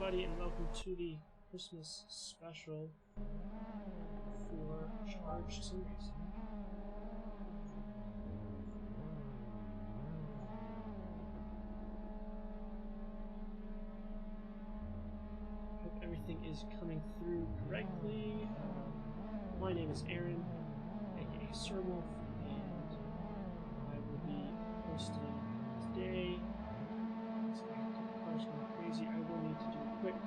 everybody, and welcome to the Christmas special for Charged Sim Racing. Hope everything is coming through correctly. My name is Aaron, aka Serwolf, and I will be hosting today. Car's going crazy. I will need to do a quick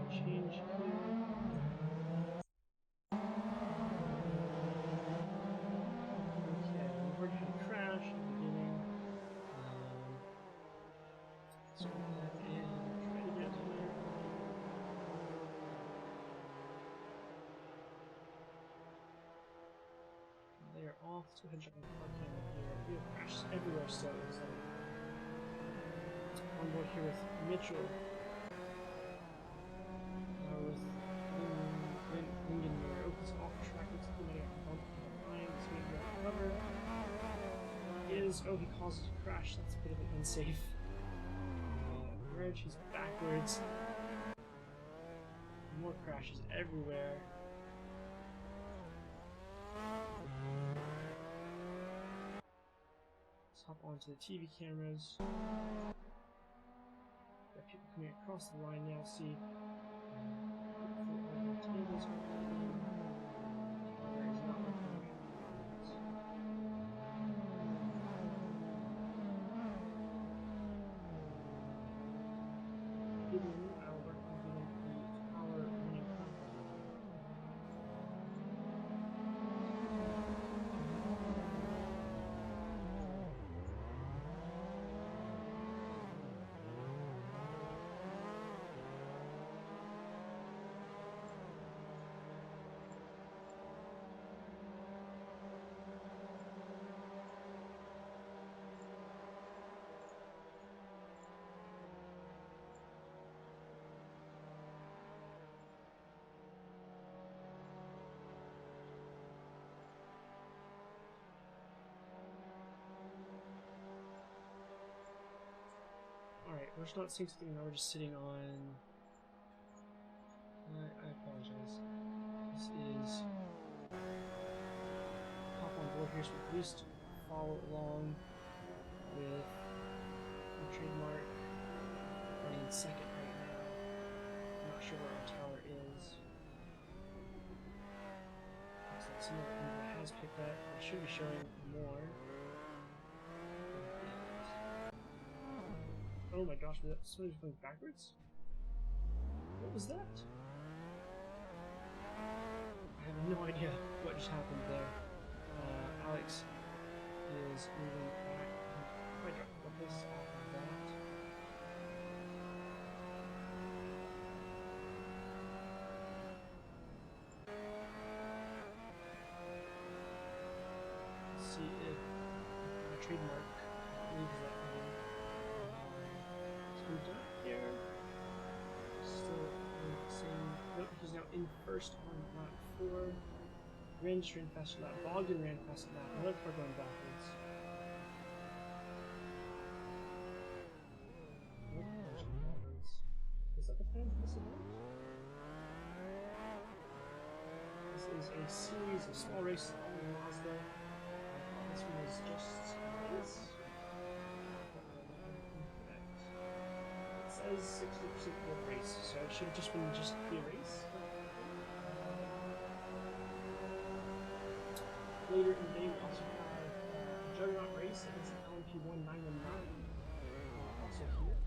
change here. Okay, we've already had a crash at the beginning. Let's go ahead and try to get here. They are off. Let's go ahead and check my car camera here. We have crashes everywhere still. So on board here with Mitchell. With Lincoln Oak's off track. Looks like he might have bumped in the line. Let's wait for the cover. Oh, he causes a crash. That's a bit of an unsafe bridge. He's backwards. More crashes everywhere. Let's hop onto the TV cameras. Got people coming across the line now. See, hopefully all the tables are working. Power is not working right now. Give me a minute. I will work on getting the power running properly. Alright, we're just not seeing something now, we're just sitting on... I apologize. This is... Hop on board here so we can at least follow along with the trademark running second right now. I'm not sure where our tower is. Looks like some of it has picked up. It should be showing more. Oh my gosh, was that somebody going backwards? What was that? I have no idea what just happened there. Alex is moving back. I might drop this off of that. Let's see if my trademark leaves that in. Moved up here. Still in the same. Nope, he's now in first on lap 4. Range ran faster lap. Bogdan ran faster lap. Another car going backwards. Is that the plan for this event? This is a series of small races all in Mazda. This one is just this. It says 60% for the race, so it should have just been be a race. Later in the day, we also have Juggernaut race against the LMP1919. Also here,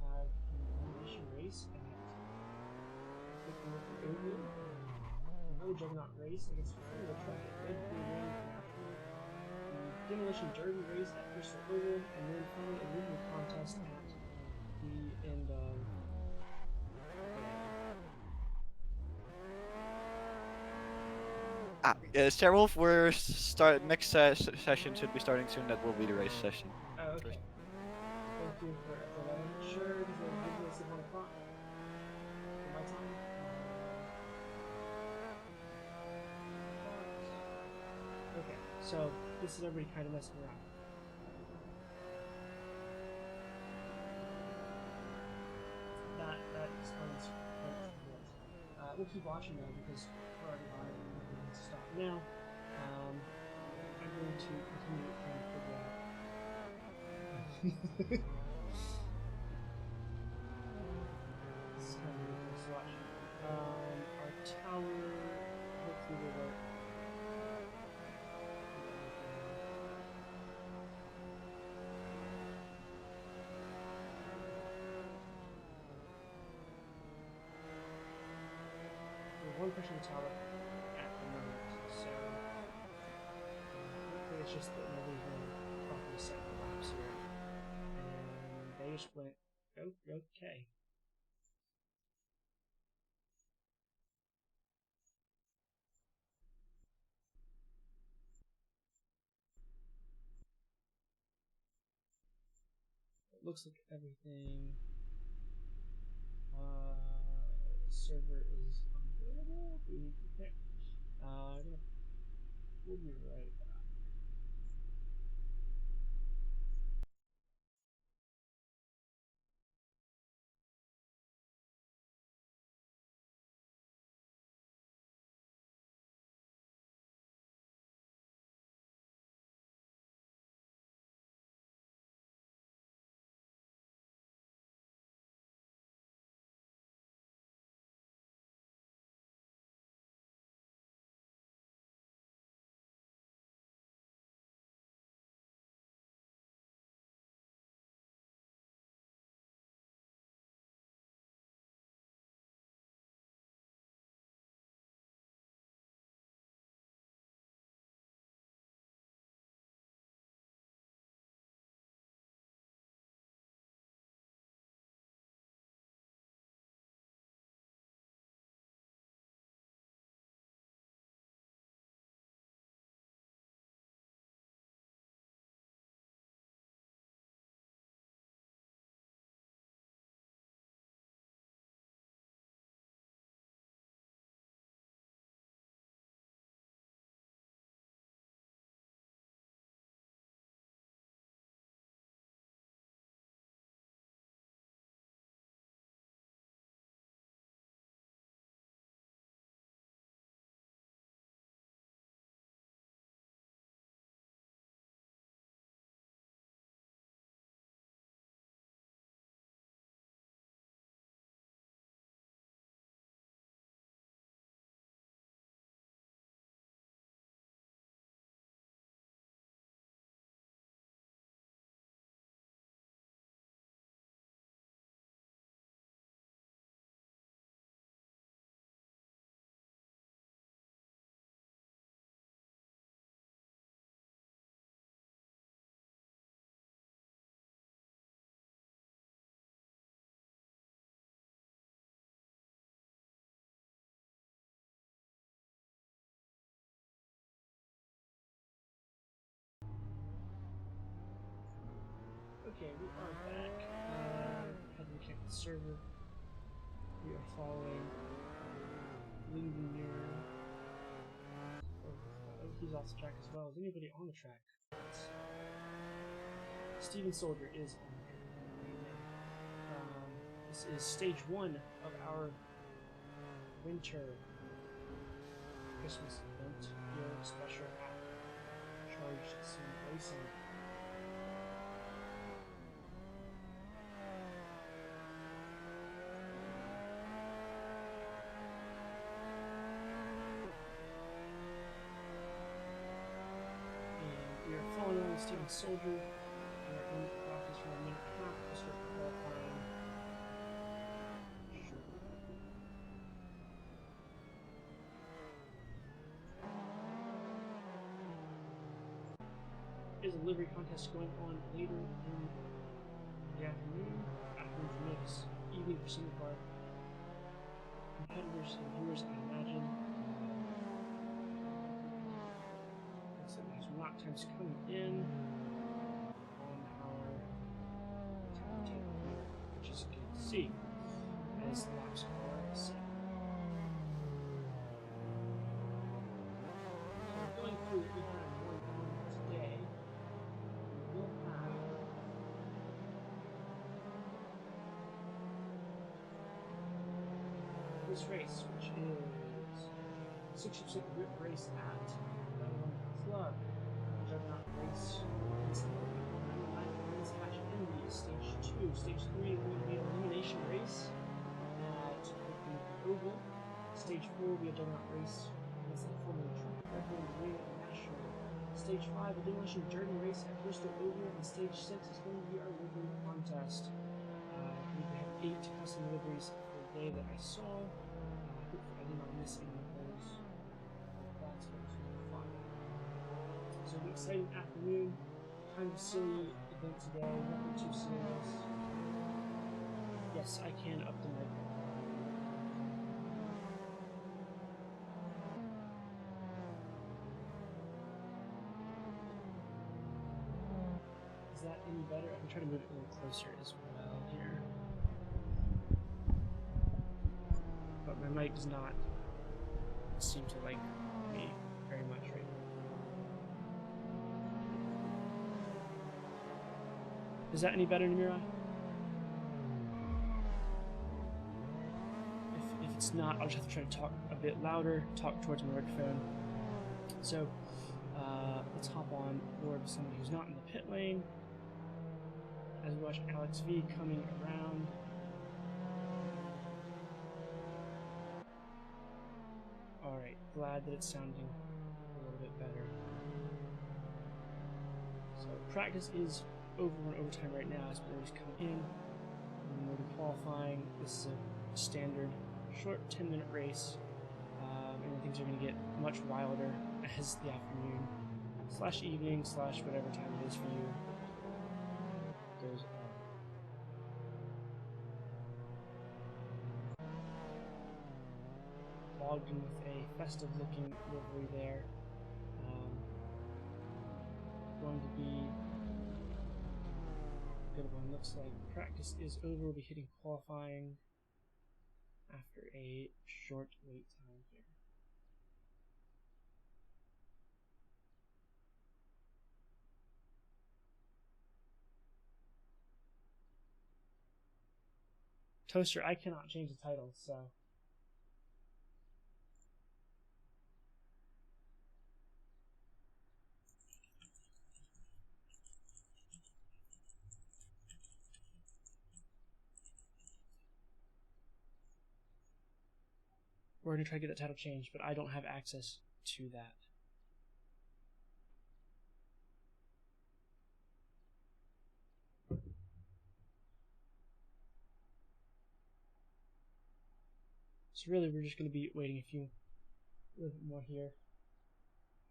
have the elimination race at another Juggernaut race against the Formula Truck at Red Bull Ring International. The Demolition Derby race at Bristol Oval, and then finally a movement contest at the end of Serwolf, we're next session should be starting soon. That will be the race session. Oh, okay. Thank you for that. I'm sure because they're giving us at 1 o'clock for my time. Okay, so this is everybody kind of messing around. That we'll keep watching though because we're already live and we need to stop now. I'm going to continue trying to figure out. This is kind of weird to watch. Our tower hopefully will work. One person in the tower at the moment, so hopefully it's just that nobody's going to properly set the laps here. And they just went, okay. It looks like everything. Server is unavailable. We need to connect. We'll be right back. Okay, we are back. Had to reconnect the server. We are following leaving mirror. Oh, he's off the track as well. Is anybody on the track? Steven Soldier is on the track. This is stage 1 of our winter Christmas event. Your special app, Charged Sim Racing. We are following on Steven Soldier. We are in practice for a minute and a half. We'll start qualifying shortly. There's a livery contest going on later in the afternoon for mix, evening for single car. Competitors and viewers, I imagine. So there's lap times coming in on our timetable here, which is good to see as laps are set. So going through what we have going on today, we will have this race, which is 60% grip race at Rerun Club. Juggernaut race against the 99 points hatch enemy is stage 2. Stage 3 will be an elimination race at Open Oval. Stage 4 will be a Juggernaut race against the former Red Bull Ring National. Stage 5, a demolition journey race at Bristol Oval, and Stage 6 is going to be our livery contest. I believe we have 8 custom liveries for the day that I saw. Hopefully I did not miss any of those. That's going to be fun. So an exciting afternoon, kind of silly event today, nothing too serious. Yes, I can up the mic. Is that any better? I can try to move it a little closer as well here. But my mic does not seem to like me very much right now. Is that any better, Namirai? If it's not, I'll just have to try to talk a bit louder, talk towards my microphone. So, let's hop on board with somebody who's not in the pit lane. As we watch Alex V coming around. Alright, glad that it's sounding a little bit better. So, practice is over and overtime right now as players come in. And we'll be qualifying. This is a standard short 10-minute race. And things are going to get much wilder as the afternoon / evening / whatever time it is for you goes on. Logged in with a festive looking livery there. Going to be a good one. Looks like practice is over. We'll be hitting qualifying after a short wait time here. Toaster, I cannot change the title, so. We're going to try to get that title changed, but I don't have access to that. So really, we're just going to be waiting a little bit more here.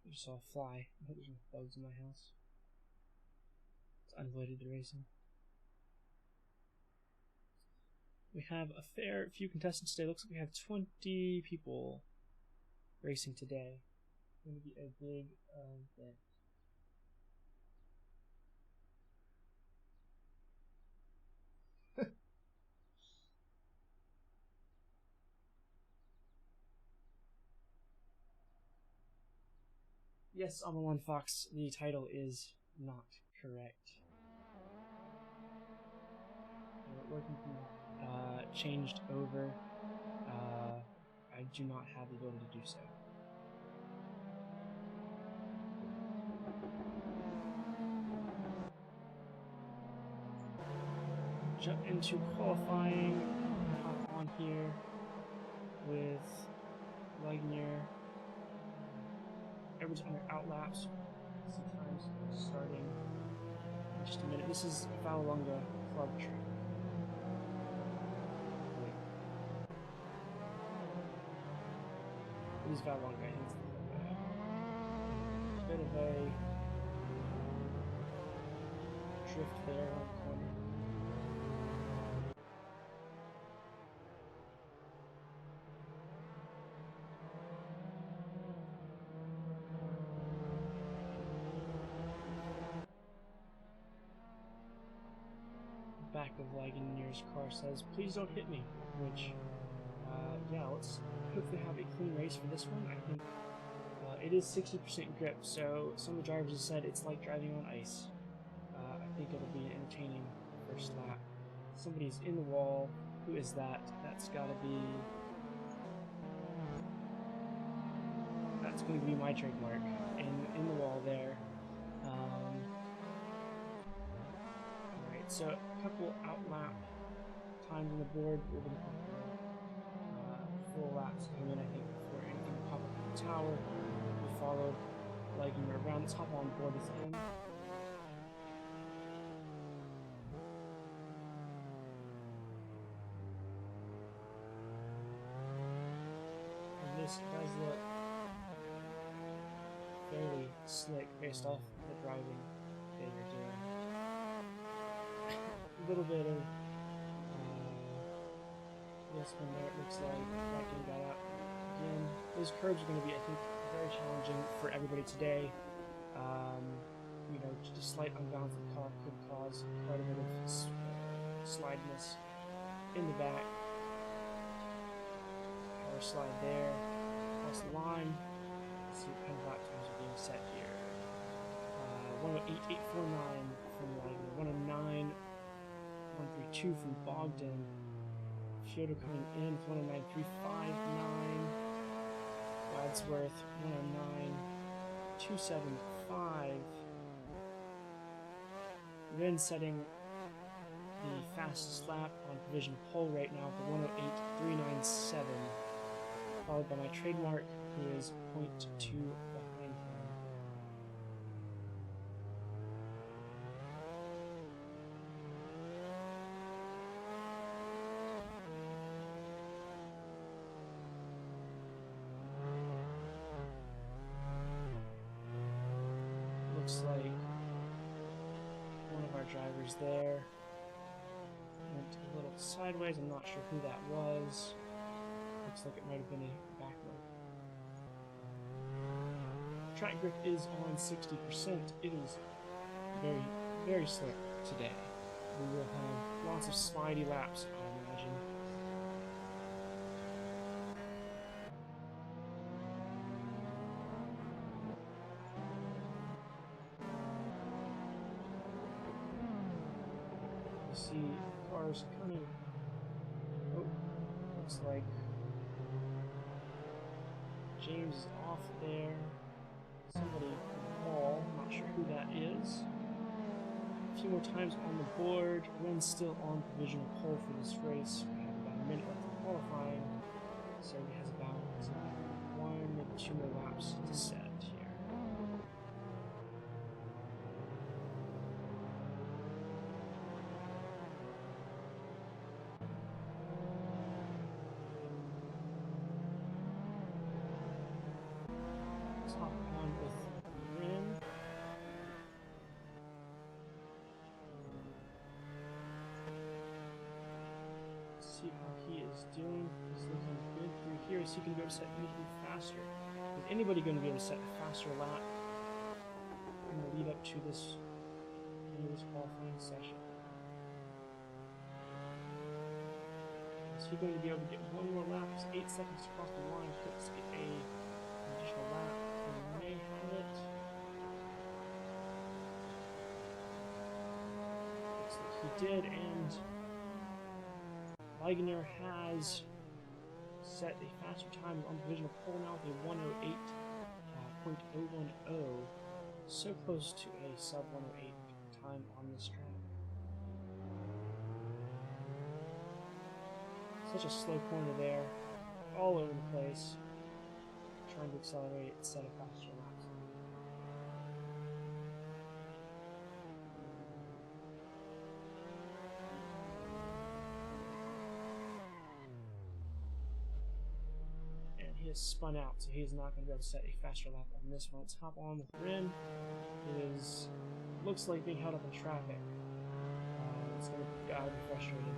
I just saw a fly. I hope there's no bugs in my house. It's unavoided the racing. We have a fair few contestants today. Looks like we have 20 people racing today. It's going to be a big event. Yes, on the One Fox, the title is not correct. We're working from that. Changed over. I do not have the ability to do so. Jump into qualifying. Hop on here with Legnier. Everyone's on their outlaps. See times starting in just a minute. This is Valonga Club Track. It is Valonga. I think it's a bit of a drift there on the corner. Back of Laganier's car says, "Please don't hit me," which, yeah, let's hopefully have a clean race for this one. I think it is 60% grip, so some of the drivers have said it's like driving on ice. I think it'll be an entertaining first lap. Somebody's in the wall. Who is that? That's gotta be that's going to be my trademark in the wall there. Alright, so a couple outlap times on the board. We're going to prefer full laps to come in, I think, before anything will pop up in the tower. We follow, legging around. Let's hop on board with him. And this does look fairly slick based off the driving they are doing. A little bit of yes, one there, it looks like Viking got out again. Those curves are going to be, I think, very challenging for everybody today. You know, just a slight unbalance of the car could cause quite a bit of slidiness in the back. Power slide there, across the line. Let's see what kind of lap times are being set here. 108.849 from Wagner, 109. 132 from Bogdan. Fyodor coming in with 109.359. Wadsworth 109.275. Ren setting the fastest lap on provisional pole right now for 108.397, followed by my trademark, who is 0.2 behind him. Looks like one of our drivers there went a little sideways. I'm not sure who that was. Looks like it might have been a backload. Track grip is on 60%. It is very, very slick today. We will have lots of slidey laps, I imagine. You see cars coming. Oh, looks like James is off there. Somebody in the wall, not sure who that is. A few more times on the board. Ren's still on provisional pole for this race. We have about a minute left in qualifying, so he has about 1, maybe 2 more laps to set here. Let's hop on with Ren. See how he is doing. He's looking good through here. Is he going to be able to set anything faster? Is anybody going to be able to set a faster lap in the lead up to this end of this qualifying session? Is he going to be able to get one more lap? It's 8 seconds to cross the line. Could get an additional lap. He may have it. Looks like he did, and Wagner has set a faster time on provisional pole now with a 108.010. So close to a sub 108 time on this track. Such a slow corner there, all over the place, trying to accelerate and set a faster lap. He has spun out, so he is not going to be able to set a faster lap on this one. Let's hop on with Ren, who looks like being held up in traffic. It's going to be frustrating.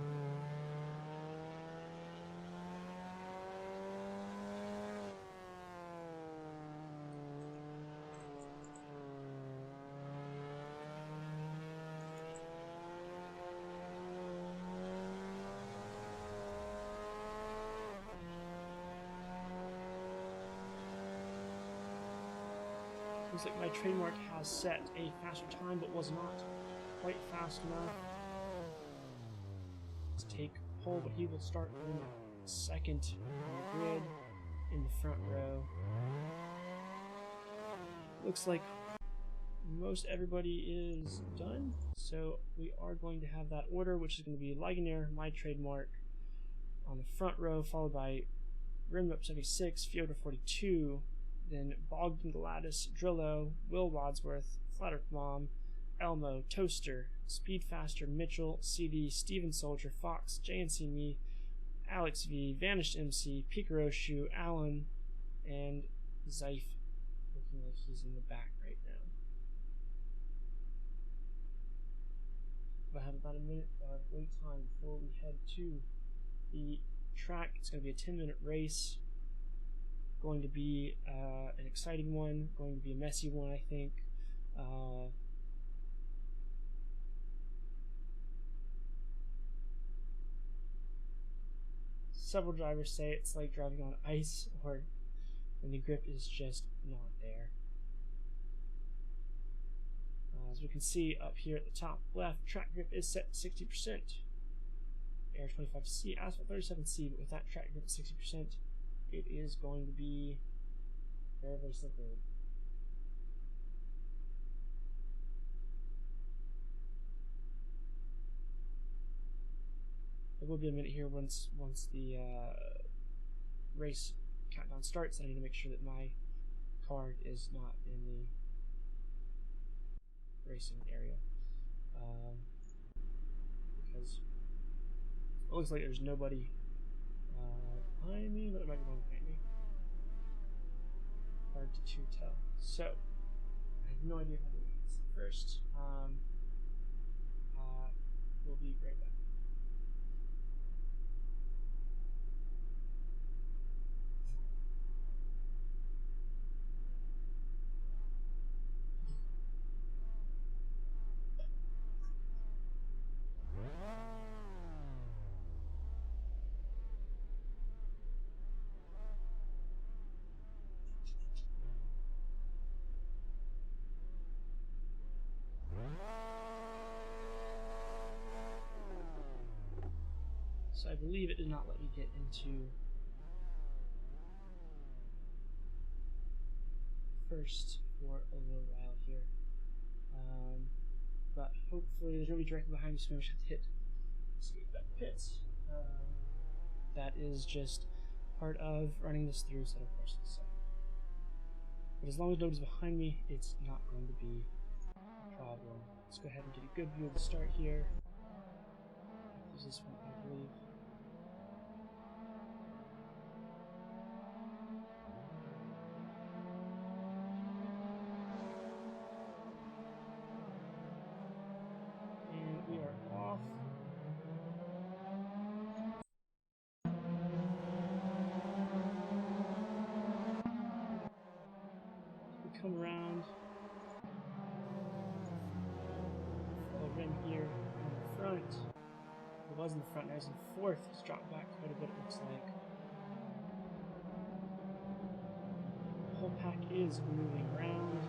Looks like my trademark has set a faster time, but was not quite fast enough. Let's take pole, but he will start in second on the grid in the front row. Looks like most everybody is done, so we are going to have that order, which is going to be Ligonier, my trademark, on the front row, followed by Rimrip 76, Fyodor 42, then Bogdan Gladys, Drillo, Will Wadsworth, Flatter Mom, Elmo, Toaster, Speedfaster, Mitchell, CD, Steven Soldier, Fox, JNC Me, Alex V, Vanished MC, Pikaroshu, Alan, and Zeif, looking like he's in the back right now. I have about a minute of wait time before we head to the track. It's going to be a 10-minute race. Going to be an exciting one. Going to be a messy one, I think. Several drivers say it's like driving on ice, or when the grip is just not there. As we can see up here at the top left, track grip is set 60%. Air 25C, asphalt 37C, but with that track grip at 60%, it is going to be very, very slippery. There will be a minute here once the race countdown starts. I need to make sure that my card is not in the racing area, because it looks like there's nobody behind me, but there might be one behind me. Hard to tell. So I have no idea how to do this first. We'll be right back. So I believe it did not let me get into first for a little while here. But hopefully there's nobody directly behind me, so maybe I should have to hit escape that pit. That is just part of running this through a set of courses. So. But as long as nobody's behind me, it's not going to be a problem. Let's go ahead and get a good view of the start here. Use this one, I believe. And we are off. We come around the rim here in the front. It was in the front, now he's in fourth. He's dropped back quite a bit, it looks like. The whole pack is moving around.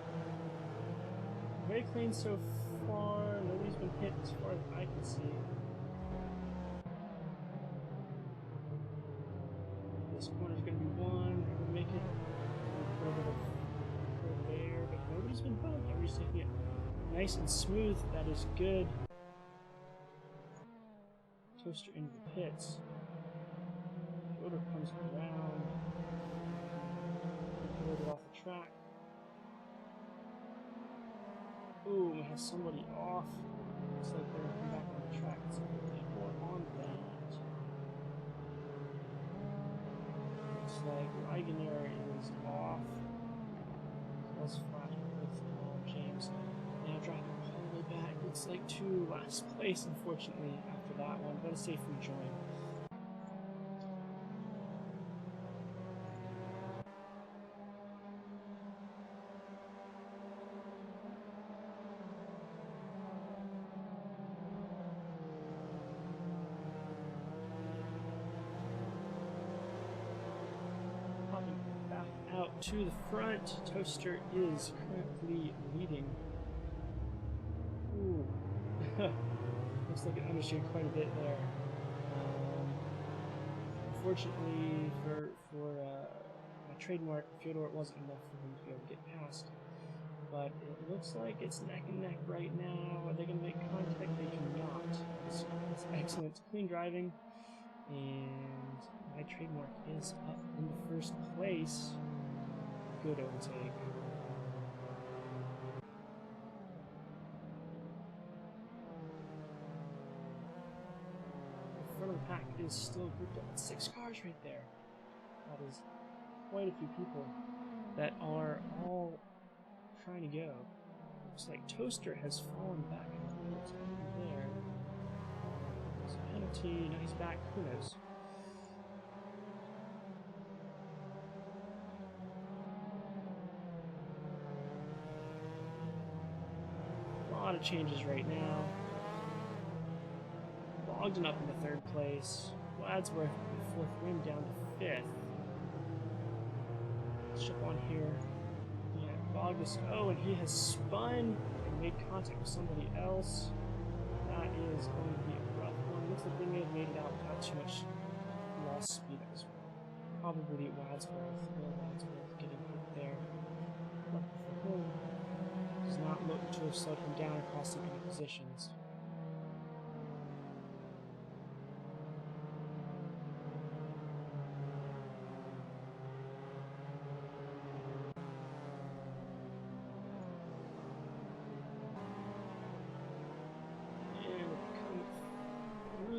Very clean so far. Nobody's been hit as far as I can see. This corner's going to be one. They're going to make it. A little bit of there, but nobody's been bumped. Everybody's taking it nice and smooth. That is good. Toaster into the pits. Odor comes around. Loaded off the track. Ooh, we have somebody off. Looks like they're going to come back on the track. Let's see if there's more on that. Looks like Ligonier is off. It was flat with James. Now dropping all the way back. Looks like to last place, unfortunately, after that one, but a safe rejoin. Popping back out to the front. Toaster is currently leading. Ooh. Looks like it understeered quite a bit there. Unfortunately for my trademark, Fyodor, it wasn't enough for him to be able to get past. but it looks like it's neck and neck right now. Are they going to make contact? They do not. That's excellent. Clean driving. And my trademark is up in the first place. Good overtake. The front of the pack is still grouped up with 6 cars right there. That is quite a few people that are all trying to go. Looks like Toaster has fallen back. I don't know what's happened there. It's a penalty. Now he's back. Who knows? A lot of changes right now. Bogdan up into 3rd place. Wadsworth in 4th, Rim down to 5th. Let's jump on here. Yeah, Bogus. Oh, and he has spun and made contact with somebody else. That is going to be a rough one. Looks like they may have made it out without too much lost speed. That was probably Wadsworth. Bill Wadsworth getting hit there. Lucky for him. Does not look to have slowed him down or cost him any positions.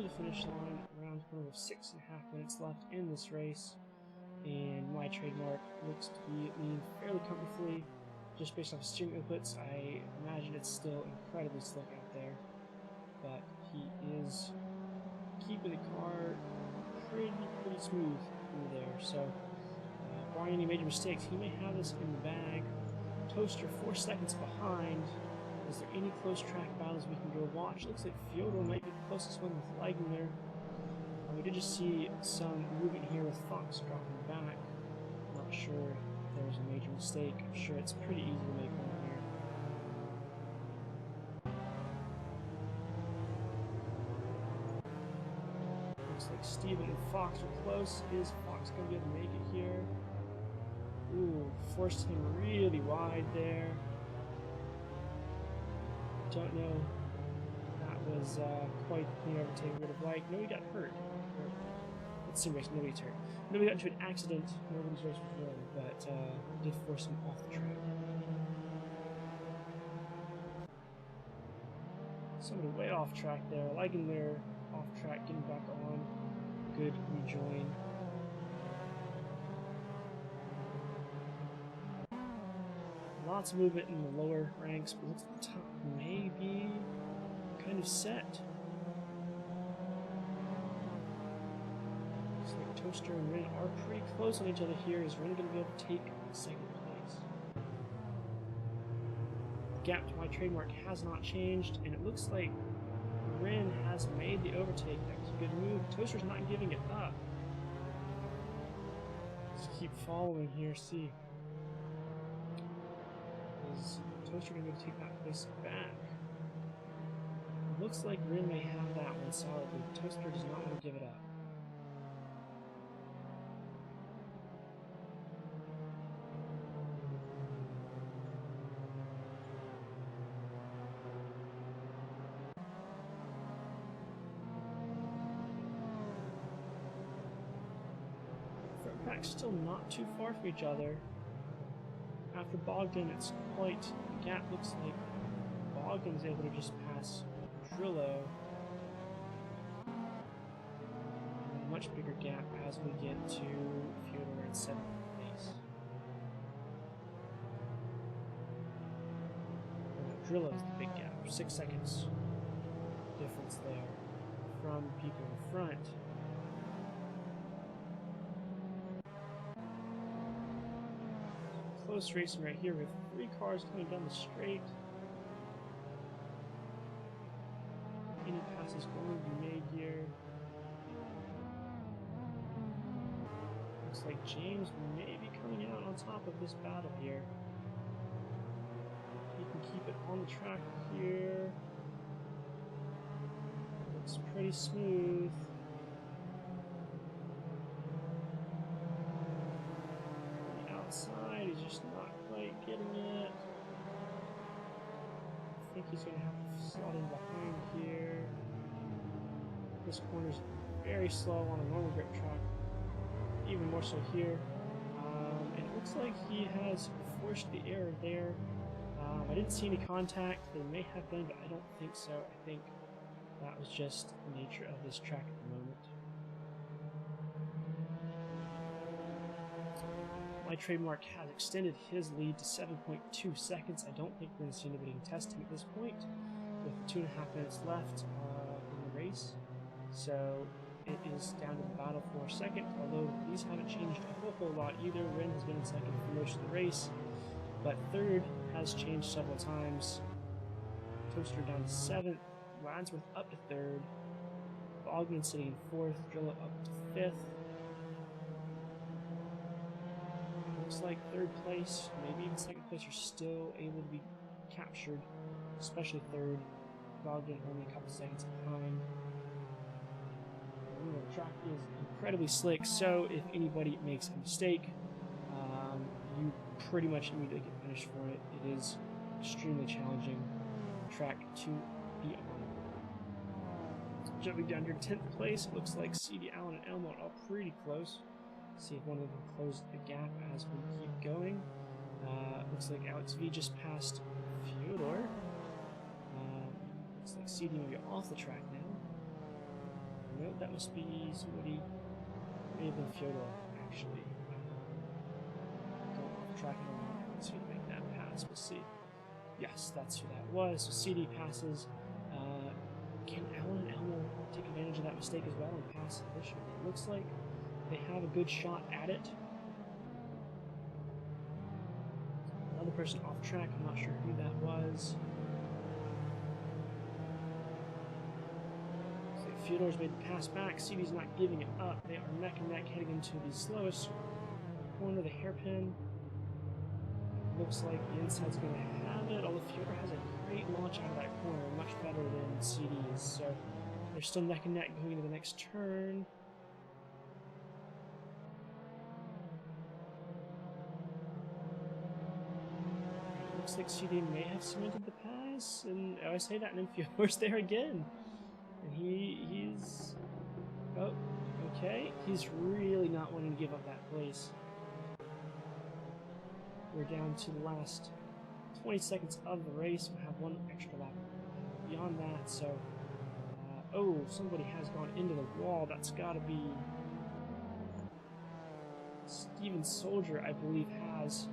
The finish line around corner with 6.5 minutes left in this race, and my trademark looks to be leading fairly comfortably. Just based off steering inputs, I imagine it's still incredibly slick out there, but he is keeping the car pretty smooth through there. So, barring any major mistakes, he may have this in the bag. Toaster 4 seconds behind. Is there any close track battles we can go watch? Looks like Fyodor might be the closest one with Leigner. We did just see some movement here with Fox dropping back. Not sure if there was a major mistake. I'm sure it's pretty easy to make one here. Looks like Steven and Fox are close. Is Fox going to be able to make it here? Ooh, forced him really wide there. Don't know. That was quite the clean overtake we would have liked. Nobody got hurt. It's sim race, nobody's hurt. Nobody got into an accident. Nobody's race was ruined, but did force him off the track. Somebody way off track there. Liking their off track, getting back on. Good rejoin. Lots of movement in the lower ranks, but looks like the top may be kind of set. Looks like Toaster and Ren are pretty close on each other here. Is Ren going to be able to take 2nd place? The gap to my trademark has not changed, and it looks like Ren has made the overtake. That was a good move. Toaster's not giving it up. Let's keep following here, see. Is Toaster going to be able to take that place back? It looks like Rin may have that one solidly. Toaster does not want to give it up. Front pack's still not too far from each other. After Bogdan, it's quite the gap. Looks like Bogdan's able to just pass Drillo. And a much bigger gap as we get to Fyodor in 7th place. Drillo's the big gap. 6 seconds difference there from people in front. Close racing right here. We have 3 cars coming down the straight. Any passes going to be made here? Looks like James may be coming out on top of this battle here. He can keep it on the track here. Looks pretty smooth. On the outside, he's just not quite getting it. he's going to have to slot in behind here. This corner's very slow on a normal grip track, even more so here. And it looks like he has forced the error there. I didn't see any contact. There may have been, but I don't think so. I think that was just the nature of this track at the moment. My trademark has extended his lead to 7.2 seconds. I don't think we're going to see anybody contest him at this point, with 2.5 minutes left in the race. So it is down to the battle for second, although these haven't changed a whole lot either. Ren has been in second for most of the race, but third has changed several times. Toaster down to 7th, Wadsworth up to 3rd, Bogman sitting in 4th, Drillo up to 5th. Looks like 3rd place, maybe even 2nd place, are still able to be captured, especially 3rd. Bogdan only a couple seconds behind. The track is incredibly slick, so if anybody makes a mistake, you pretty much immediately get punished for it. It is extremely challenging track to be on. Jumping down here, 10th place, it looks like CD Allen and Elmo are all pretty close. See if one of them can close the gap as we keep going. Looks like Alex V just passed Fyodor. Looks like CD may be off the track now. Nope, that must be somebody, may have been Fyodor, actually. Going off track in a while. Let's see who to make that pass. We'll see. Yes, that's who that was. So CD passes. Can Alan and Elmo take advantage of that mistake as well and pass additionally? It looks like they have a good shot at it. Another person off track. I'm not sure who that was. Fyodor's made the pass back. CD's not giving it up. They are neck and neck heading into the slowest corner of the hairpin. Looks like the inside's going to have it, although Fyodor has a great launch out of that corner, much better than CD's. So they're still neck and neck going into the next turn. Looks like CD may have cemented the pass, and I say that, and then Fyodor's there again. And he's... Oh, okay. He's really not wanting to give up that place. We're down to the last 20 seconds of the race. We'll have one extra lap beyond that, so... oh, somebody has gone into the wall. That's got to be... Steven Soldier, I believe, has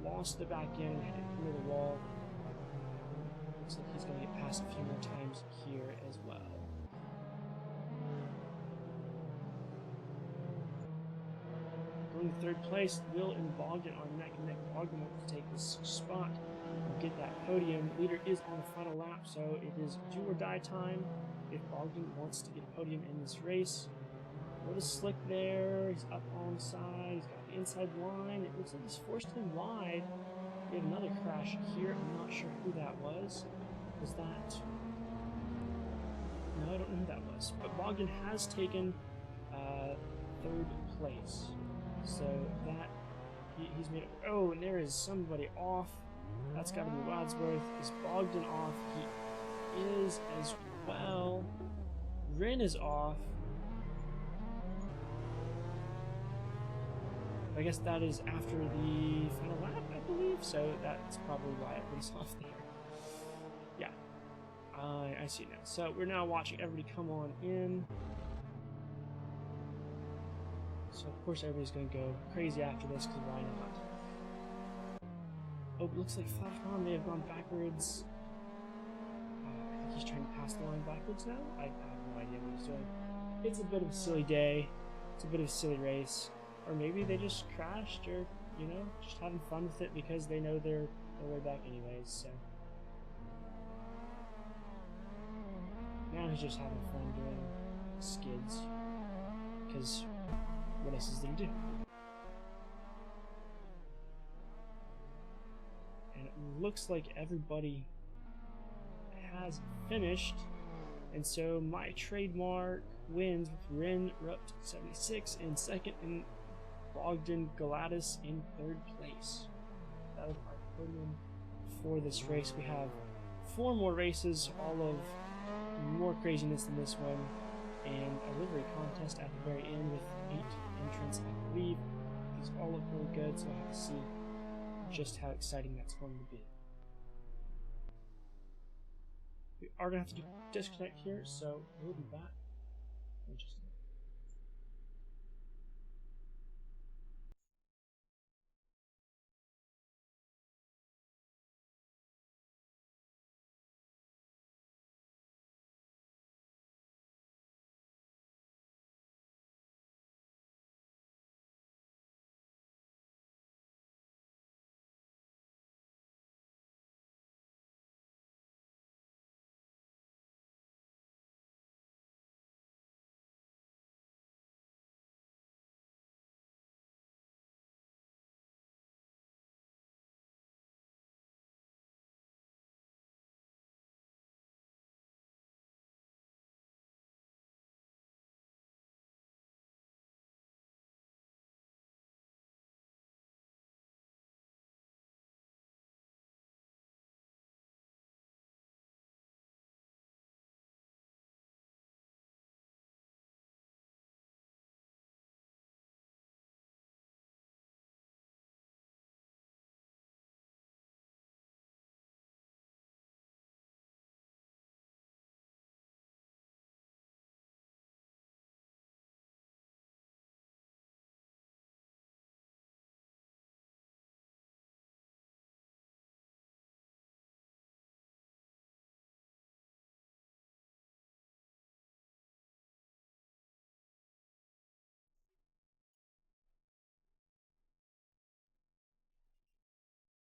lost the back end and hit into the wall. Looks like he's going to get past a few more times here as well. Going to 3rd place, Will and Bogdan are neck and neck. Bogdan wants to take this spot and get that podium. Leader is on the final lap, so it is do or die time if Bogdan wants to get a podium in this race. A little slick there. He's up alongside. He's got the inside line. It looks like he's forced him wide. We have another crash here. I'm not sure who that was. Was that... No, I don't know who that was. But Bogdan has taken 3rd place. So that... He's made it... Oh, and there is somebody off. That's got to be Wadsworth. Is Bogdan off? He is as well. Rin is off. I guess that is after the final lap, I believe, so that's probably why everybody's off there. Yeah, I see now. So we're now watching everybody come on in. So of course everybody's going to go crazy after this, because why not? Oh, it looks like Flashman may have gone backwards. I think he's trying to pass the line backwards now? I have no idea what he's doing. It's a bit of a silly day. It's a bit of a silly race. Or maybe they just crashed, or, you know, just having fun with it because they know they're way back anyways, so. Now he's just having fun doing skids. Because what else is there to do? And it looks like everybody has finished. And so my trademark wins with Rin Rupt 76 in 2nd and Bogdan Galatis in 3rd place. That was our podium for this race. We have 4 more races, all of more craziness than this one, and a livery contest at the very end with 8 entrants, I believe. These all look really good, so I'll have to see just how exciting that's going to be. We are going to have to disconnect here, so we'll be back in just a minute.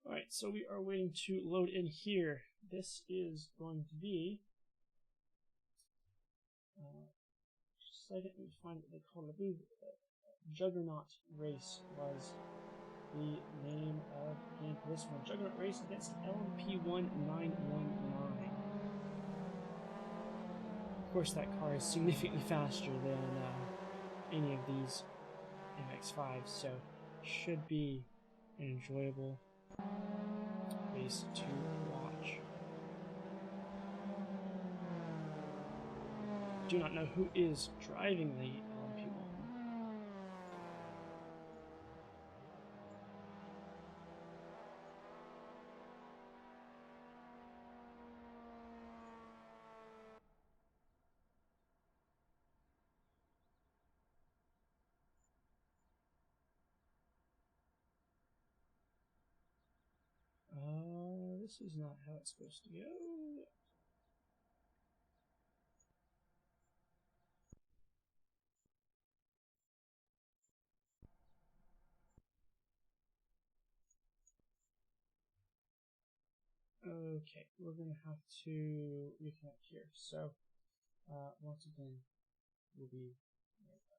Alright, so we are waiting to load in here. This is going to be... just a second, let me find what they call it. I believe Juggernaut Race was the name of the game for this one. Juggernaut Race against LMP1919. Of course, that car is significantly faster than any of these MX-5s, so should be an enjoyable race to watch. Do not know who is driving the LMP1. This is not how it's supposed to go. Okay, we're going to have to reconnect here. So, once again, we'll be right back.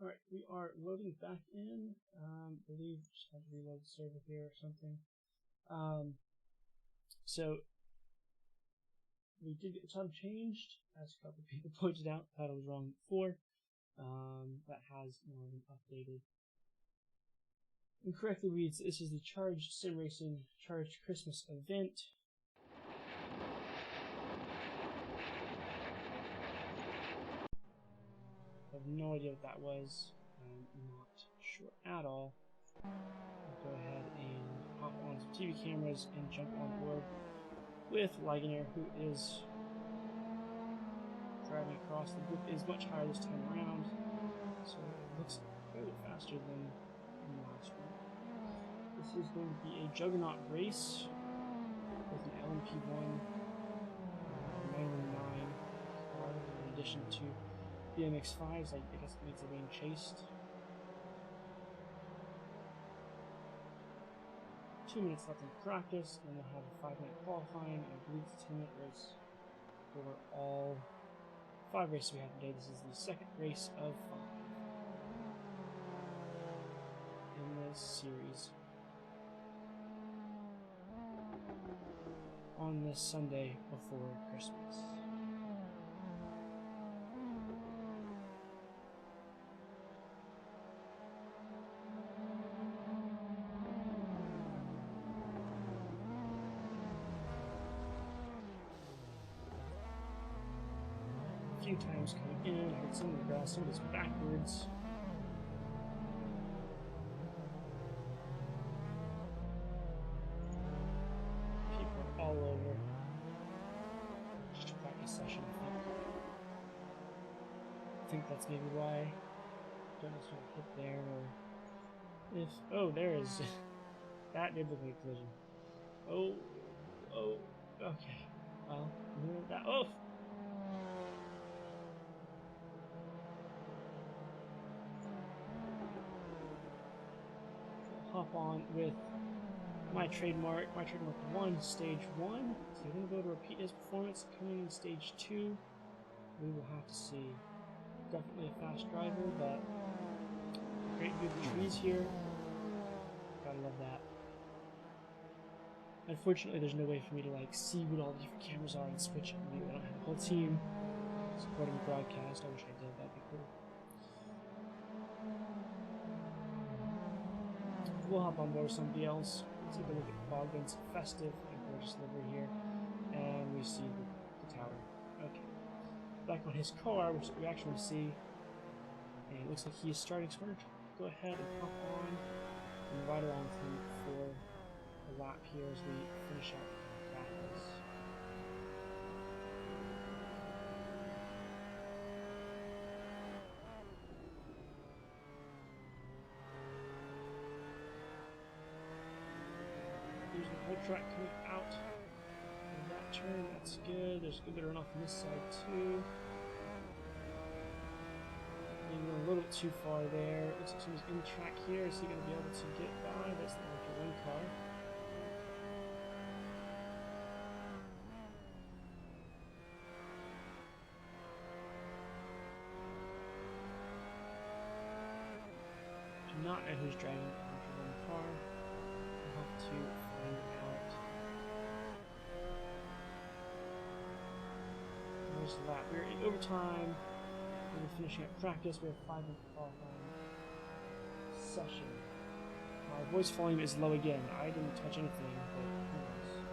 Alright, we are loading back in. I believe just had to reload the server here or something. So we did get the title changed, as a couple of people pointed out. The title was wrong before. That has now been updated. And correctly reads, this is the Charged Sim Racing Charged Christmas event. have no idea what that was. I'm not sure at all. I'll go ahead and hop on some TV cameras and jump on board with Ligonier, who is driving across. The blip is much higher this time around, so it looks quite a bit faster than last week. This is going to be a juggernaut race with an LMP1 919 car, in addition to BMX5s. I guess it means they're being chased. 2 minutes left in practice, and then we'll have a 5-minute qualifying, and I believe it's a 10-minute race for all 5 races we have today. This is the second race of 5 in this series on this Sunday before Christmas. A few times coming in, I heard some of the grass, some of this backwards. People are all over. Just a practice session, I think that's maybe why. Don't know if I hit there or if. Oh, there is. That did look like a collision. Oh, okay. Well, that. Oh! Hop on with my trademark 1, stage 1. So you're going to be able to repeat his performance coming in stage 2. We will have to see. Definitely a fast driver, but great view of the trees here. Gotta love that. Unfortunately, there's no way for me to see what all the different cameras are and switch and view. I don't have a whole team supporting the broadcast. I wish I did. That'd be cool. We'll hop on board with somebody else. Let's take a look at Bogdan's festive and gorgeous livery here. And we see the tower. Okay. Back on his car, which we actually see. And it looks like he is starting. So we're going to go ahead and hop on and ride along with him for a lap here as we finish out practice. There's the whole track coming out of that turn. That's good. There's a good bit of runoff on this side too. Maybe a little bit too far there. Looks like someone's in the track here. Is he going to be able to get by? That's the one car. Do not know who's driving the one car. We'll have to find out. There's the lap. We're in overtime. We're finishing up practice. We have 5-minute qualifying session. My voice volume is low again. I didn't touch anything, but who knows?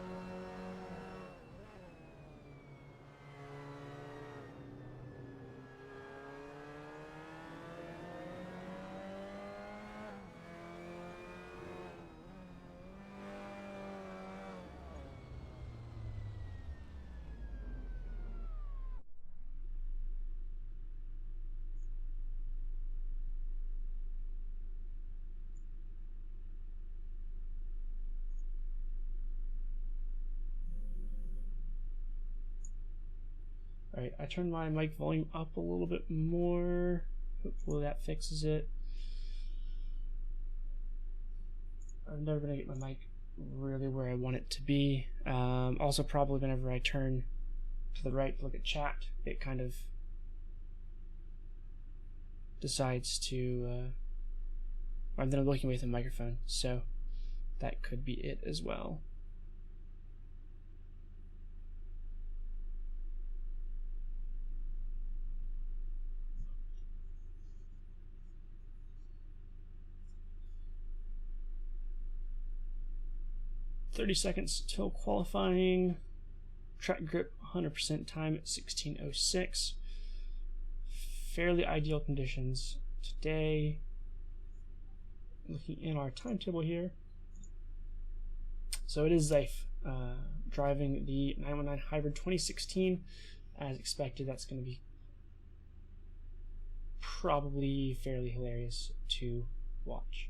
Alright, I turned my mic volume up a little bit more. Hopefully that fixes it. I'm never going to get my mic really where I want it to be. Also, probably whenever I turn to the right to look at chat, it kind of decides to... I'm then looking with the microphone, so that could be it as well. .30 seconds till qualifying. Track grip 100% time at 16:06. fairly ideal conditions today. Looking in our timetable here. So it is Zeif driving the 919 Hybrid 2016. As expected, that's going to be probably fairly hilarious to watch.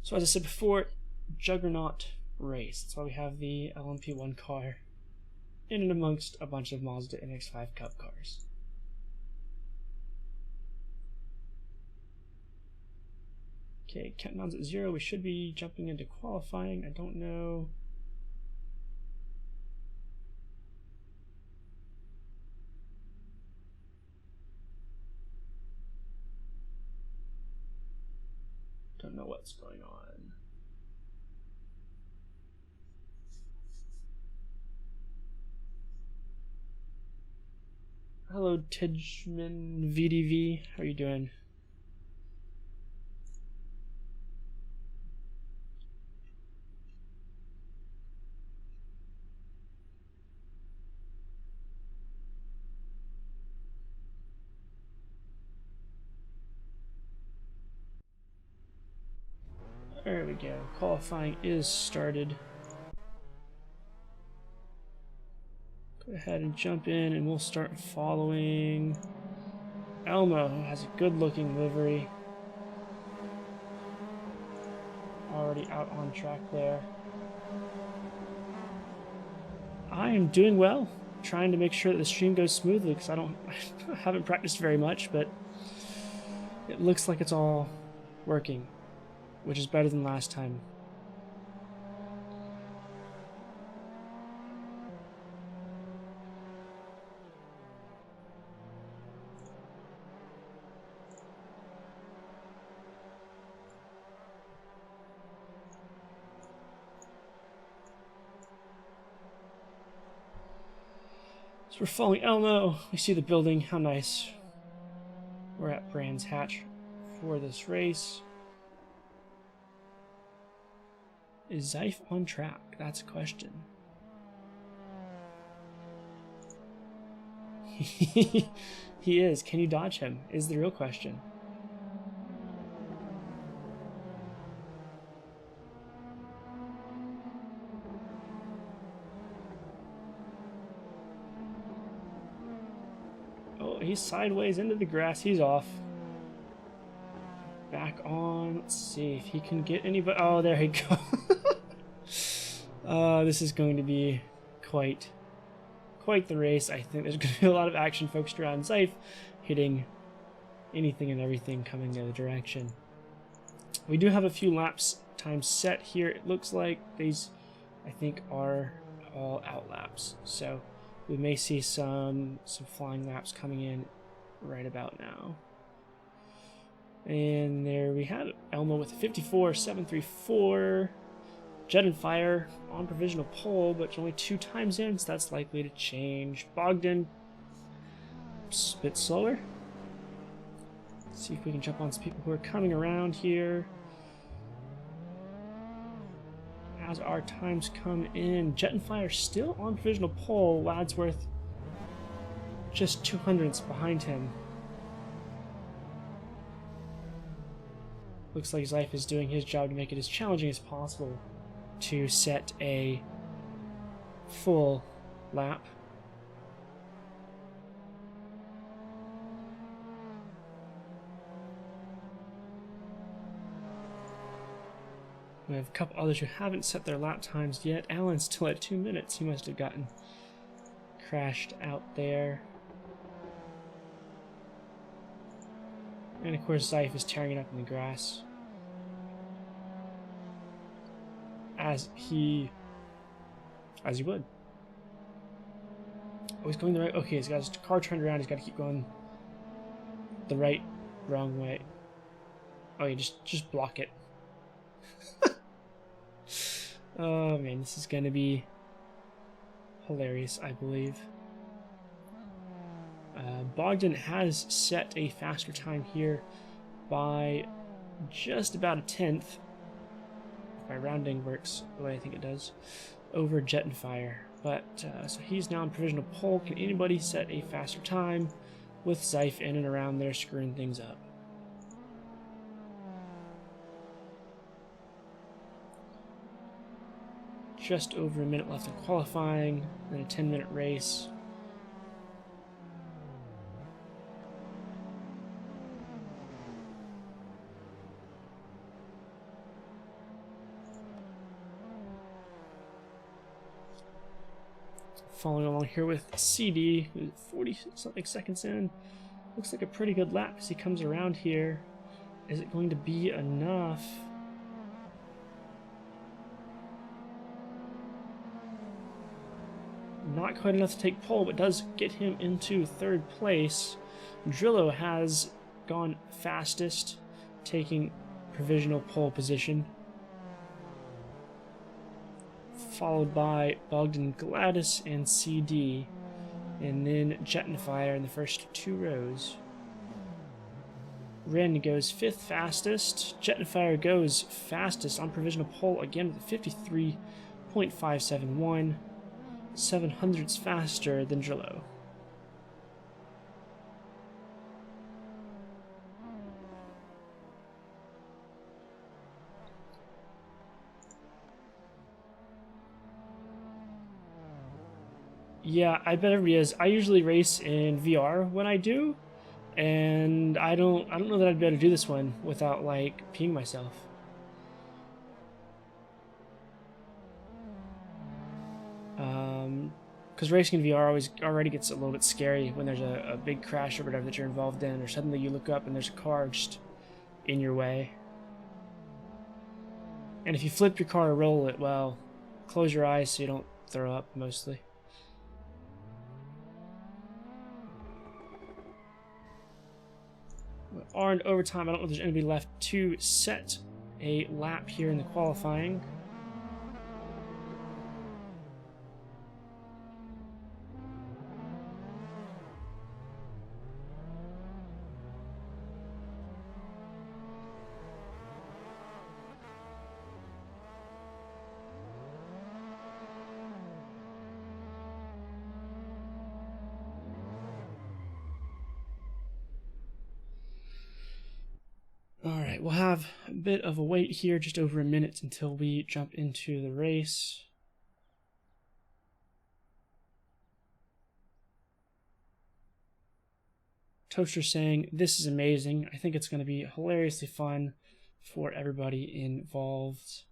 So as I said before, Juggernaut race. That's why we have the LMP1 car in and amongst a bunch of Mazda MX-5 Cup cars. Okay, countdown's at 0. We should be jumping into qualifying. I don't know. Don't know what's going on. Hello, Tidgman VDV. How are you doing? There we go. Qualifying is started. Go ahead and jump in and we'll start following Elmo, who has a good looking livery. Already out on track there. I am doing well, trying to make sure that the stream goes smoothly because I haven't practiced very much, but it looks like it's all working, which is better than last time. So we're following Elmo. We see the building. How nice. We're at Brands Hatch for this race. Is Zeif on track? That's a question. He is. Can you dodge him? Is the real question. Oh, he's sideways into the grass. He's off. Back on. Let's see if he can get anybody. Oh, there he goes. This is going to be quite the race. I think there's going to be a lot of action focused around Zeif hitting anything and everything coming the other direction. We do have a few laps time set here. It looks like these, I think, are all out laps. So we may see some flying laps coming in right about now. And there we have it. Elmo with a 54.734. Jet and Fire on provisional pole, but only 2 times in, so that's likely to change. Bogdan, a bit slower. Let's see if we can jump on some people who are coming around here. As our times come in, Jet and Fire still on provisional pole. Wadsworth just 200ths behind him. Looks like Zeif is doing his job to make it as challenging as possible to set a full lap. We have a couple others who haven't set their lap times yet. Alan's still at 2 minutes. He must have gotten crashed out there. And of course Zeif is tearing it up in the grass. As he would. Oh, he's going the right. Okay, he's got his car turned around. He's got to keep going the wrong way. Oh, you just block it. Oh man, this is gonna be hilarious, I believe. Bogdan has set a faster time here by just about a tenth, if my rounding works the way I think it does, over Jet and Fire. But so he's now in provisional pole. Can anybody set a faster time with Zyph in and around there screwing things up? Just over a minute left in qualifying, then a 10-minute race. Following along here with CD, who's 40-something seconds in. Looks like a pretty good lap as he comes around here. Is it going to be enough? Not quite enough to take pole, but does get him into third place. Drillo has gone fastest, taking provisional pole position, followed by Bogdan, Gladys, and CD, and then Jet and Fire in the first two rows. Ren goes fifth fastest. Jet and Fire goes fastest on provisional pole again with a 53.571. 700ths faster than Drillo. Yeah, I bet everybody is. I usually race in VR when I do, and I don't know that I'd be able to do this one without like peeing myself. Because racing in VR already gets a little bit scary when there's a big crash or whatever that you're involved in, or suddenly you look up and there's a car just in your way. And if you flip your car or roll it, well, close your eyes so you don't throw up, mostly. We are in overtime. I don't know if there's anybody left to set a lap here in the qualifying. Alright, we'll have a bit of a wait here, just over a minute until we jump into the race. Toaster saying, "This is amazing. I think it's going to be hilariously fun for everybody involved."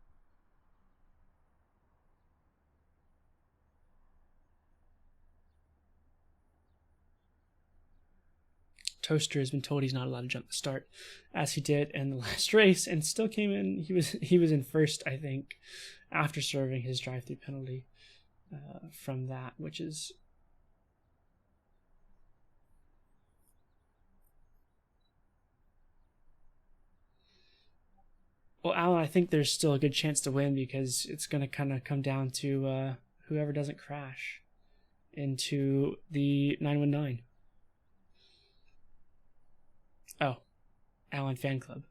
Toaster has been told he's not allowed to jump the start, as he did in the last race, and still came in. He was in first, I think, after serving his drive-through penalty from that, which is well, Alan. I think there's still a good chance to win because it's going to kind of come down to whoever doesn't crash into the 919. Oh, Alan Fan Club.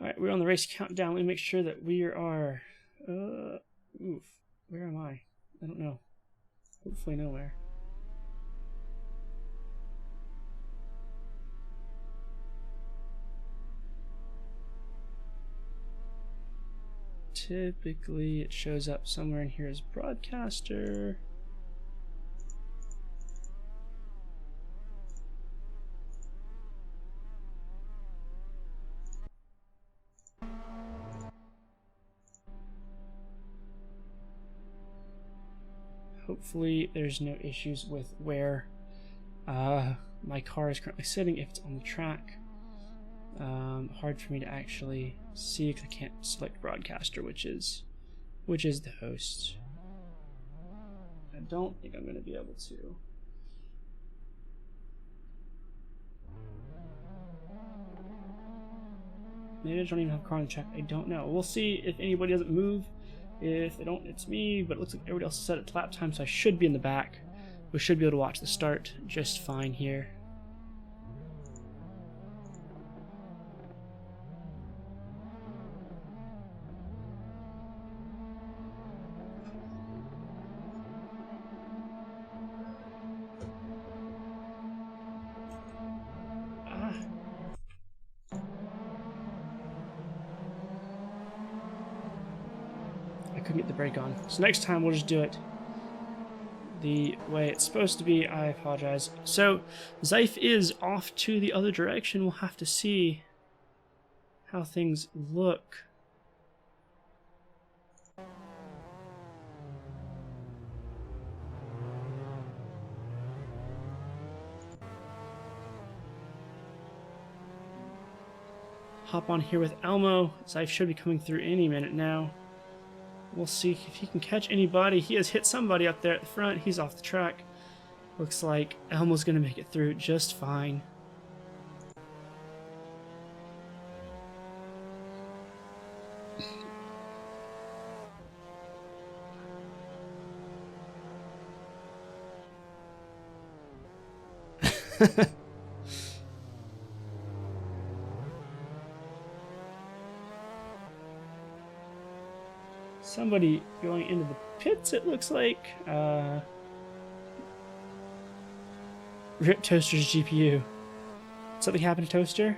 Alright, we're on the race countdown. Let me make sure that we are... oof. Where am I? I don't know. Hopefully nowhere. Typically, it shows up somewhere in here as Broadcaster. Hopefully there's no issues with where my car is currently sitting if it's on the track. Hard for me to actually see because I can't select broadcaster, which is the host. I don't think I'm going to be able to. Maybe I don't even have a car on the track. I don't know. We'll see if anybody doesn't move. If they don't, it's me. But it looks like everybody else is set at lap time, so I should be in the back. We should be able to watch the start just fine here. I couldn't get the brake on. So next time we'll just do it the way it's supposed to be. I apologize. So Zeif is off to the other direction. We'll have to see how things look. Hop on here with Elmo. Zeif should be coming through any minute now. We'll see if he can catch anybody. He has hit somebody up there at the front. He's off the track. Looks like Elmo's going to make it through just fine. Somebody going into the pits, it looks like. Rip Toaster's GPU. Something happened to Toaster?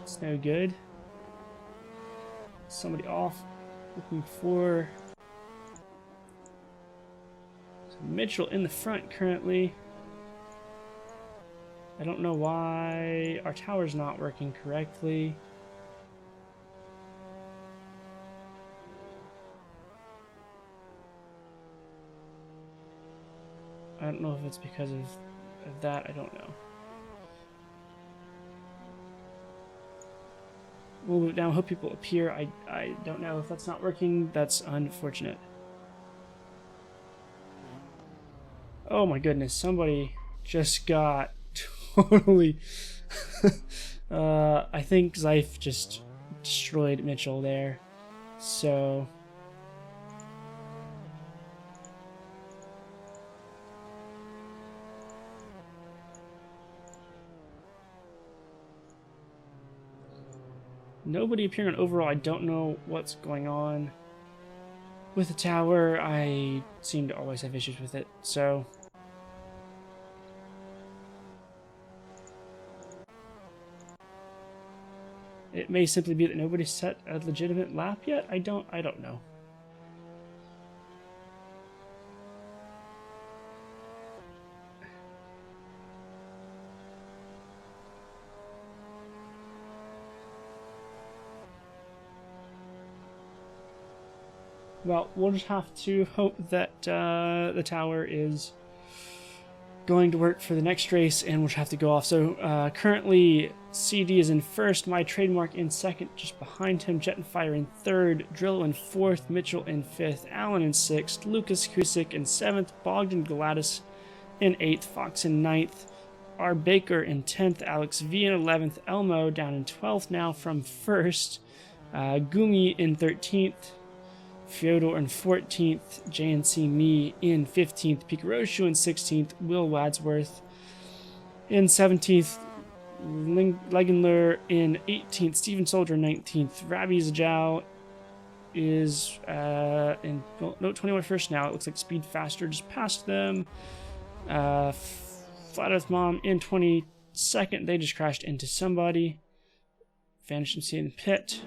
It's no good. Somebody off. Looking for Mitchell in the front currently. I don't know why our tower's not working correctly. I don't know if it's because of that, I don't know. We'll move down, hope people appear. I don't know if that's not working. That's unfortunate. Oh my goodness, somebody just got totally... I think Zeif just destroyed Mitchell there. So... Nobody appearing on overall. I don't know what's going on with the tower. I seem to always have issues with it, so... It may simply be that nobody's set a legitimate lap yet. I don't know. Well, we'll just have to hope that the tower is going to work for the next race, and we'll just have to go off. So currently, CD is in first, My Trademark in second, just behind him, Jet and Fire in third, Drill in fourth, Mitchell in fifth, Allen in sixth, Lucas Kusick in seventh, Bogdan Gladys in eighth, Fox in ninth, R. Baker in 10th, Alex V in 11th, Elmo down in 12th now from first, Gumi in 13th, Fyodor in 14th, JNC Me in 15th, Pikaroshu in 16th, Will Wadsworth in 17th, Legendler in 18th, Steven Soldier in 19th, Rabbi Zajao is in note 21 first now. It looks like Speed Faster just passed them. Flat Earth Mom in 22nd. They just crashed into somebody. Vanish MC in the pit.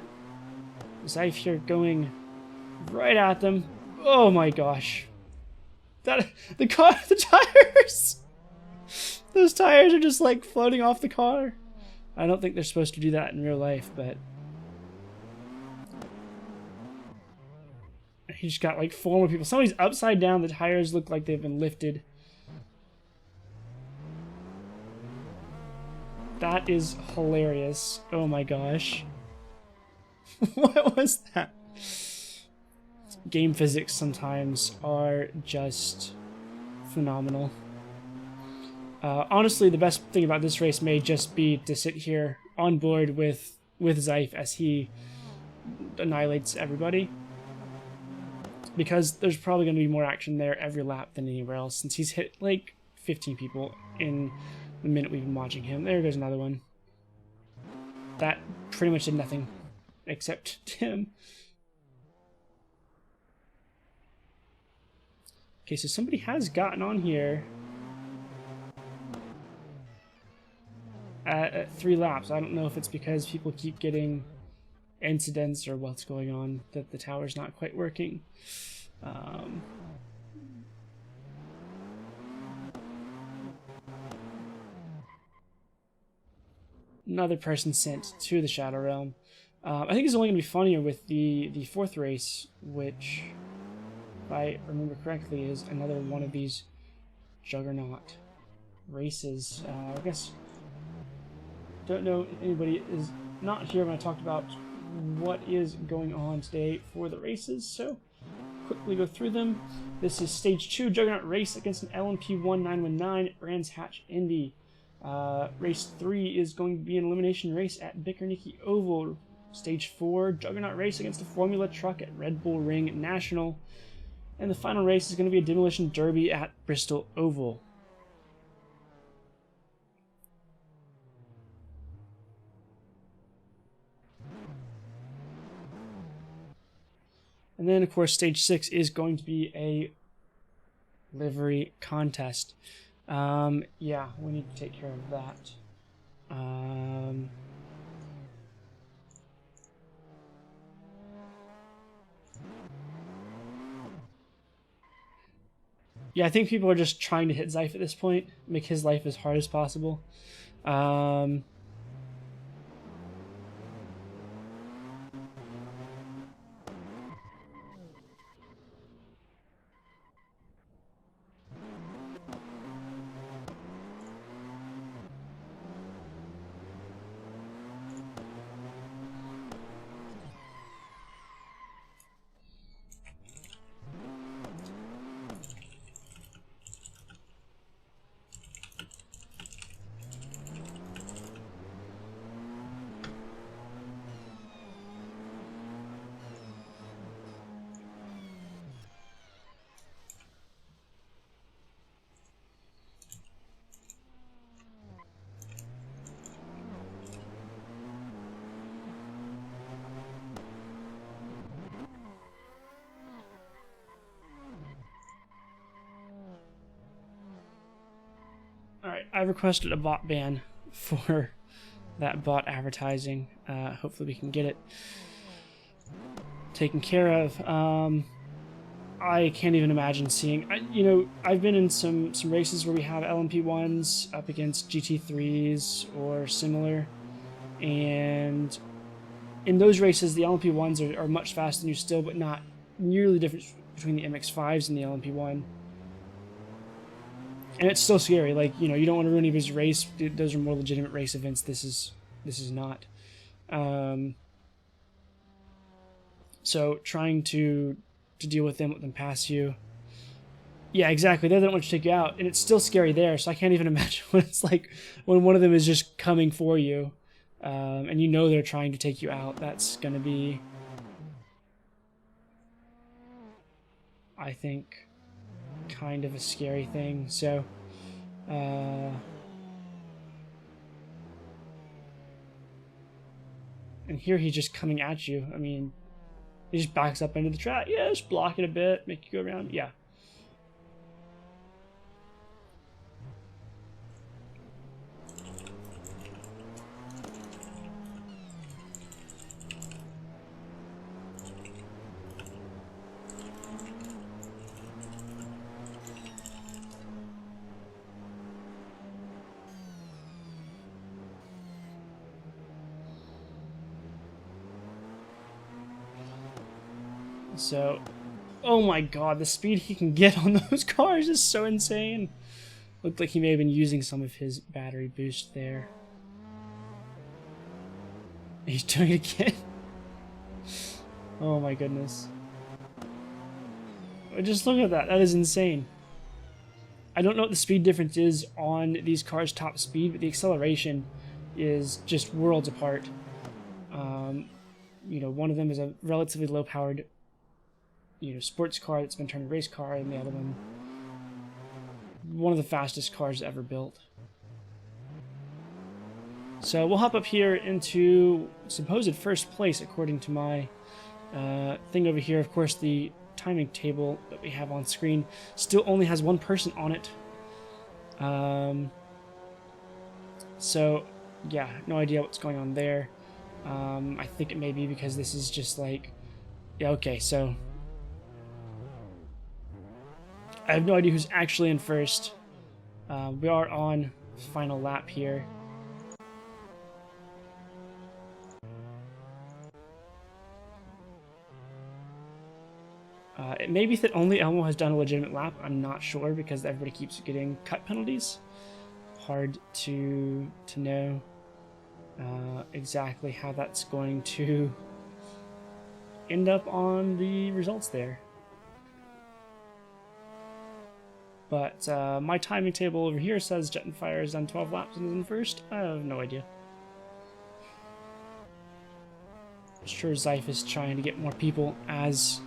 Zeif here going right at them. Oh my gosh. The tires! Those tires are just like floating off the car. I don't think they're supposed to do that in real life, but he just got like 4 more people. Somebody's upside down. The tires look like they've been lifted. That is hilarious. Oh my gosh. What was that? Game physics sometimes are just phenomenal. Honestly, the best thing about this race may just be to sit here on board with Zyfe as he annihilates everybody. Because there's probably going to be more action there every lap than anywhere else, since he's hit like 15 people in the minute we've been watching him. There goes another one. That pretty much did nothing except him. Okay, so somebody has gotten on here at 3 laps. I don't know if it's because people keep getting incidents or what's going on, that the tower's not quite working. Another person sent to the Shadow Realm. I think it's only going to be funnier with the 4th race, which, if I remember correctly, is another one of these Juggernaut races. I guess, don't know if anybody is not here when I talked about what is going on today for the races, so quickly go through them. This is Stage 2 Juggernaut race against an LMP1 919 at Brands Hatch Indy. Race 3 is going to be an elimination race at Bickernicki Oval. Stage 4 Juggernaut race against a Formula truck at Red Bull Ring National. And the final race is going to be a demolition derby at Bristol Oval. And then, of course, Stage 6 is going to be a livery contest. Yeah, we need to take care of that. Yeah, I think people are just trying to hit Zyfe at this point, make his life as hard as possible. Alright, I requested a bot ban for that bot advertising. Hopefully we can get it taken care of. I can't even imagine seeing... I've been in some races where we have LMP1s up against GT3s or similar. And in those races, the LMP1s are much faster than you still, but not nearly the difference between the MX5s and the LMP1. And it's still scary. Like, you don't want to ruin anybody's race. Those are more legitimate race events. This is not. So trying to deal with them, let them pass you. Yeah, exactly. They don't want to take you out, and it's still scary there. So I can't even imagine what it's like when one of them is just coming for you, and they're trying to take you out. That's gonna be, I think, kind of a scary thing. So and here he's just coming at you. I mean, he just backs up into the track. Yeah, just block it a bit, make you go around. Yeah. So, oh my god, the speed he can get on those cars is so insane. Looked like he may have been using some of his battery boost there. He's doing it again. Oh my goodness. Just look at that. That is insane. I don't know what the speed difference is on these cars' top speed, but the acceleration is just worlds apart. You know, one of them is a relatively low-powered, you know, sports car that's been turned a race car, and the other one of the fastest cars ever built. So we'll hop up here into supposed first place according to my thing over here. Of course, the timing table that we have on screen still only has one person on it. So yeah, no idea what's going on there. I think it may be because this is just like, yeah, okay, so I have no idea who's actually in first. We are on final lap here. It may be that only Elmo has done a legitimate lap. I'm not sure because everybody keeps getting cut penalties. Hard to know exactly how that's going to end up on the results there. But my timing table over here says Jet and Fire has done 12 laps and is in first. I have no idea. I'm sure Zyph is trying to get more people as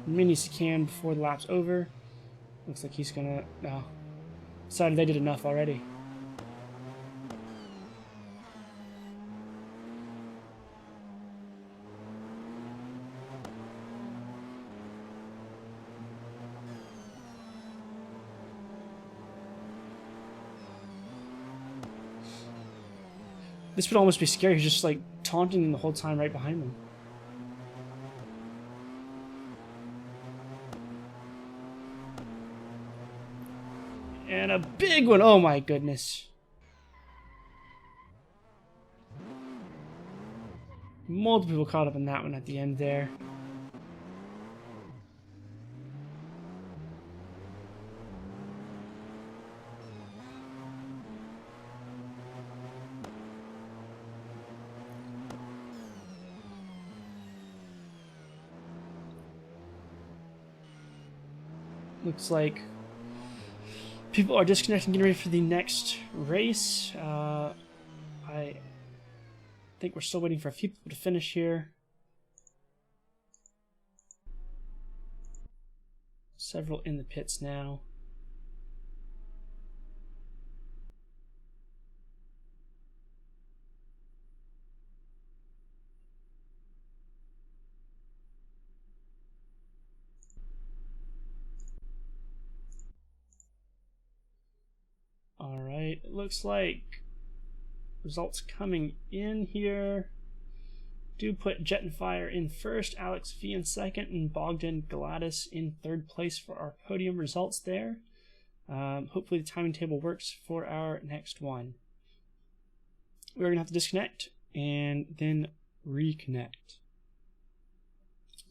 many as he can before the lap's over. Looks like he's gonna... No. Decided they did enough already. This would almost be scary. He's just like taunting them the whole time right behind them. And a big one. Oh my goodness. Multiple people caught up in that one at the end there. Looks like people are disconnecting, getting ready for the next race. I think we're still waiting for a few people to finish here. Several in the pits now. Alright, it looks like results coming in here. Do put Jet and Fire in first, Alex V in second, and Bogdan Gladys in third place for our podium results there. Hopefully the timing table works for our next one. We're going to have to disconnect and then reconnect.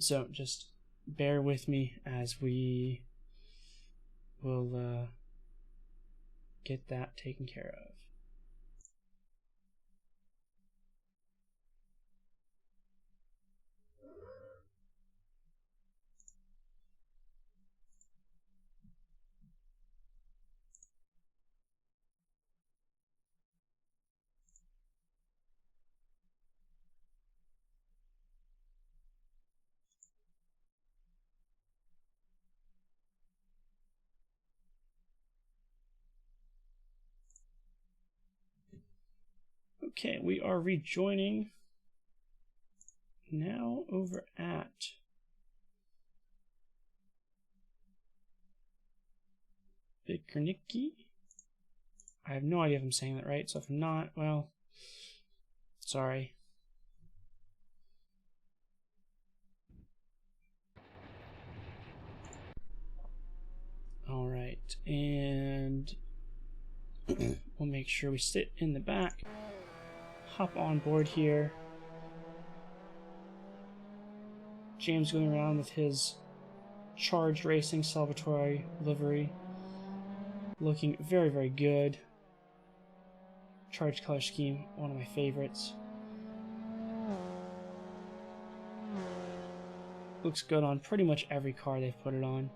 So just bear with me as we will get that taken care of. Okay, we are rejoining now over at Bikernicki. I have no idea if I'm saying that right, so if not, well, sorry. Alright, and we'll make sure we sit in the back. Hop on board here. James going around with his Charged Racing Salvatore livery. Looking very, very good. Charged color scheme, one of my favorites. Looks good on pretty much every car they've put it on.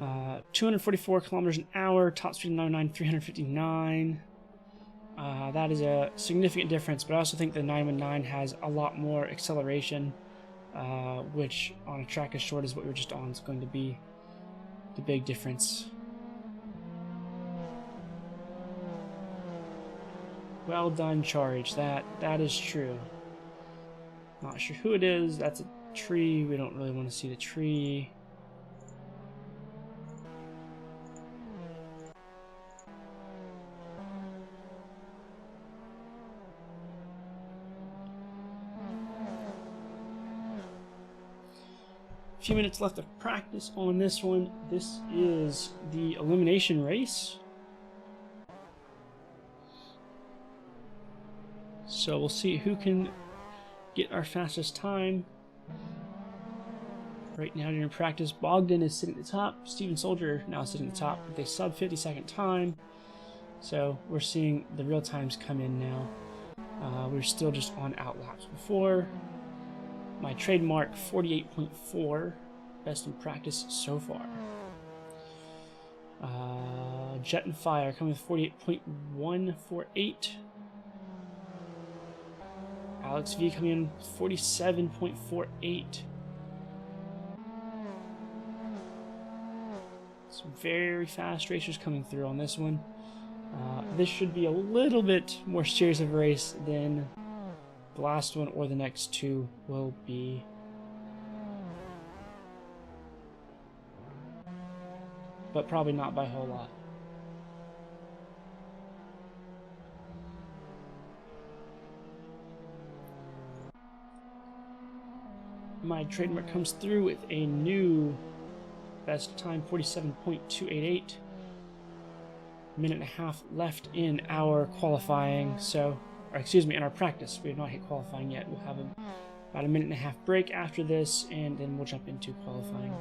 Uh, 244 kilometers an hour, top speed 99, 359. That is a significant difference, but I also think the 919 has a lot more acceleration, which on a track as short as what we were just on is going to be the big difference. Well done, Charge. That is true. Not sure who it is. That's a tree. We don't really want to see the tree. A few minutes left of practice on this one. This is the elimination race. So we'll see who can get our fastest time. Right now during practice, Bogdan is sitting at the top. Steven Soldier now sitting at the top with a sub 50-second time. So we're seeing the real times come in now. We're still just on outlaps before. My trademark 48.4, best in practice so far. Jet and Fire coming with 48.148. Alex V coming in 47.48. Some very fast racers coming through on this one. This should be a little bit more serious of a race than the last one or the next two will be. But probably not by a whole lot. My trademark comes through with a new best time, 47.288. Minute and a half left in our qualifying, so, or excuse me, in our practice. We have not hit qualifying yet. We'll have about a minute and a half break after this, and then we'll jump into qualifying.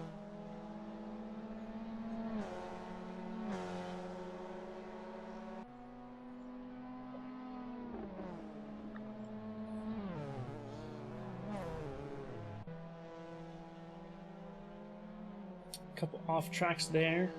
A couple off tracks there.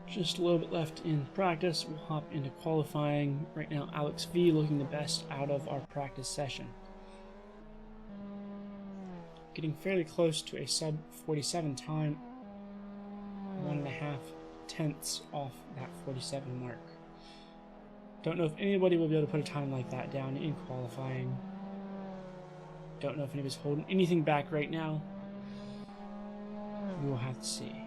Just a little bit left in practice. We'll hop into qualifying. Right now, Alex V looking the best out of our practice session. Getting fairly close to a sub 47 time. 1.5 tenths off that 47 mark. Don't know if anybody will be able to put a time like that down in qualifying. Don't know if anybody's holding anything back right now. We will have to see.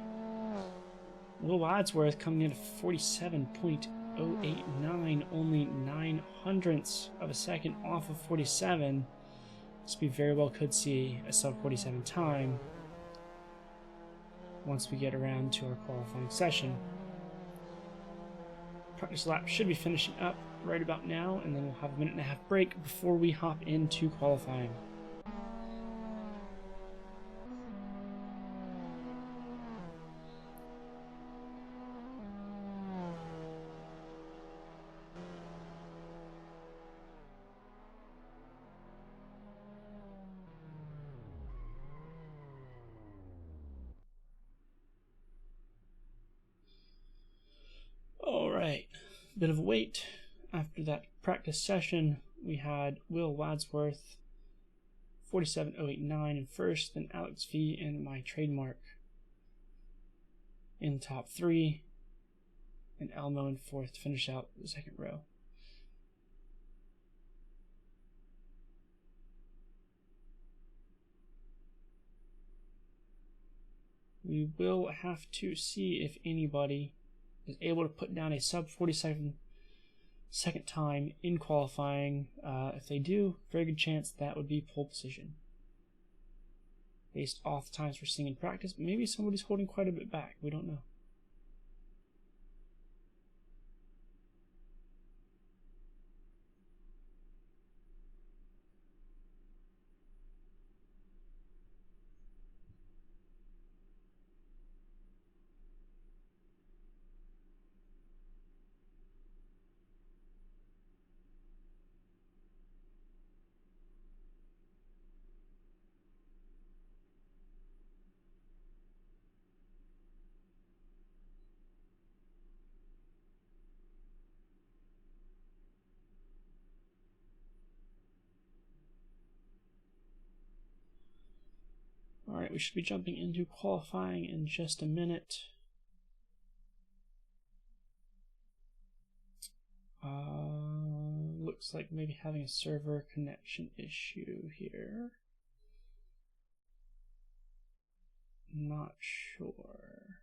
Will Wadsworth coming in at 47.089, only 9 hundredths of a second off of 47. So we very well could see a sub 47 time once we get around to our qualifying session. Practice lap should be finishing up right about now, and then we'll have a minute and a half break before we hop into qualifying. Alright, bit of a wait. After that practice session, we had Will Wadsworth, 47.089 in first, then Alex V and my trademark in the top three, and Elmo in fourth to finish out the second row. we will have to see if anybody is able to put down a sub 47 second time in qualifying. If they do, very good chance that would be pole position. Based off the times we're seeing in practice, maybe somebody's holding quite a bit back. We don't know. Alright, we should be jumping into qualifying in just a minute. Looks like maybe having a server connection issue here. Not sure.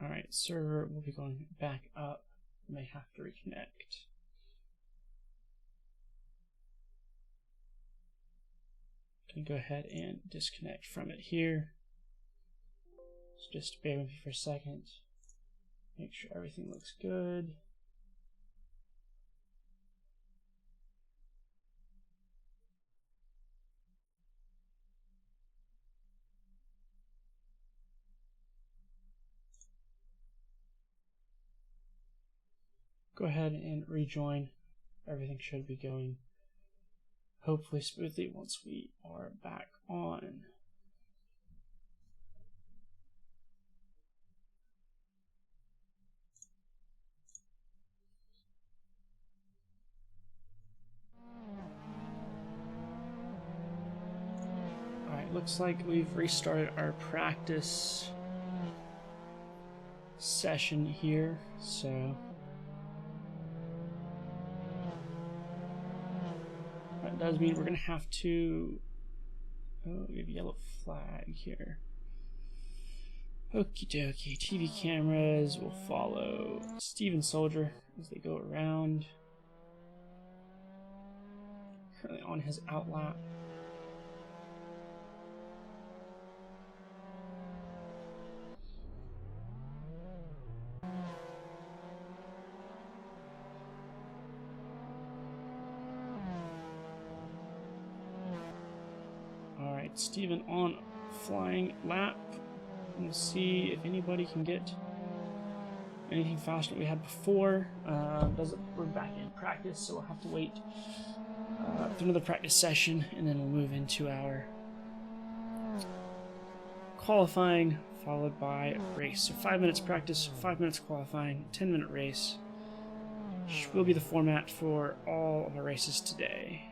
Alright, server will be going back up. May have to reconnect. Can go ahead and disconnect from it here. So just bear with me for a second. Make sure everything looks good. Go ahead and rejoin. Everything should be going hopefully smoothly once we are back on. Alright, looks like we've restarted our practice session here, so that does mean we're going to have to... Oh, we have a yellow flag here. Okie dokie, TV cameras will follow Steven Soldier as they go around. Currently on his outlap. Alright, Steven on flying lap. We'll see if anybody can get anything faster than we had before. We're back in practice, so we'll have to wait for another practice session, and then we'll move into our qualifying, followed by race. So 5 minutes practice, 5 minutes qualifying, 10-minute race, which will be the format for all of our races today.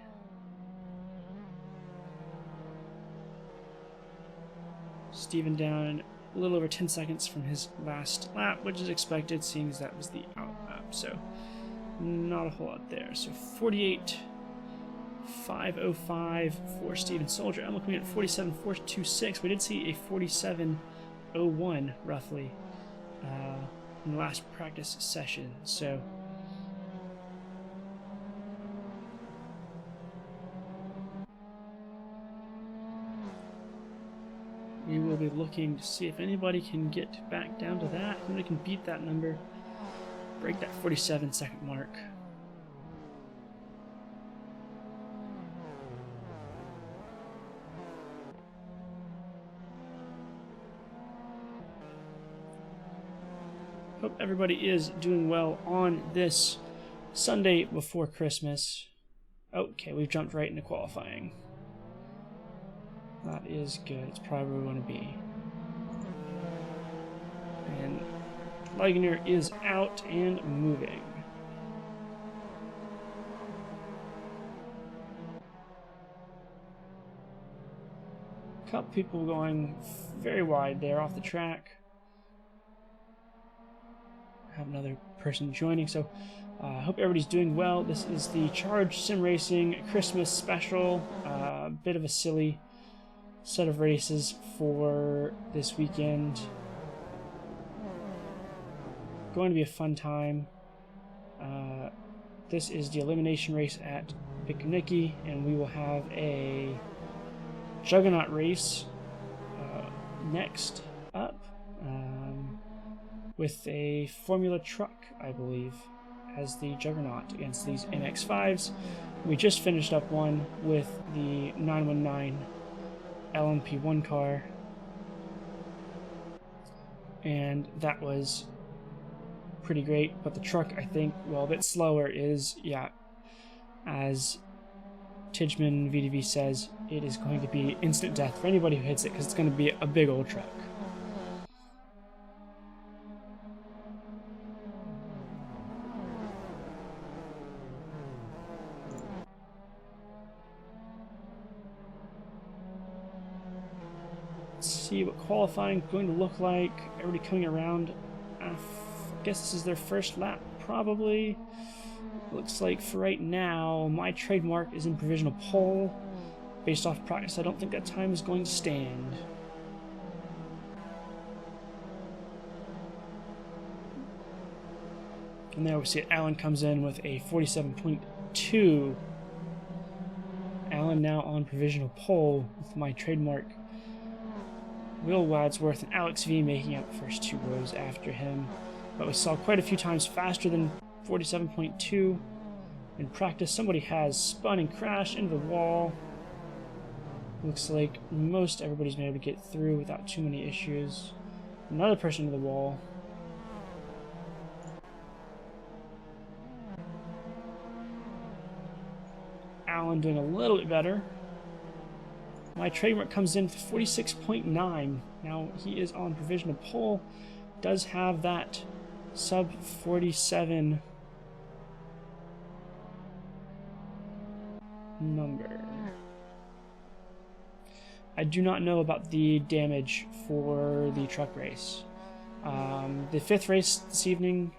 Steven down a little over 10 seconds from his last lap, which is expected seeing as that was the out lap, so not a whole lot there. So 48.505 for Steven Soldier. I'm looking at 47.426. We did see a 47.01 roughly in the last practice session, so we will be looking to see if anybody can get back down to that. If anybody can beat that number, break that 47-second mark. Hope everybody is doing well on this Sunday before Christmas. Okay, we've jumped right into qualifying. That is good. It's probably where we want to be. And Ligonier is out and moving. A couple people going very wide there off the track. Have another person joining, so I hope everybody's doing well. This is the Charge Sim Racing Christmas special. Bit of a silly set of races for this weekend. Going to be a fun time. This is the elimination race at Picnicky, and we will have a Juggernaut race next up with a Formula truck, I believe, as the Juggernaut against these MX-5s. We just finished up one with the 919 LMP1 car, and that was pretty great, but the truck, I think, well, a bit slower is, yeah, as Tidgman VDV says, it is going to be instant death for anybody who hits it, because it's going to be a big old truck. Let's see what qualifying is going to look like. Everybody coming around. I guess this is their first lap, probably. Looks like for right now, my trademark is in provisional pole. Based off practice, I don't think that time is going to stand. And there we see Alan comes in with a 47.2. Alan now on provisional pole with my trademark. Will Wadsworth and Alex V making out the first two rows after him. But we saw quite a few times faster than 47.2. In practice, somebody has spun and crashed into the wall. Looks like most everybody's been able to get through without too many issues. Another person into the wall. Alan doing a little bit better. My trademark comes in for 46.9. Now he is on provisional pole. Does have that sub 47 number. I do not know about the damage for the truck race. The fifth race this evening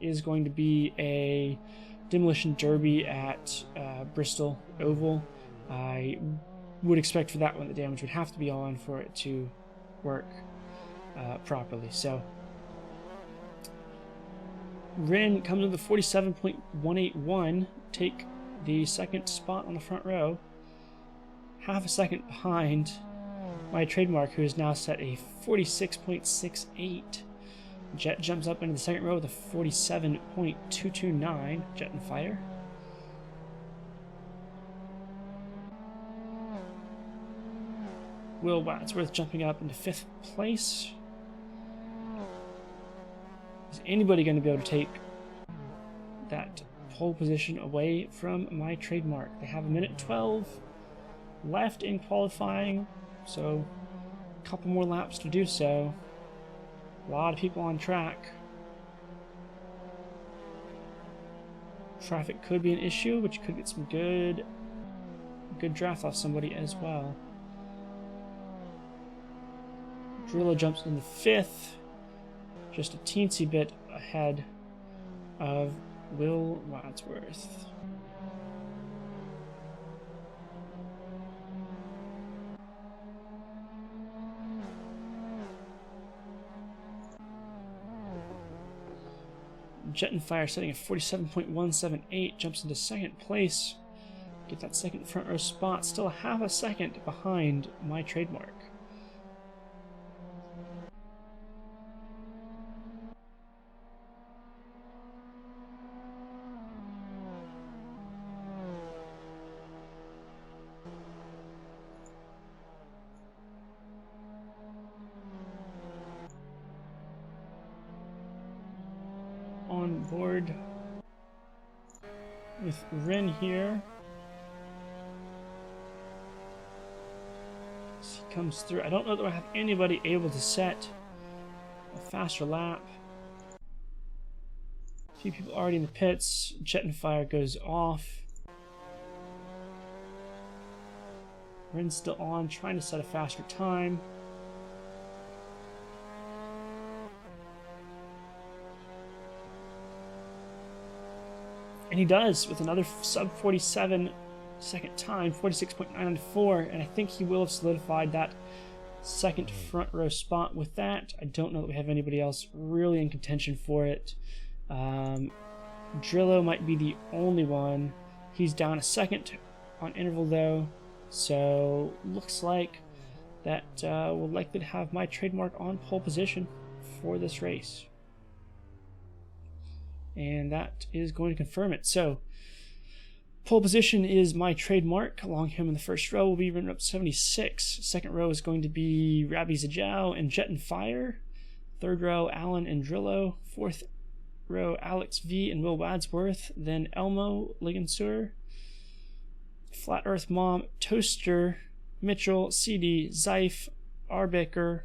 is going to be a demolition derby at Bristol Oval. I would expect for that one the damage would have to be on for it to work properly. So Rin comes with a 47.181, take the second spot on the front row. Half a second behind my trademark, who is now set a 46.68. Jet jumps up into the second row with a 47.229. Jet and Fire. Will Wadsworth jumping up into 5th place. Is anybody going to be able to take that pole position away from my trademark? They have 1:12 left in qualifying, so a couple more laps to do so. A lot of people on track. Traffic could be an issue, but you could get some good draft off somebody as well. Drillo jumps into 5th, just a teensy bit ahead of Will Wadsworth. Jet and Fire setting at 47.178, jumps into 2nd place. Get that second front row spot, still a half a second behind my trademark. On board with Rin here. As he comes through, I don't know that I have anybody able to set a faster lap. A few people already in the pits. Jet and Fire goes off. Ren's still on, trying to set a faster time. And he does with another sub 47 second time, 46.994, and I think he will have solidified that second front row spot with that. I don't know that we have anybody else really in contention for it. Drillo might be the only one. He's down a second on interval though, so looks like that will likely have my trademark on pole position for this race. And that is going to confirm it. So pole position is my trademark. Along him in the first row will be running up 76. Second row is going to be Rabbi Zajau and Jet and Fire. Third row, Alan and Drillo. Fourth row, Alex V and Will Wadsworth. Then Elmo, Ligansur, Flat Earth Mom, Toaster, Mitchell, CD, Zeif, Arbecker,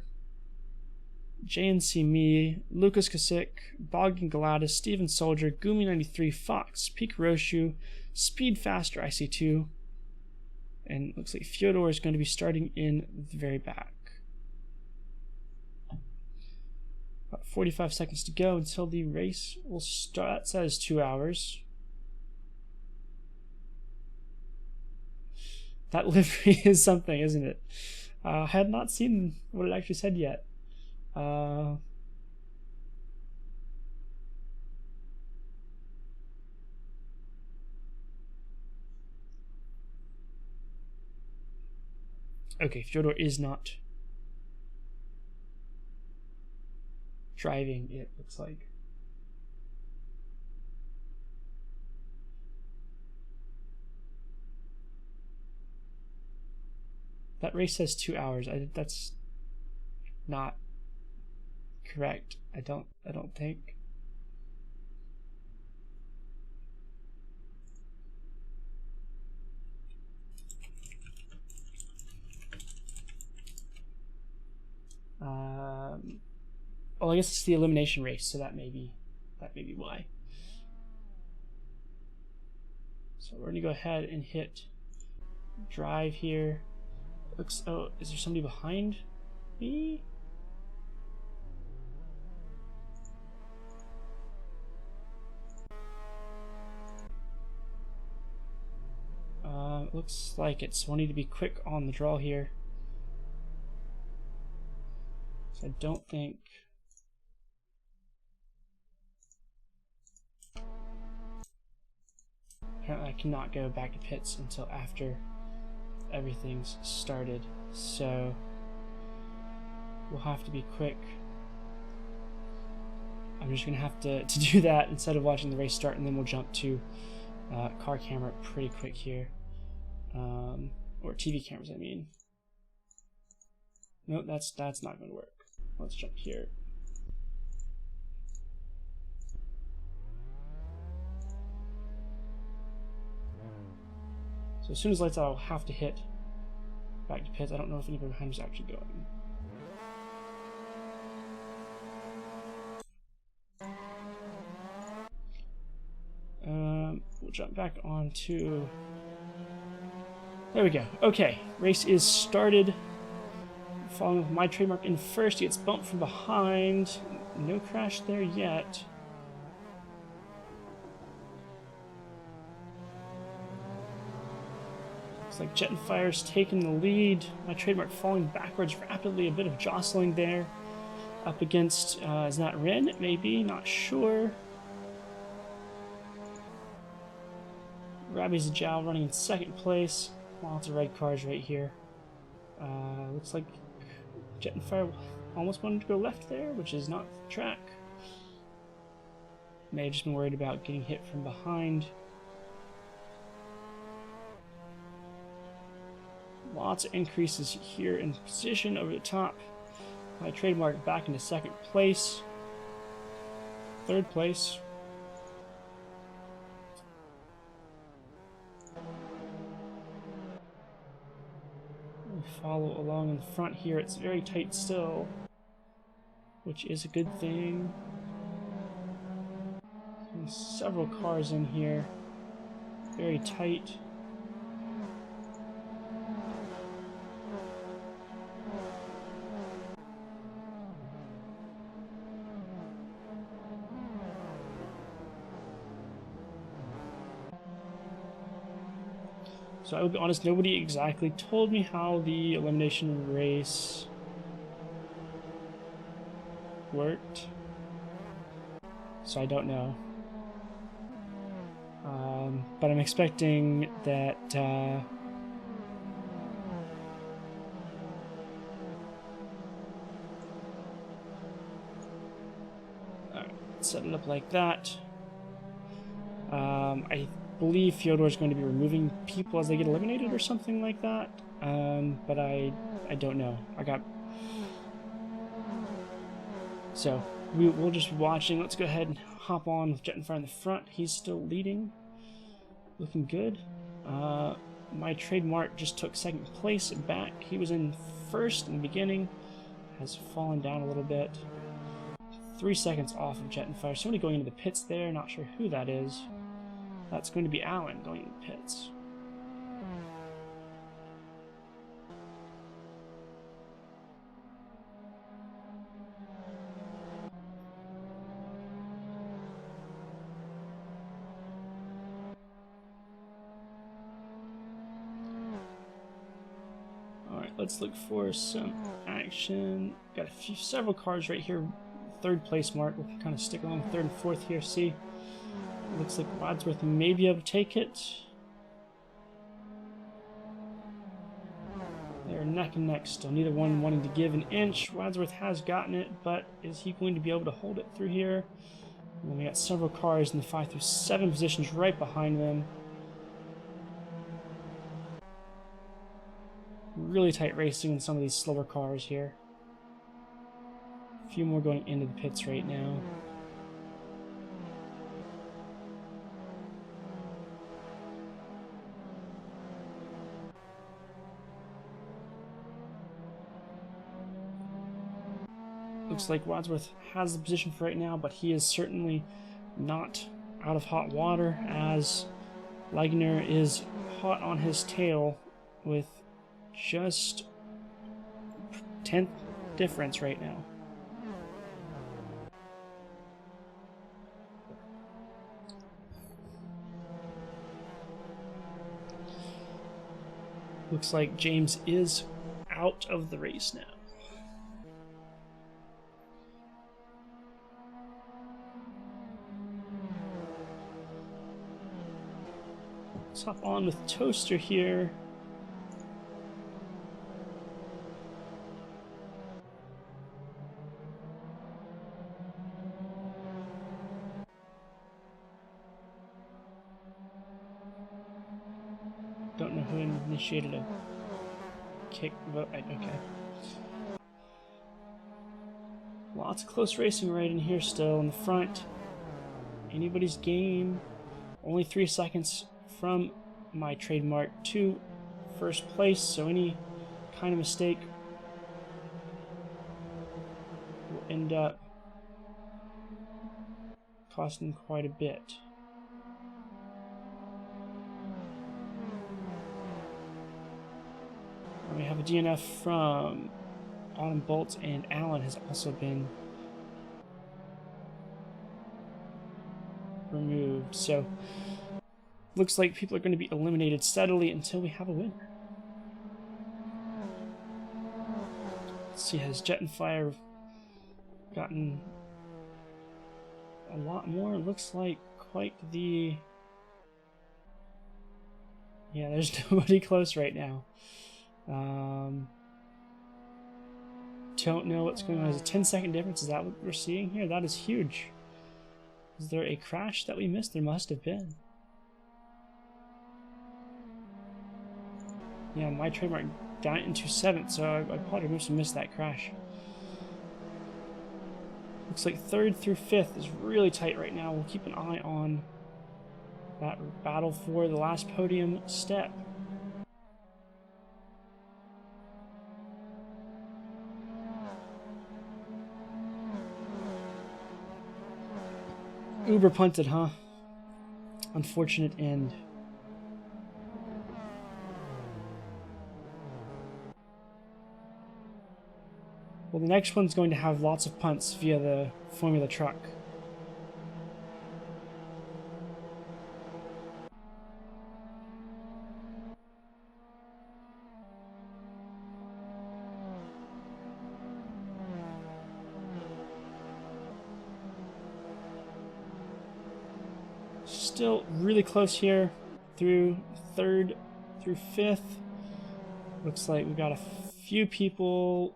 JNC Me, Lucas Kasich, Bogdan Gladys, Steven Soldier, Gumi93, Fox, Peak Roshu, Speed Faster IC2, and looks like Fyodor is going to be starting in the very back. About 45 seconds to go until the race will start. That says 2 hours. That livery is something, isn't it? I have not seen what it actually said yet. Okay, Fyodor is not driving, it looks like. That race says 2 hours. That's not correct. I don't think. Well, I guess it's the elimination race, so that may be why. So we're gonna go ahead and hit drive here. Looks. Oh, is there somebody behind me? Looks like it's wanting to be quick on the draw here. So I don't think. Apparently I cannot go back to pits until after everything's started. So we'll have to be quick. I'm just going to have to do that instead of watching the race start, and then we'll jump to car camera pretty quick here. Or TV cameras, I mean. No, that's not going to work. Let's jump here. So as soon as lights out, I'll have to hit back to pits. I don't know if anybody behind is actually going. We'll jump back onto. There we go. Okay, race is started. Following with my trademark in first, he gets bumped from behind. No crash there yet. Looks like Jet and Fire's taking the lead. My trademark falling backwards rapidly. A bit of jostling there. Up against, is that Ren? Maybe, not sure. Rabbi Zajau running in second place. Lots of red cars right here. Looks like Jet and Fire almost wanted to go left there, which is not the track. May have just been worried about getting hit from behind. Lots of increases here in position over the top. My trademark back into second place. Third place. Follow along in the front here. It's very tight still, which is a good thing. There's several cars in here. Very tight. So I will be honest, nobody exactly told me how the elimination race worked. So I don't know. But I'm expecting that alright, set it up like that. I believe Fyodor is going to be removing people as they get eliminated or something like that. But I don't know. So we'll just be watching. Let's go ahead and hop on with Jetfire in the front. He's still leading. Looking good. My trademark just took second place back. He was in first in the beginning. Has fallen down a little bit. 3 seconds off of Jetfire. Somebody going into the pits there. Not sure who that is. That's going to be Alan going into the pits. Alright, let's look for some action. Got several cars right here. Third place mark. We'll kind of stick along third and fourth here. See, looks like Wadsworth may be able to take it. They're neck and neck still. Neither one wanting to give an inch. Wadsworth has gotten it, but is he going to be able to hold it through here? And then we got several cars in the 5 through 7 positions right behind them. Really tight racing in some of these slower cars here. A few more going into the pits right now. Looks like Wadsworth has the position for right now, but he is certainly not out of hot water, as Leigner is hot on his tail with just 10th difference right now. Looks like James is out of the race now. Let's hop on with Toaster here. Don't know who initiated a kick vote. Okay. Lots of close racing right in here still in the front. Anybody's game. Only 3 seconds from my trademark to first place, so any kind of mistake will end up costing quite a bit. We have a DNF from Autumn Bolt, and Alan has also been removed. So, looks like people are going to be eliminated steadily until we have a winner. Let's see, has Jet and Fire gotten a lot more? Looks like quite the... Yeah, there's nobody close right now. Don't know what's going on. Is a 10-second difference? Is that what we're seeing here? That is huge. Is there a crash that we missed? There must have been. Yeah, my trademark down into 7th, so I probably must have missed that crash. Looks like 3rd through 5th is really tight right now. We'll keep an eye on that battle for the last podium step. Uber punted, huh? Unfortunate end. Well, the next one's going to have lots of punts via the Formula truck. Still really close here through third through fifth. Looks like we've got a few people,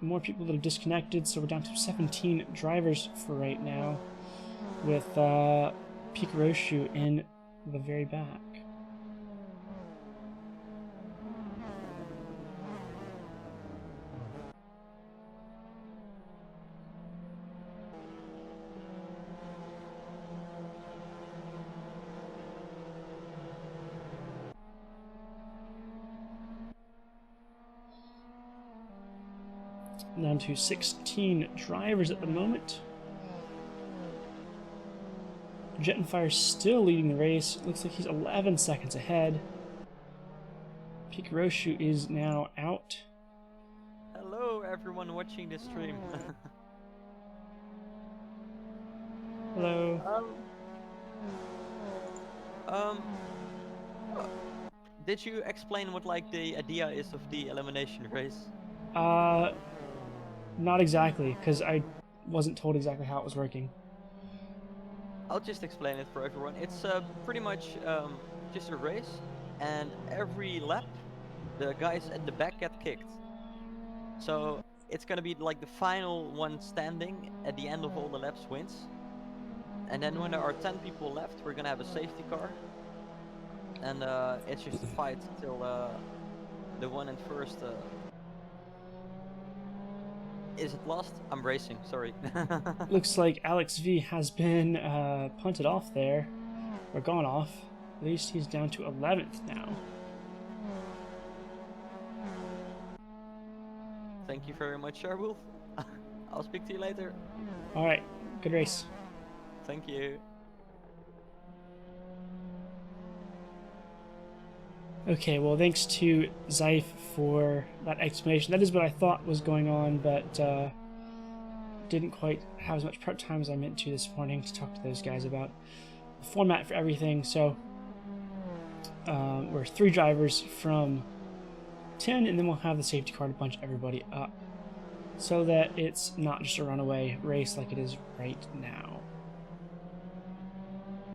more people that have disconnected, so we're down to 17 drivers for right now, with Pikaroshu in the very back. Down to 16 drivers at the moment. Jetfire's still leading the race. Looks like he's 11 seconds ahead. Pikaroshu is now out. Hello, everyone watching this stream. Hello. Uh, did you explain what like the idea is of the elimination race? Not exactly, because I wasn't told exactly how it was working. I'll just explain it for everyone. It's pretty much just a race, and every lap, the guys at the back get kicked. So it's gonna be like the final one standing at the end of all the laps wins. And then when there are 10 people left, we're gonna have a safety car. And it's just a fight till the one in first. Is it lost? I'm racing, sorry. Looks like Alex V has been punted off there, or gone off. At least he's down to 11th now. Thank you very much, Sharwolf. I'll speak to you later. Alright, good race. Thank you. Okay, well, thanks to Zeif for that explanation. That is what I thought was going on, but didn't quite have as much prep time as I meant to this morning to talk to those guys about the format for everything. So we're 3 drivers from 10, and then we'll have the safety car to bunch everybody up so that it's not just a runaway race like it is right now.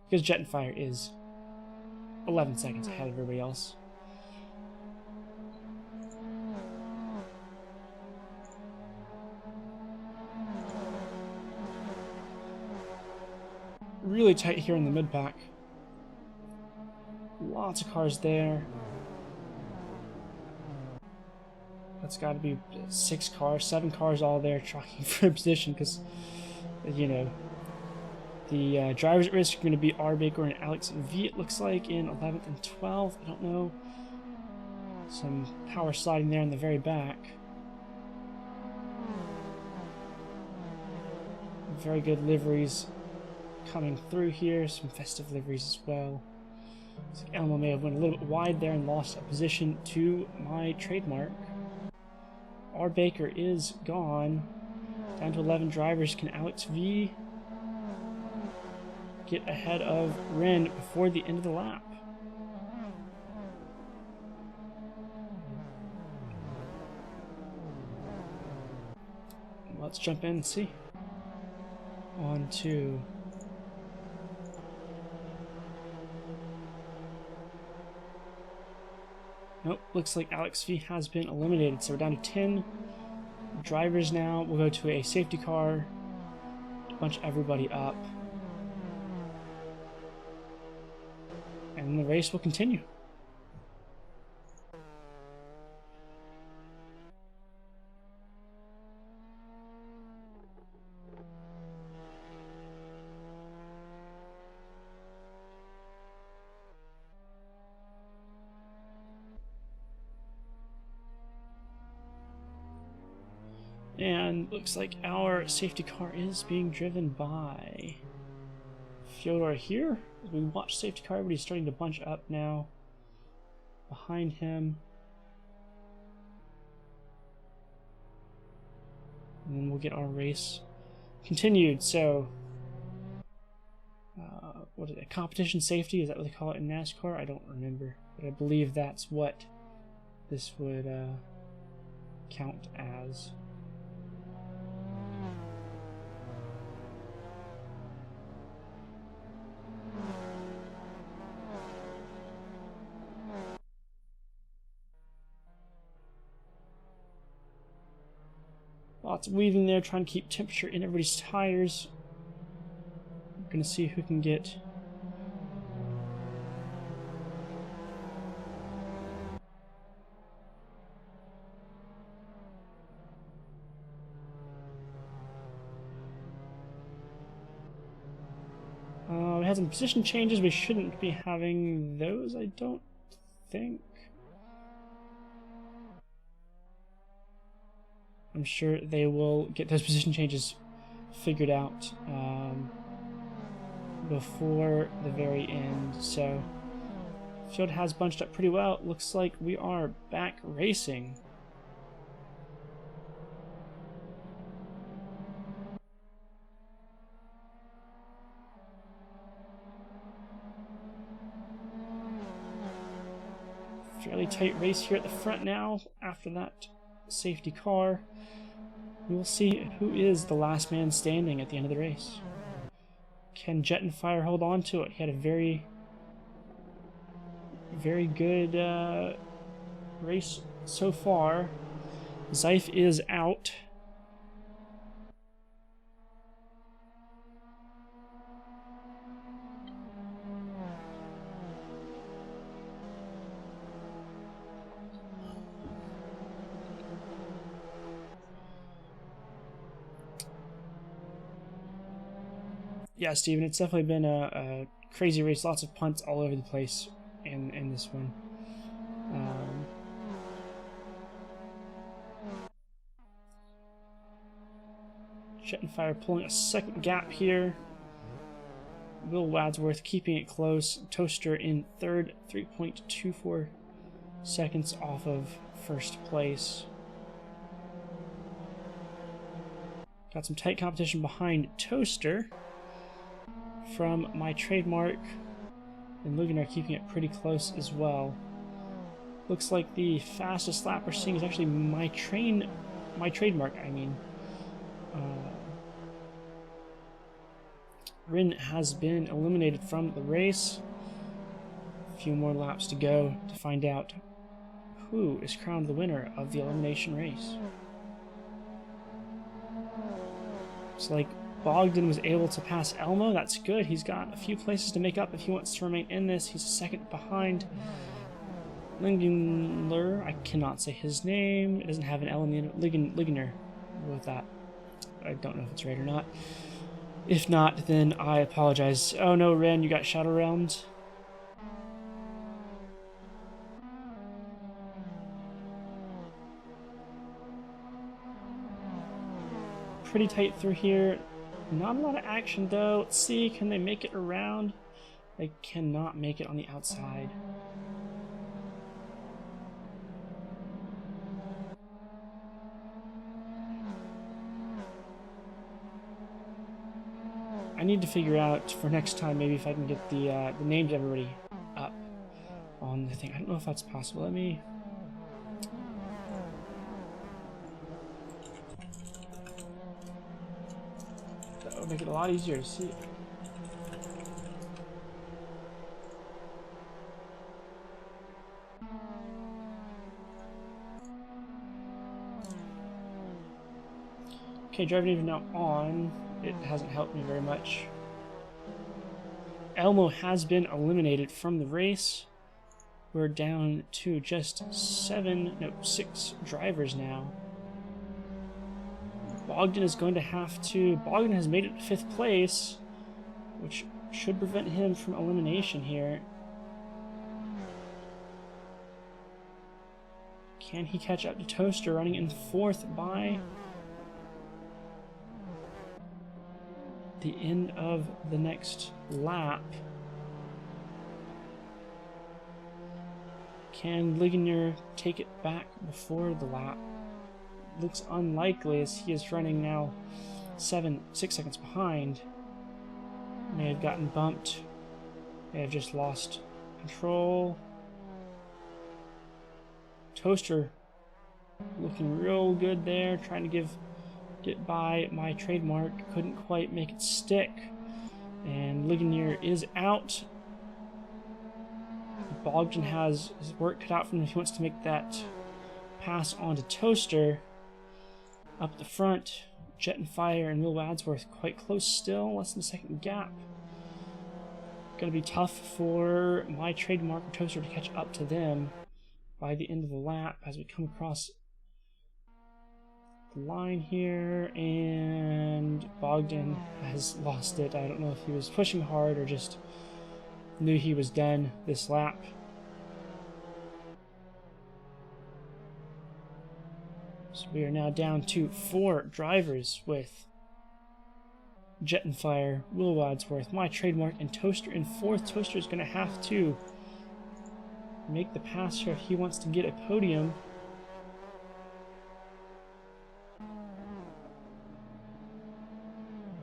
Because Jetfire is 11 seconds ahead of everybody else. Really tight here in the mid-pack. Lots of cars there. That's got to be 6 cars, 7 cars all there trying for a position because, you know, the drivers at risk are going to be R. Baker and Alex V, it looks like, in 11th and 12th. I don't know. Some power sliding there in the very back. Very good liveries coming through here. Some festive liveries as well. Looks like Elmo may have went a little bit wide there and lost a position to my trademark. R. Baker is gone. Down to 11 drivers. Can Alex V get ahead of Ren before the end of the lap? Let's jump in and see. 1, 2. Nope, looks like Alex V has been eliminated, so we're down to 10 drivers now. We'll go to a safety car to bunch everybody up. And the race will continue. And looks like our safety car is being driven by Fyodor here. As we watch safety car, everybody's starting to bunch up now behind him. And then we'll get our race continued. So, what is it? Competition safety? Is that what they call it in NASCAR? I don't remember. But I believe that's what this would count as. Lots of weaving there, trying to keep temperature in everybody's tires. We're going to see who can get... we had some position changes. We shouldn't be having those, I don't think. I'm sure they will get those position changes figured out before the very end. So, field has bunched up pretty well. It looks like we are back racing. Fairly tight race here at the front now. After that safety car, we will see who is the last man standing at the end of the race. Can Jet and Fire hold on to it? He had a very good race so far. Zeif is out. Yeah, Steven, it's definitely been a crazy race. Lots of punts all over the place in this one. Jet and Fire pulling a second gap here. Will Wadsworth keeping it close. Toaster in third, 3.24 seconds off of first place. Got some tight competition behind Toaster from My Trademark, and Lugan are keeping it pretty close as well. Looks like the fastest lap we're seeing is actually My Trademark, I mean. Rin has been eliminated from the race. A few more laps to go to find out who is crowned the winner of the elimination race. Looks like Bogdan was able to pass Elmo. That's good. He's got a few places to make up if he wants to remain in this. He's a second behind Lingenler. I cannot say his name. It doesn't have an L in the end. Ligener with that. I don't know if it's right or not. If not, then I apologize. Oh no, Ren, you got Shadow Realms. Pretty tight through here. Not a lot of action though. Let's see, can they make it around? They cannot make it on the outside. I need to figure out for next time maybe if I can get the names of everybody up on the thing. I don't know if that's possible. Let me... That would make it a lot easier to see. Okay, driving even now on. It hasn't helped me very much. Elmo has been eliminated from the race. We're down to just 6 drivers now. Bogdan is going to have to... Bogdan has made it to 5th place, which should prevent him from elimination here. Can he catch up to Toaster running in 4th by the end of the next lap? Can Ligener take it back before the lap? Looks unlikely as he is running now 6 seconds behind. May have gotten bumped. May have just lost control. Toaster looking real good there, trying to get by My Trademark. Couldn't quite make it stick. And Ligener is out. Bogdan has his work cut out for him if he wants to make that pass onto Toaster. Up the front, Jet and Fire and Will Wadsworth quite close still, less than a second gap. Going to be tough for my trademark Toaster to catch up to them by the end of the lap as we come across the line here, and Bogdan has lost it. I don't know if he was pushing hard or just knew he was done this lap. So we are now down to 4 drivers with Jet and Fire, Will Wadsworth, my trademark, and Toaster in 4th. Toaster is going to have to make the pass here if he wants to get a podium.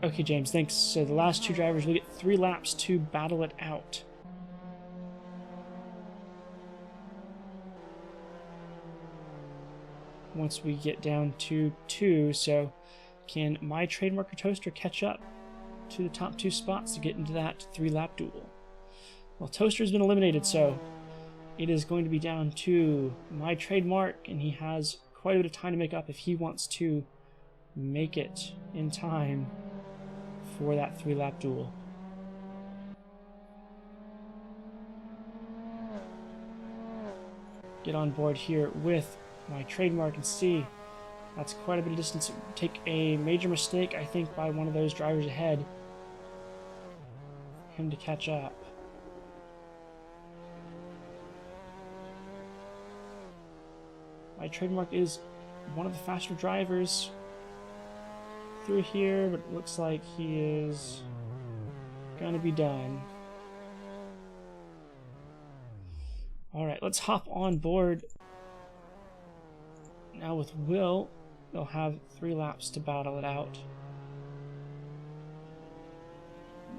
Okay, James, thanks. So the last 2 drivers will get 3 laps to battle it out. Once we get down to 2, so can my trademark or Toaster catch up to the top 2 spots to get into that 3-lap duel? Well, Toaster has been eliminated, so it is going to be down to my trademark, and he has quite a bit of time to make up if he wants to make it in time for that 3-lap duel. Get on board here with my trademark and see. That's quite a bit of distance. Take a major mistake, I think, by one of those drivers ahead for him to catch up. My trademark is one of the faster drivers through here, but it looks like he is gonna be done. Alright, let's hop on board. Now with Will, they'll have 3 laps to battle it out.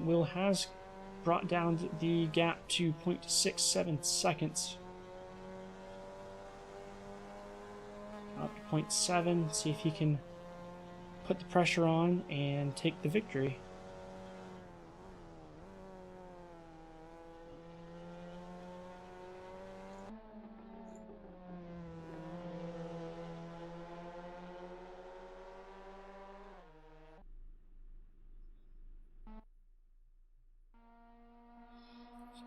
Will has brought down the gap to 0.67 seconds. Up to 0.7, see if he can put the pressure on and take the victory.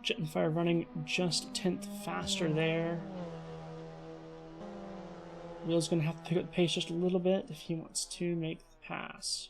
Jet and Fire running just a 10th faster there. Will's going to have to pick up the pace just a little bit if he wants to make the pass.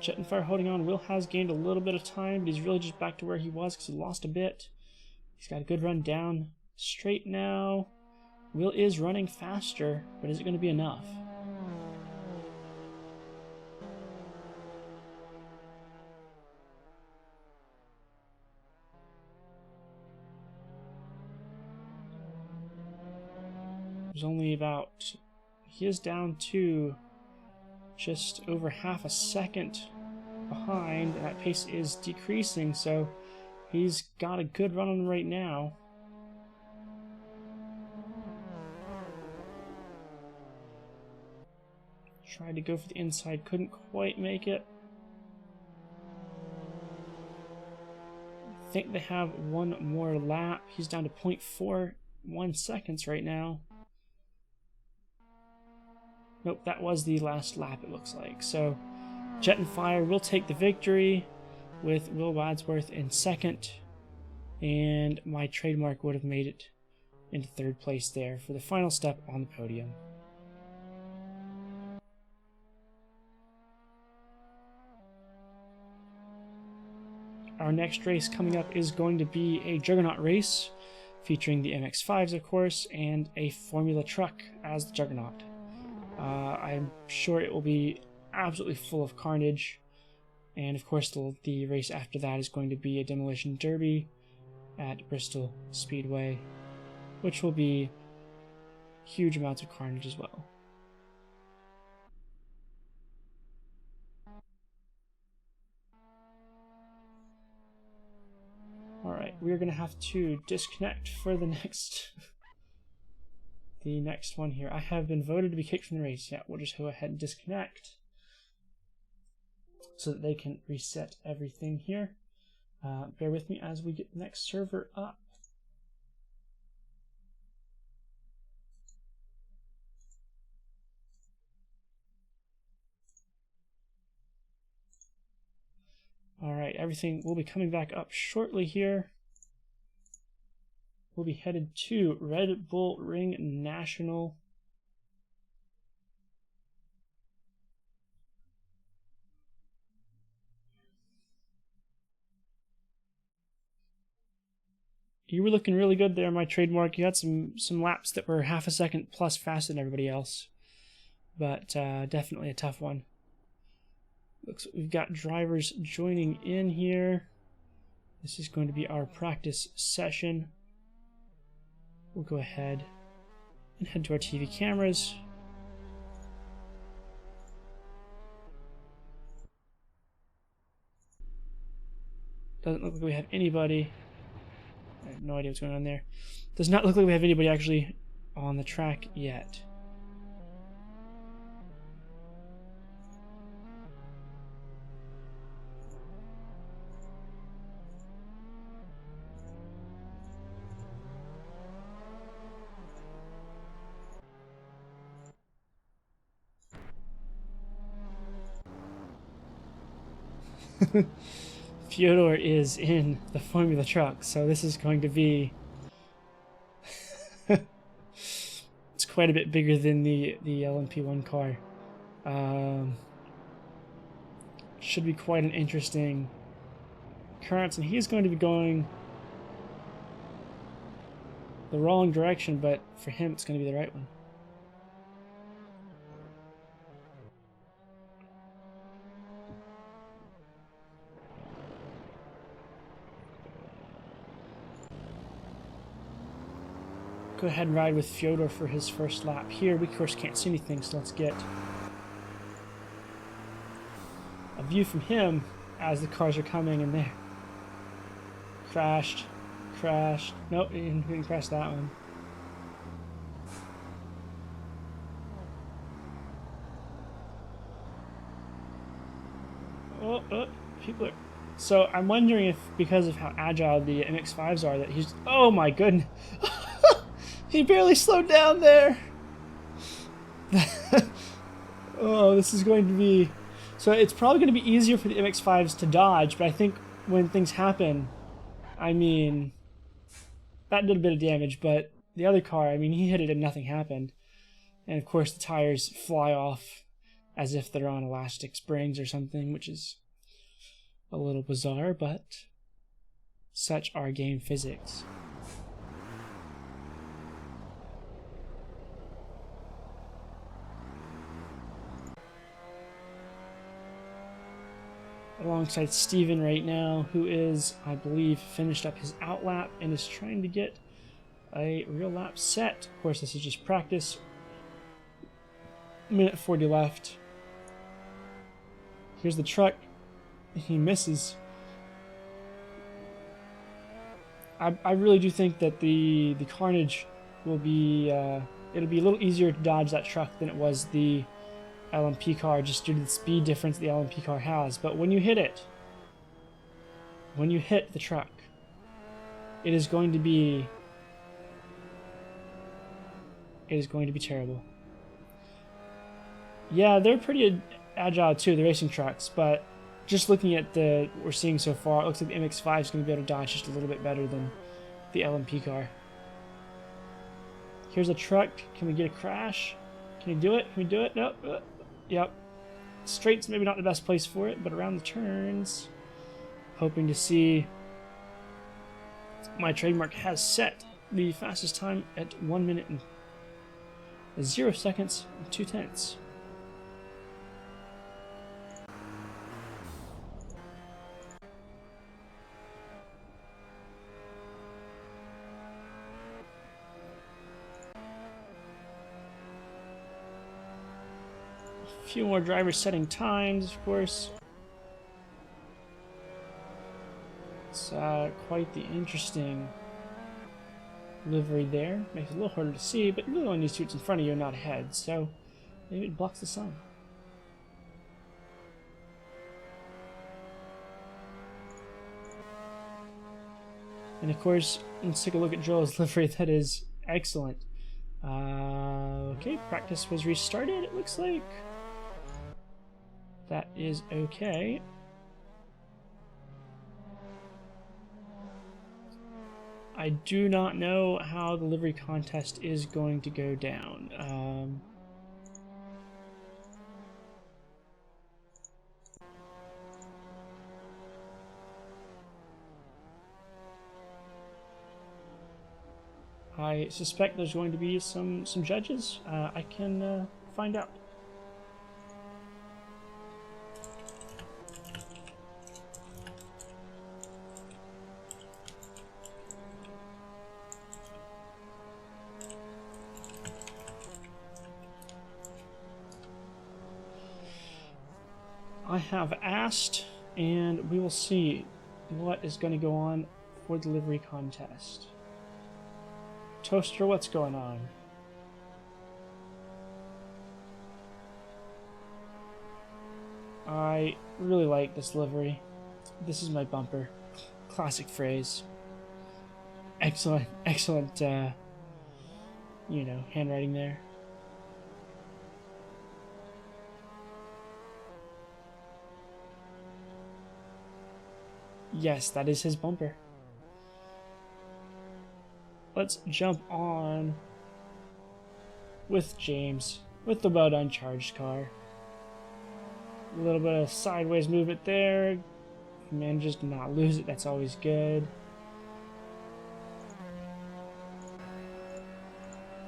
Jet and Fire holding on. Will has gained a little bit of time, but he's really just back to where he was because he lost a bit. He's got a good run down straight now. Will is running faster, but is it going to be enough? There's only about... He is down to just over half a second behind, and that pace is decreasing, so he's got a good run on right now. Tried to go for the inside, couldn't quite make it. I think they have one more lap. He's down to 0.41 seconds right now. Nope, that was the last lap, it looks like. So Jet and Fire will take the victory with Will Wadsworth in 2nd, and my trademark would have made it into 3rd place there for the final step on the podium. Our next race coming up is going to be a Juggernaut race featuring the MX-5s, of course, and a Formula truck as the Juggernaut. I'm sure it will be absolutely full of carnage, and of course the race after that is going to be a demolition derby at Bristol Speedway, which will be huge amounts of carnage as well. we're going to have to disconnect for the next one here. I have been voted to be kicked from the race. Yeah, we'll just go ahead and disconnect so that they can reset everything here. Bear with me as we get the next server up. Alright, everything will be coming back up shortly here. We'll be headed to Red Bull Ring National. You were looking really good there, my trademark. You had some laps that were half a second plus faster than everybody else. But definitely a tough one. Looks like we've got drivers joining in here. This is going to be our practice session. We'll go ahead and head to our TV cameras. Doesn't look like we have anybody. I have no idea what's going on there. Does not look like we have anybody actually on the track yet. Fyodor is in the Formula truck, so this is going to be it's quite a bit bigger than the LMP1 car. Should be quite an interesting occurrence, and he's going to be going the wrong direction, but for him it's going to be the right one. Go ahead and ride with Fyodor for his first lap here. We of course can't see anything, so let's get a view from him as the cars are coming in there. Crashed. Nope, he didn't crash that one. Oh, people are... So I'm wondering if because of how agile the MX-5s are that he's... Oh my goodness! He barely slowed down there! Oh, this is going to be... So it's probably going to be easier for the MX-5s to dodge, but I think when things happen, I mean, that did a bit of damage, but the other car, I mean, he hit it and nothing happened. And of course the tires fly off as if they're on elastic springs or something, which is a little bizarre, but such are game physics. Alongside Steven right now, who is, I believe, finished up his outlap and is trying to get a real lap set. Of course, this is just practice. Minute 40 left. Here's the truck. He misses. I really do think that the Carnage will be... it'll be a little easier to dodge that truck than it was the LMP car, just due to the speed difference the LMP car has. But when you hit it, when you hit the truck, it is going to be terrible. Yeah, they're pretty agile too, the racing trucks, but just looking at what we're seeing so far, it looks like the MX-5 is going to be able to dodge just a little bit better than the LMP car. Here's a truck. Can we get a crash? Can we do it? Can we do it? Nope. Yep. Straight's maybe not the best place for it, but around the turns, hoping to see... My trademark has set the fastest time at 1 minute and 0 seconds and 2/10. A few more drivers setting times, of course. It's quite the interesting livery there. Makes it a little harder to see, but you really only need to see what's in front of you and not ahead, so maybe it blocks the sun. And of course, let's take a look at Joel's livery. That is excellent. Okay, practice was restarted, it looks like. That is okay. I do not know how the livery contest is going to go down. I suspect there's going to be some judges. I can find out. I have asked, and we will see what is going to go on for the livery contest. Toaster, what's going on? I really like this livery. This is my bumper. Classic phrase. Excellent, excellent, you know, handwriting there. Yes, that is his bumper. Let's jump on with James, with the well-done charged car. A little bit of sideways movement there. Manages to not lose it, that's always good.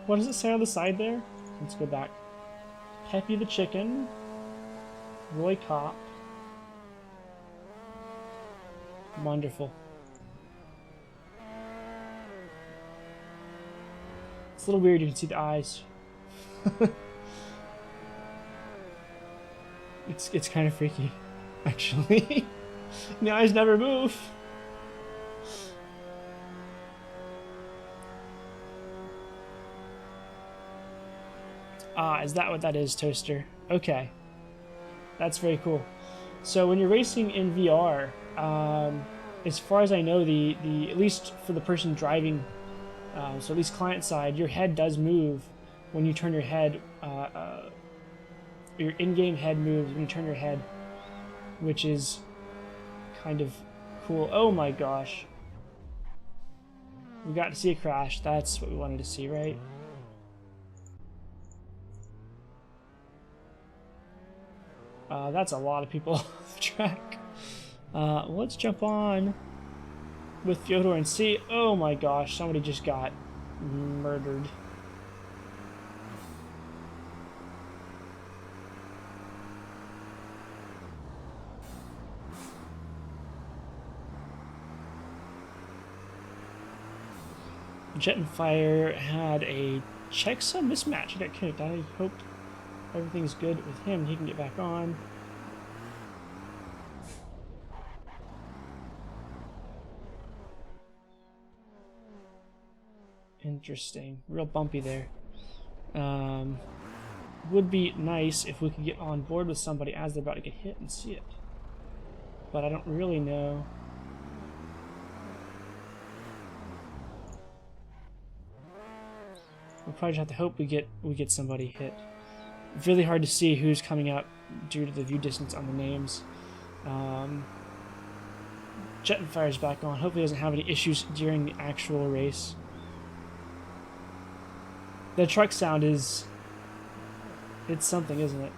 What does it say on the side there? Let's go back. Peppy the Chicken, Roy Cop. Wonderful. It's a little weird, you can see the eyes. It's kind of freaky, actually. The eyes never move. Ah, is that what that is, Toaster? Okay. That's very cool. So when you're racing in VR, as far as I know, the at least for the person driving, so at least client side, your head does move when you turn your head. Your in-game head moves when you turn your head, which is kind of cool. Oh my gosh. We got to see a crash. That's what we wanted to see, right? That's a lot of people off the track. Let's jump on with Fyodor and see. Oh my gosh, somebody just got murdered. Jet and Fire had a checksum mismatch. He got kicked. I hope everything's good with him. He can get back on. Interesting. Real bumpy there. Would be nice if we could get on board with somebody as they're about to get hit and see it. But I don't really know. We'll probably just have to hope we get somebody hit. Really hard to see who's coming up due to the view distance on the names. Jet and Fire's back on. Hopefully he doesn't have any issues during the actual race. The truck sound is... it's something, isn't it?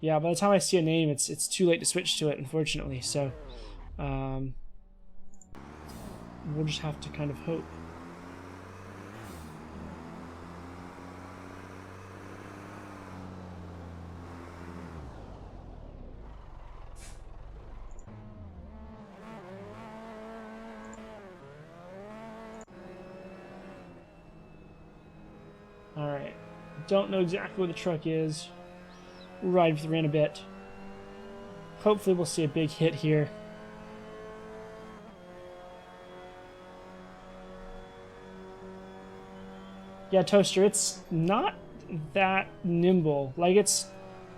Yeah, by the time I see a name, it's too late to switch to it, unfortunately. So, we'll just have to kind of hope. Alright. Don't know exactly what the truck is. ride with Rin a bit. Hopefully we'll see a big hit here. Yeah, Toaster, it's not that nimble. Like, it's...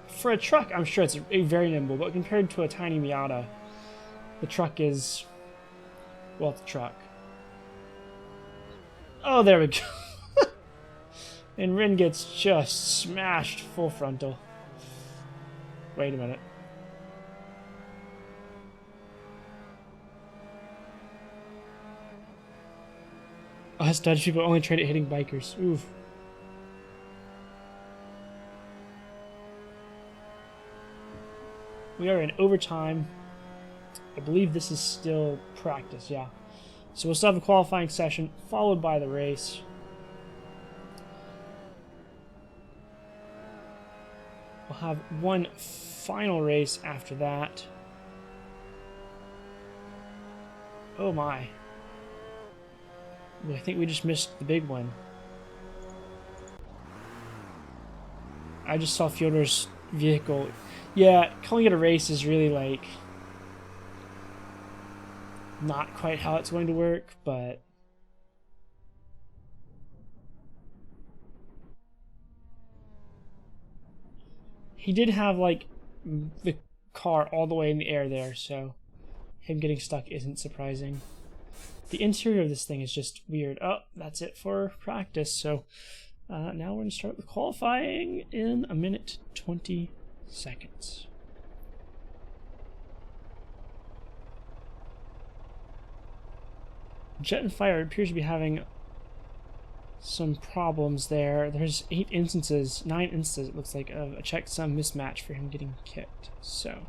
For a truck, I'm sure it's very nimble, but compared to a tiny Miata, the truck is... Well, it's a truck. Oh, there we go. And Rin gets just smashed full frontal. Wait a minute. Us Dutch people only train at hitting bikers. Oof. We are in overtime. I believe this is still practice, yeah. So we'll still have a qualifying session, followed by the race. We'll have one final race after that. Oh my. I think we just missed the big one. I just saw Fyodor's vehicle. Yeah, calling it a race is really like not quite how it's going to work, but he did have like the car all the way in the air there, so him getting stuck isn't surprising. The interior of this thing is just weird. Oh, that's it for practice. So now we're going to start with qualifying in a minute 20 seconds. Jet and Fire appears to be having some problems there. There's 9 instances, it looks like, of a checksum mismatch for him getting kicked. So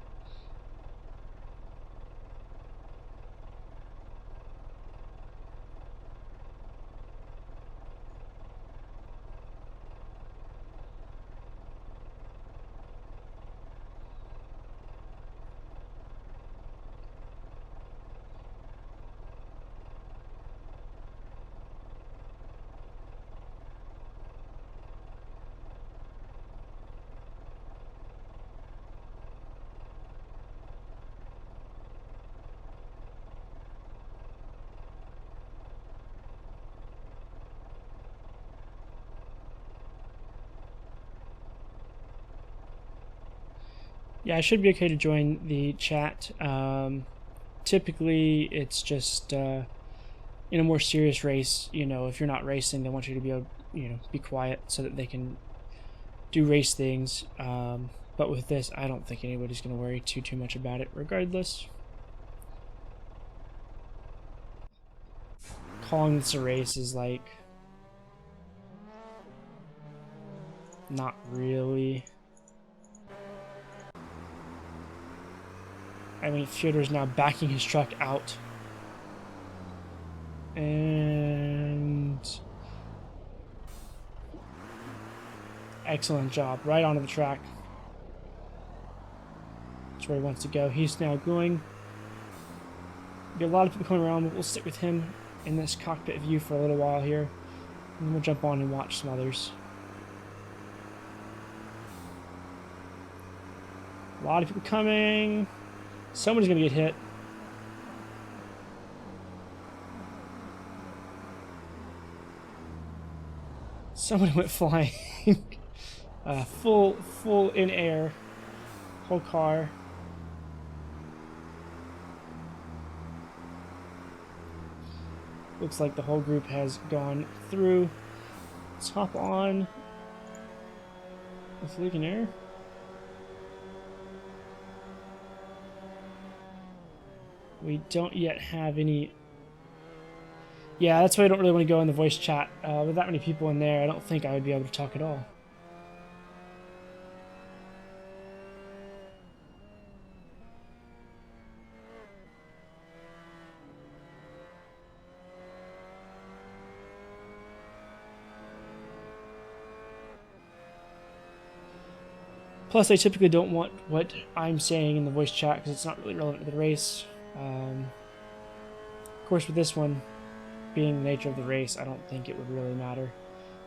yeah, I should be okay to join the chat. Typically, it's just in a more serious race, you know, if you're not racing, they want you to be able, you know, be quiet so that they can do race things. But with this, I don't think anybody's going to worry too much about it regardless. Calling this a race is like not really. I mean, Fyodor's now backing his truck out. And excellent job. Right onto the track. That's where he wants to go. He's now going. There'll be a lot of people coming around, but we'll stick with him in this cockpit view for a little while here. And then we'll jump on and watch some others. A lot of people coming. Somebody's going to get hit. Somebody went flying. Full in air. Whole car. Looks like the whole group has gone through. Let's hop on with Legionnaire. We don't yet have any... Yeah, that's why I don't really want to go in the voice chat. With that many people in there, I don't think I would be able to talk at all. Plus, I typically don't want what I'm saying in the voice chat because it's not really relevant to the race. Of course, with this one being the nature of the race, I don't think it would really matter.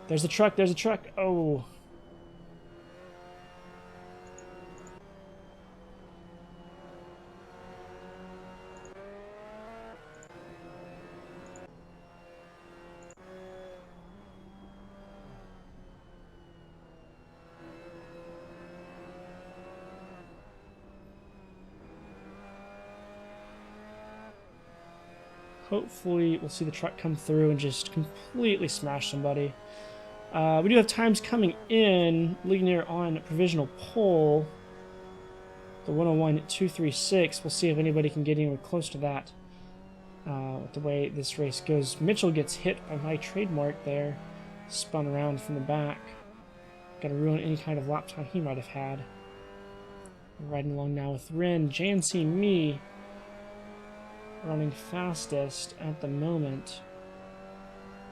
There's a truck, there's a truck. Oh. hopefully we'll see the truck come through and just completely smash somebody. We do have times coming in. Ligonier on provisional pole. The 101.236. We'll see if anybody can get anywhere close to that. With the way this race goes. Mitchell gets hit by my trademark there. Spun around from the back. Gotta ruin any kind of lap time he might have had. Riding along now with Ren. Jancy, me. Running fastest at the moment.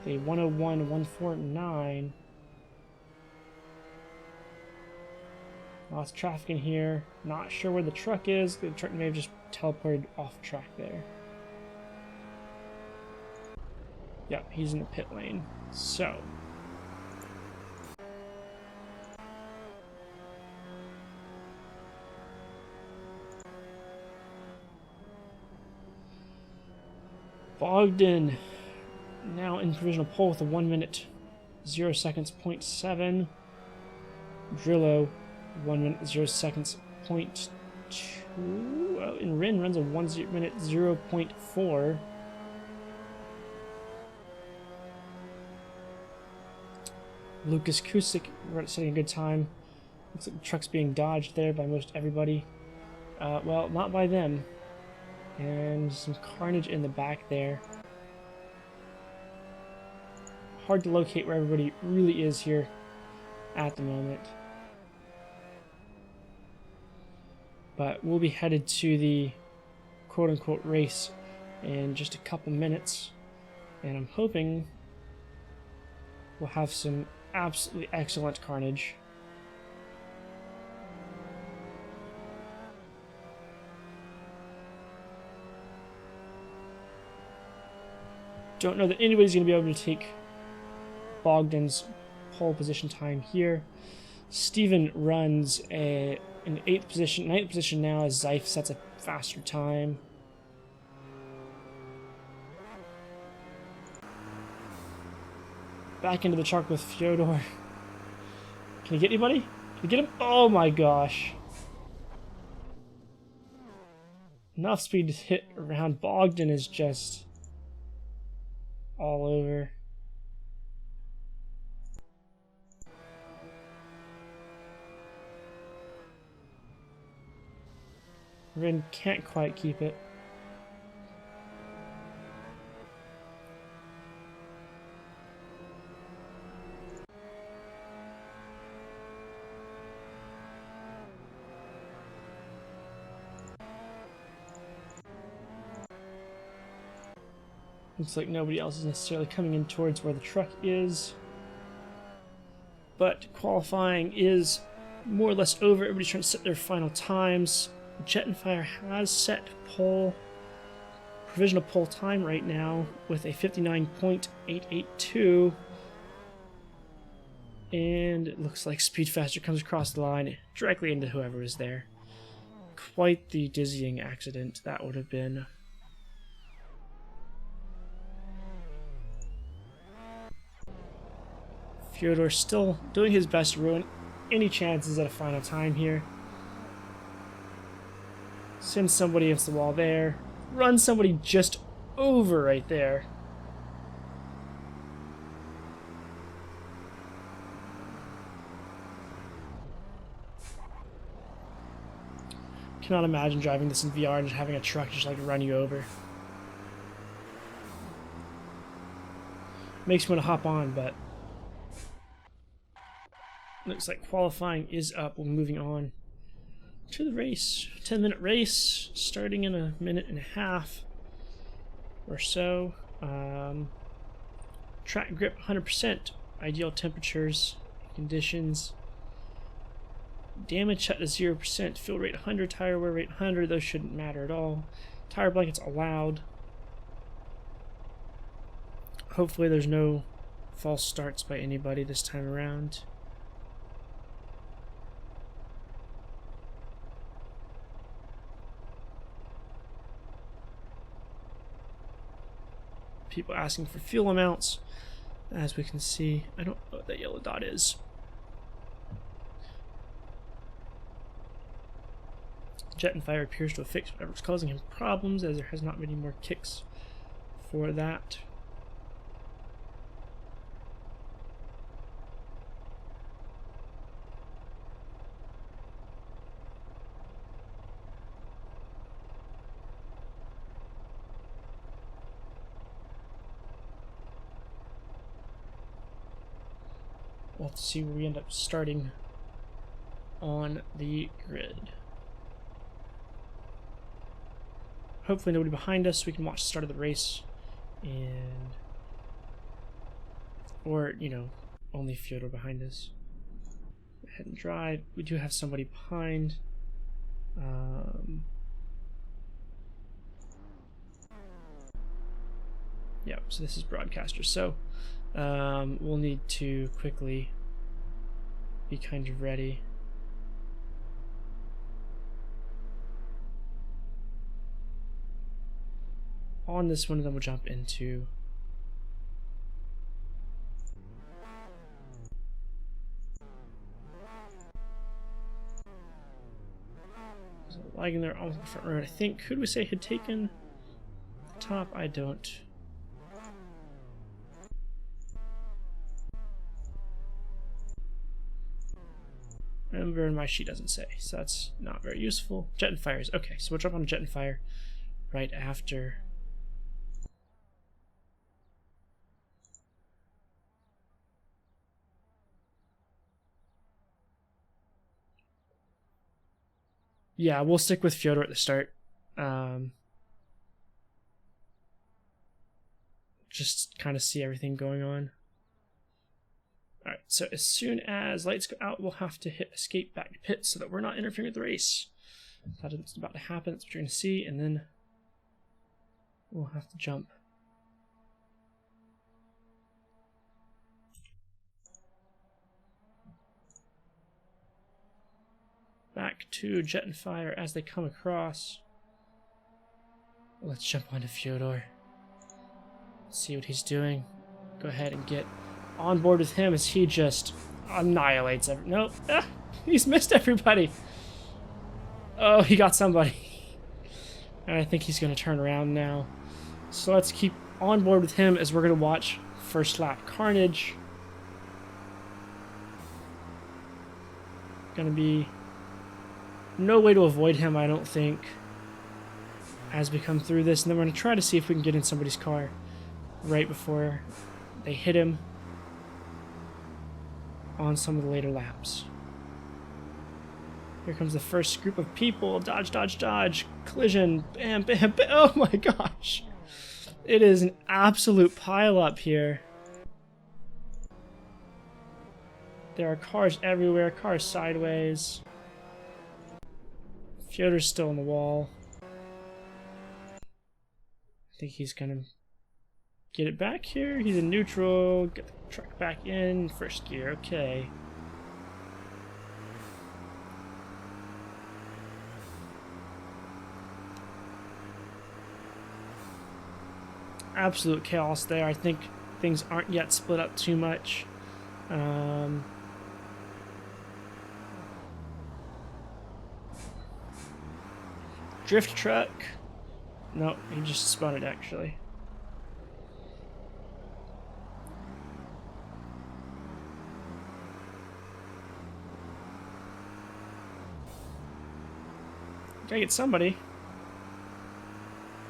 The 101.149. Lots of traffic in here. Not sure where the truck is. The truck may have just teleported off track there. Yep, he's in the pit lane. So. Bogdan now in provisional pole with a 1 minute 0 seconds 0.7. Drillo 1 minute 0 seconds 0.2. Well, and Rin runs a 1 minute 0.4. Lucas Kusik setting a good time. Looks like the truck's being dodged there by most everybody. Well, not by them. And some carnage in the back there. Hard to locate where everybody really is here at the moment. But we'll be headed to the quote-unquote race in just a couple minutes. And I'm hoping we'll have some absolutely excellent carnage. Don't know that anybody's going to be able to take Bogdan's pole position time here. Steven runs in 8th position. 9th position now as Zeif sets a faster time. Back into the truck with Fyodor. Can you get anybody? Can you get him? Oh my gosh. Enough speed to hit around. Bogdan is just all over. Rin can't quite keep it. Looks like nobody else is necessarily coming in towards where the truck is. But qualifying is more or less over. Everybody's trying to set their final times. Jet and Fire has set pole, provisional pole time right now with a 59.882. And it looks like Speedfaster comes across the line directly into whoever is there. Quite the dizzying accident that would have been. Fyodor still doing his best to ruin any chances at a final time here. Send somebody against the wall there. Run somebody just over right there. Cannot imagine driving this in VR and just having a truck just like run you over. Makes me want to hop on, but looks like qualifying is up. We're moving on to the race. 10-minute race starting in a minute and a half or so. Track grip 100%. Ideal temperatures, conditions. Damage set to 0%. Fuel rate 100. Tire wear rate 100. Those shouldn't matter at all. Tire blankets allowed. Hopefully there's no false starts by anybody this time around. People asking for fuel amounts. As we can see, I don't know what that yellow dot is. Jet and Fire appears to have fixed whatever's causing him problems, as there has not been any more kicks for that. We'll have to see where we end up starting on the grid. Hopefully nobody behind us so we can watch the start of the race, and or, you know, only Fyodor behind us. Go ahead and drive. We do have somebody behind. Yeah, so this is Brodcaster. So we'll need to quickly be kind of ready. On this one, and then we'll jump into lagging there on the front row. I think, who do we say had taken the top? I don't. Remember, my sheet doesn't say, so that's not very useful. Jet and Fires. Okay, so we'll jump on Jet and Fire right after. Yeah, we'll stick with Fyodor at the start. Just kind of see everything going on. Alright, so as soon as lights go out, we'll have to hit escape back to pit so that we're not interfering with the race. That's about to happen, that's what you're going to see, and then we'll have to jump. Back to Jet and Fire as they come across. Let's jump onto Fyodor. See what he's doing. Go ahead and get on board with him as he just annihilates everyone. Nope. Ah, he's missed everybody. Oh, he got somebody. And I think he's going to turn around now. So let's keep on board with him as we're going to watch first lap carnage. Going to be no way to avoid him, I don't think, as we come through this. And then we're going to try to see if we can get in somebody's car right before they hit him on some of the later laps. Here comes the first group of people. Dodge, dodge, dodge. Collision. Bam, bam, bam. Oh my gosh. It is an absolute pile up here. There are cars everywhere. Cars sideways. Fyodor's still on the wall. I think he's gonna get it back here. He's in neutral. Get the truck back in. First gear. Okay. Absolute chaos there. I think things aren't yet split up too much. Drift truck. No, he just spun it actually. Gotta get somebody.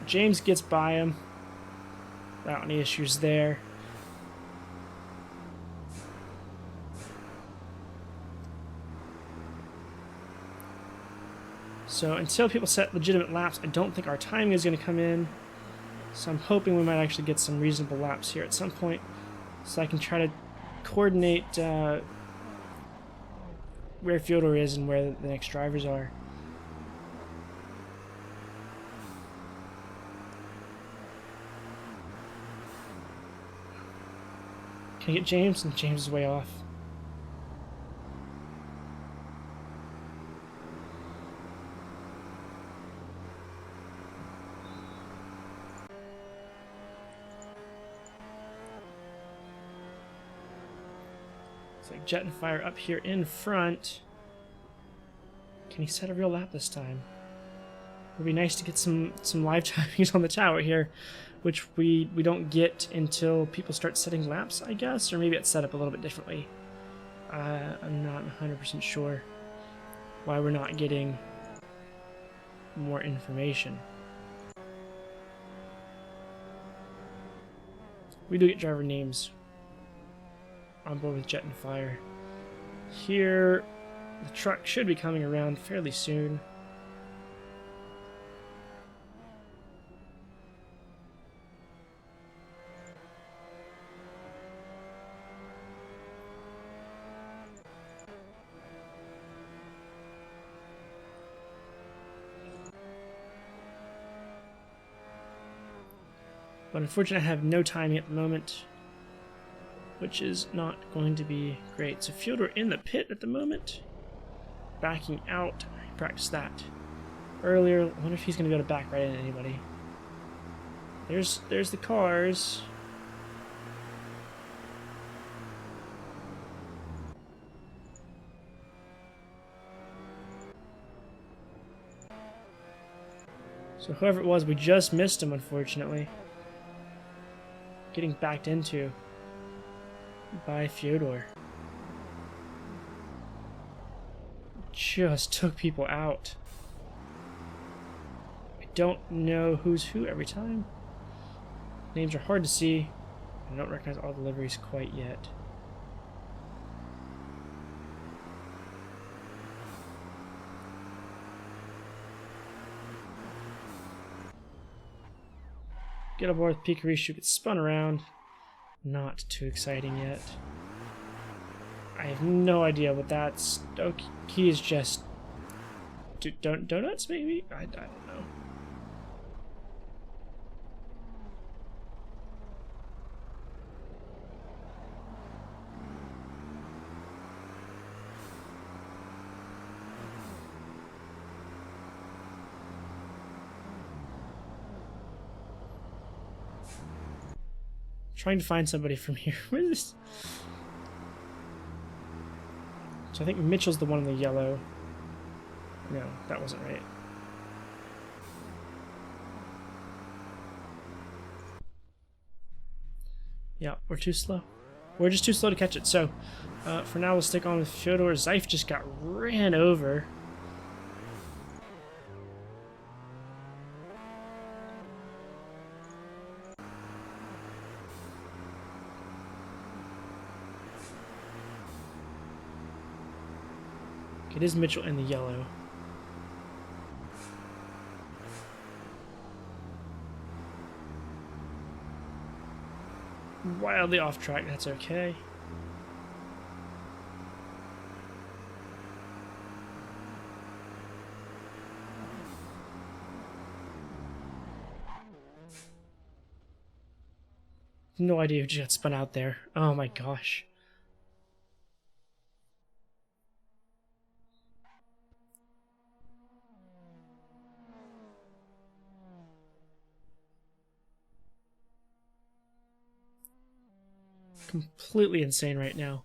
James gets by him. Without any issues there. So until people set legitimate laps, I don't think our timing is going to come in. So I'm hoping we might actually get some reasonable laps here at some point, so I can try to coordinate where Fyodor is and where the next drivers are. Can I get James? And James is way off. It's like Jet and Fire up here in front. Can he set a real lap this time? It would be nice to get some live timings on the tower here. which we don't get until people start setting laps, I guess, or maybe it's set up a little bit differently. I'm not 100% sure why we're not getting more information. We do get driver names on board with Jet and Fire. Here, the truck should be coming around fairly soon. But unfortunately, I have no timing at the moment, which is not going to be great. So Fyodor in the pit at the moment, backing out. I practiced that earlier. I wonder if he's going to be able to back right into anybody. There's the cars. So whoever it was, we just missed him, unfortunately. Getting backed into by Fyodor. Just took people out. I don't know who's who every time. Names are hard to see. I don't recognize all the liveries quite yet. Get aboard with Pikachu, get spun around. Not too exciting yet. I have no idea what that's. Oh, he is just donuts, maybe? I don't know. Trying to find somebody from here. Where is this? So I think Mitchell's the one in the yellow. No, that wasn't right. Yeah, we're too slow. We're just too slow to catch it. So for now, we'll stick on with Fyodor. Zeif just got ran over. It is Mitchell in the yellow. Wildly off track, that's okay. No idea who just got spun out there. Oh my gosh. Completely insane right now.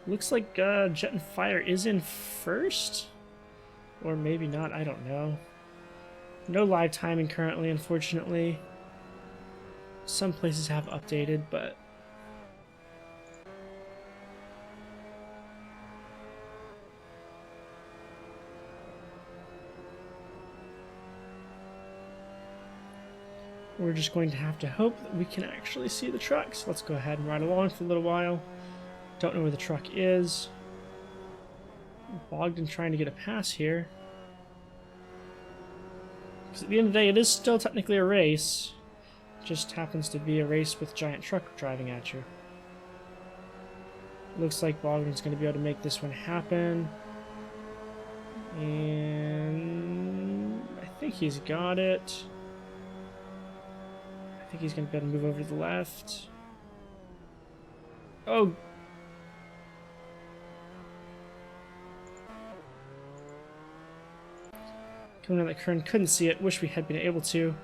Looks like Jet and Fire is in first? Or maybe not, I don't know. No live timing currently, unfortunately. Some places have updated, but... we're just going to have to hope that we can actually see the trucks. Let's go ahead and ride along for a little while. Don't know where the truck is. Bogdan trying to get a pass here. Because at the end of the day, it is still technically a race. It just happens to be a race with giant truck driving at you. Looks like Bogdan's going to be able to make this one happen. And I think he's got it. I think he's going to be able to move over to the left. Oh! Coming out of that current, couldn't see it. Wish we had been able to.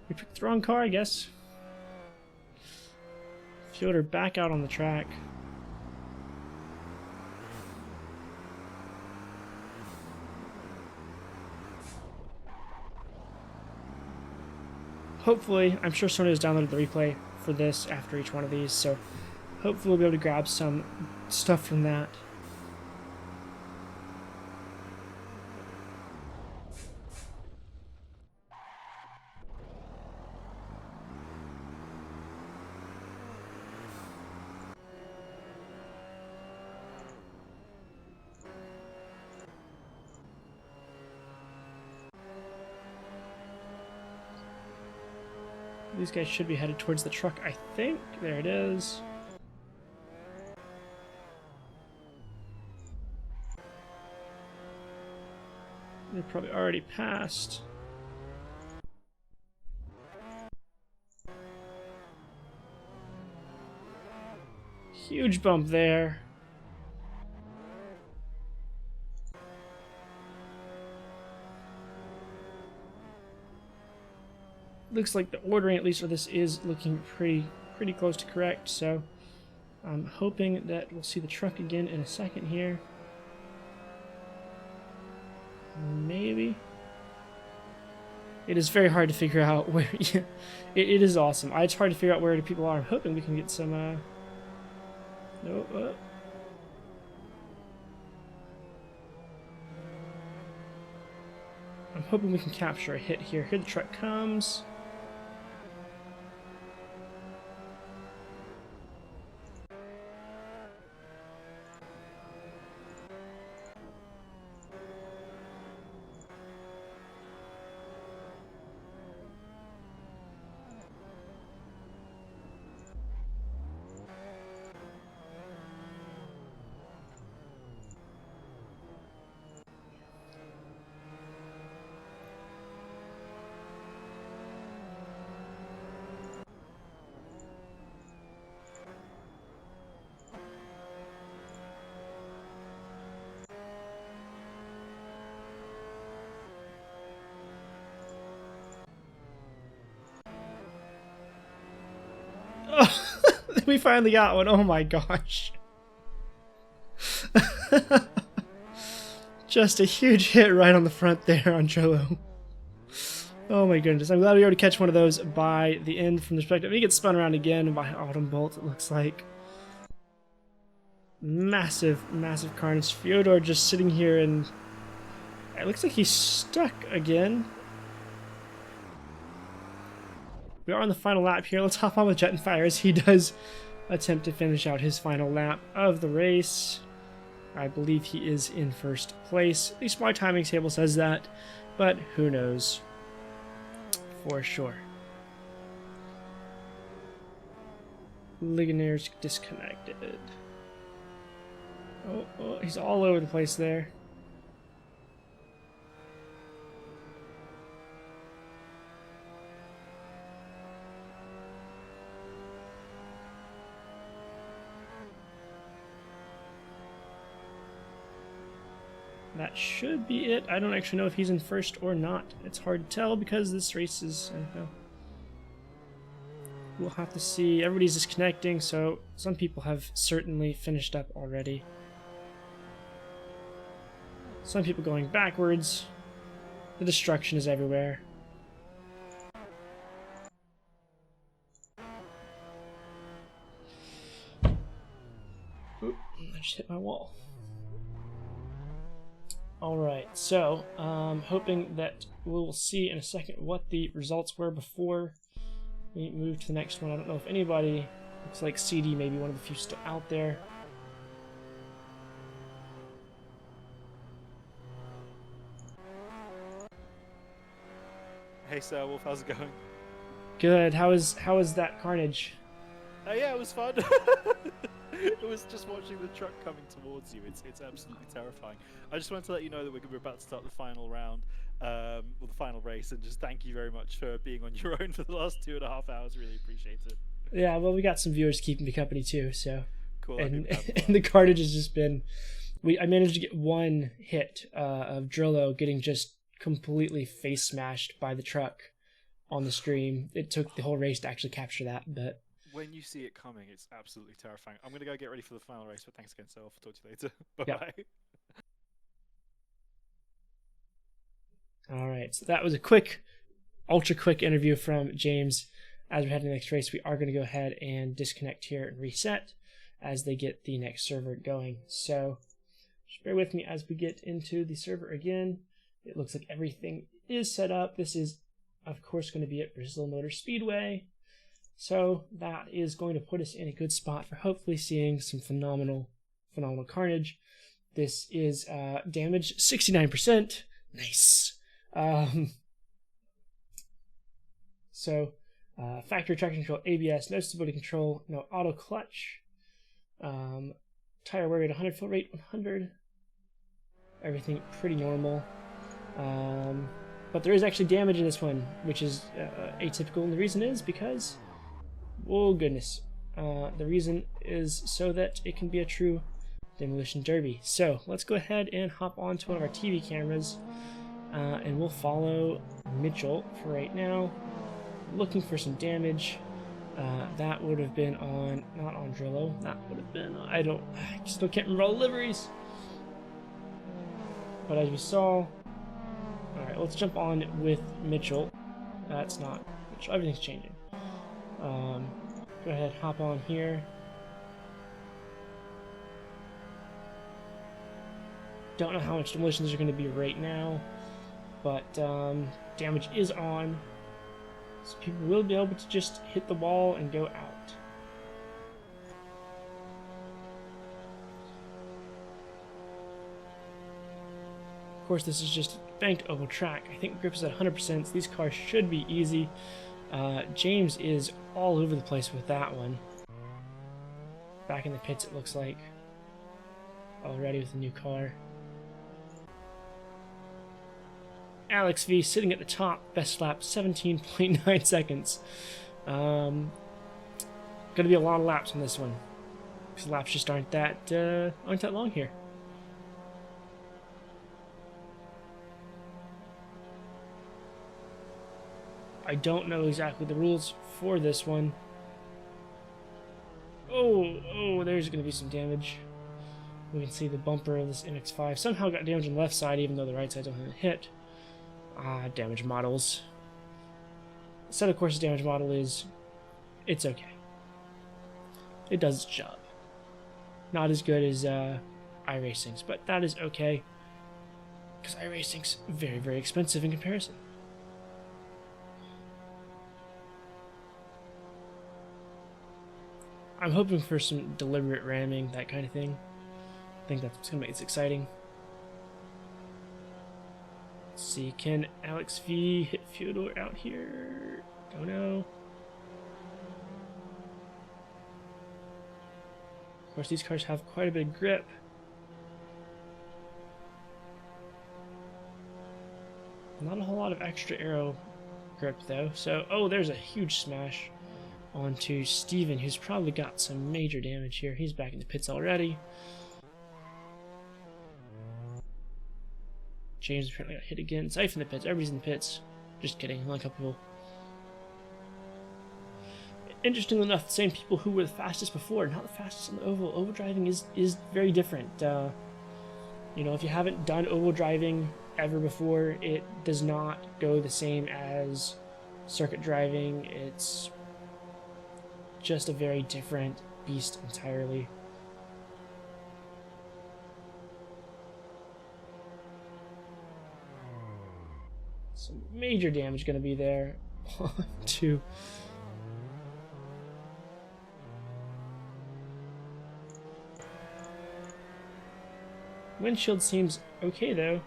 We picked the wrong car, I guess. Fyodor back out on the track. hopefully, I'm sure someone has downloaded the replay for this after each one of these, so hopefully we'll be able to grab some stuff from that. These guys should be headed towards the truck, I think. There it is. They're probably already passed. Huge bump there. Looks like the ordering, at least for this, is looking pretty close to correct, so I'm hoping that we'll see the truck again in a second here. Maybe. It is very hard to figure out where... it is awesome. It's hard to figure out where the people are. I'm hoping we can get some... No, I'm hoping we can capture a hit here. Here the truck comes. We finally got one. Oh my gosh. Just a huge hit right on the front there on Trello. Oh my goodness. I'm glad we were able to catch one of those by the end from the perspective. He gets spun around again by Autumn Bolt, it looks like. Massive carnage. Fyodor just sitting here and it looks like he's stuck again. We are on the final lap here. Let's hop on with Jet and Fire as he does attempt to finish out his final lap of the race. I believe he is in first place. At least my timing table says that, but who knows for sure. Ligonier's disconnected. Oh, he's all over the place there. That should be it. I don't actually know if he's in first or not. It's hard to tell because this race is... we'll have to see. Everybody's disconnecting, so some people have certainly finished up already. Some people going backwards. The destruction is everywhere. Oop, I just hit my wall. Alright, so hoping that we'll see in a second what the results were before we move to the next one. I don't know if anybody, looks like CD may be one of the few still out there. Hey Sir Wolf, how's it going? Good. How is that carnage? Yeah, it was fun. It was just watching the truck coming towards you. It's absolutely terrifying. I just wanted to let you know that we're about to start the final round, or the final race, and just thank you very much for being on your own for the last 2.5 hours. Really appreciate it. Yeah, well, we got some viewers keeping me company too, so. Cool. And the carnage has just been. I managed to get one hit of Drillo getting just completely face smashed by the truck on the stream. It took the whole race to actually capture that, but. When you see it coming, it's absolutely terrifying. I'm going to go get ready for the final race, but thanks again, so I'll talk to you later. Bye-bye. Yep. All right, so that was a quick ultra quick interview from James. As we head to the next race, we are going to go ahead and disconnect here and reset as they get the next server going. So just bear with me as we get into the server again. It looks like everything is set up. This is, of course, going to be at Brazil Motor Speedway. So that is going to put us in a good spot for hopefully seeing some phenomenal carnage. This is damage 69%. Nice. Factory traction control, ABS, no stability control, no auto clutch. Tire wear rate 100, fill rate 100. Everything pretty normal. But there is actually damage in this one, which is atypical, and the reason is because, oh goodness, the reason is so that it can be a true demolition derby. So let's go ahead and hop onto one of our TV cameras, and we'll follow Mitchell for right now, looking for some damage. That would have been on, not on Drillo, that would have been, I still can't remember all the liveries. But as we saw, alright, let's jump on with Mitchell. That's not Mitchell, everything's changing. Go ahead, hop on here. Don't know how much demolitions are going to be right now, but damage is on. So people will be able to just hit the wall and go out. Of course, this is just banked oval track. I think grip is at 100%, so these cars should be easy. James is all over the place with that one. Back in the pits, it looks like. Already with a new car. Alex V sitting at the top, best lap 17.9 seconds. Gonna be a lot of laps on this one, because laps just aren't that long here. I don't know exactly the rules for this one. Oh, there's gonna be some damage. We can see the bumper of this MX-5 somehow got damage on the left side, even though the right side don't have a hit. Damage models. Set of course, damage model is, it's okay. It does its job. Not as good as iRacing's, but that is okay, because iRacing's very, very expensive in comparison. I'm hoping for some deliberate ramming, that kind of thing. I think that's what's going to make this exciting. Let's see, can Alex V hit Fyodor out here? Don't know. Of course, these cars have quite a bit of grip. Not a whole lot of extra aero grip though. So, oh, there's a huge smash onto Steven, who's probably got some major damage here. He's back in the pits already. James apparently got hit again. Safe in the pits. Everybody's in the pits. Just kidding. Only a couple people. Interestingly enough, the same people who were the fastest before, not the fastest on the oval. Oval driving is very different. You know, if you haven't done oval driving ever before, it does not go the same as circuit driving. It's just a very different beast entirely. Some major damage going to be there. 1, 2. Windshield seems okay though,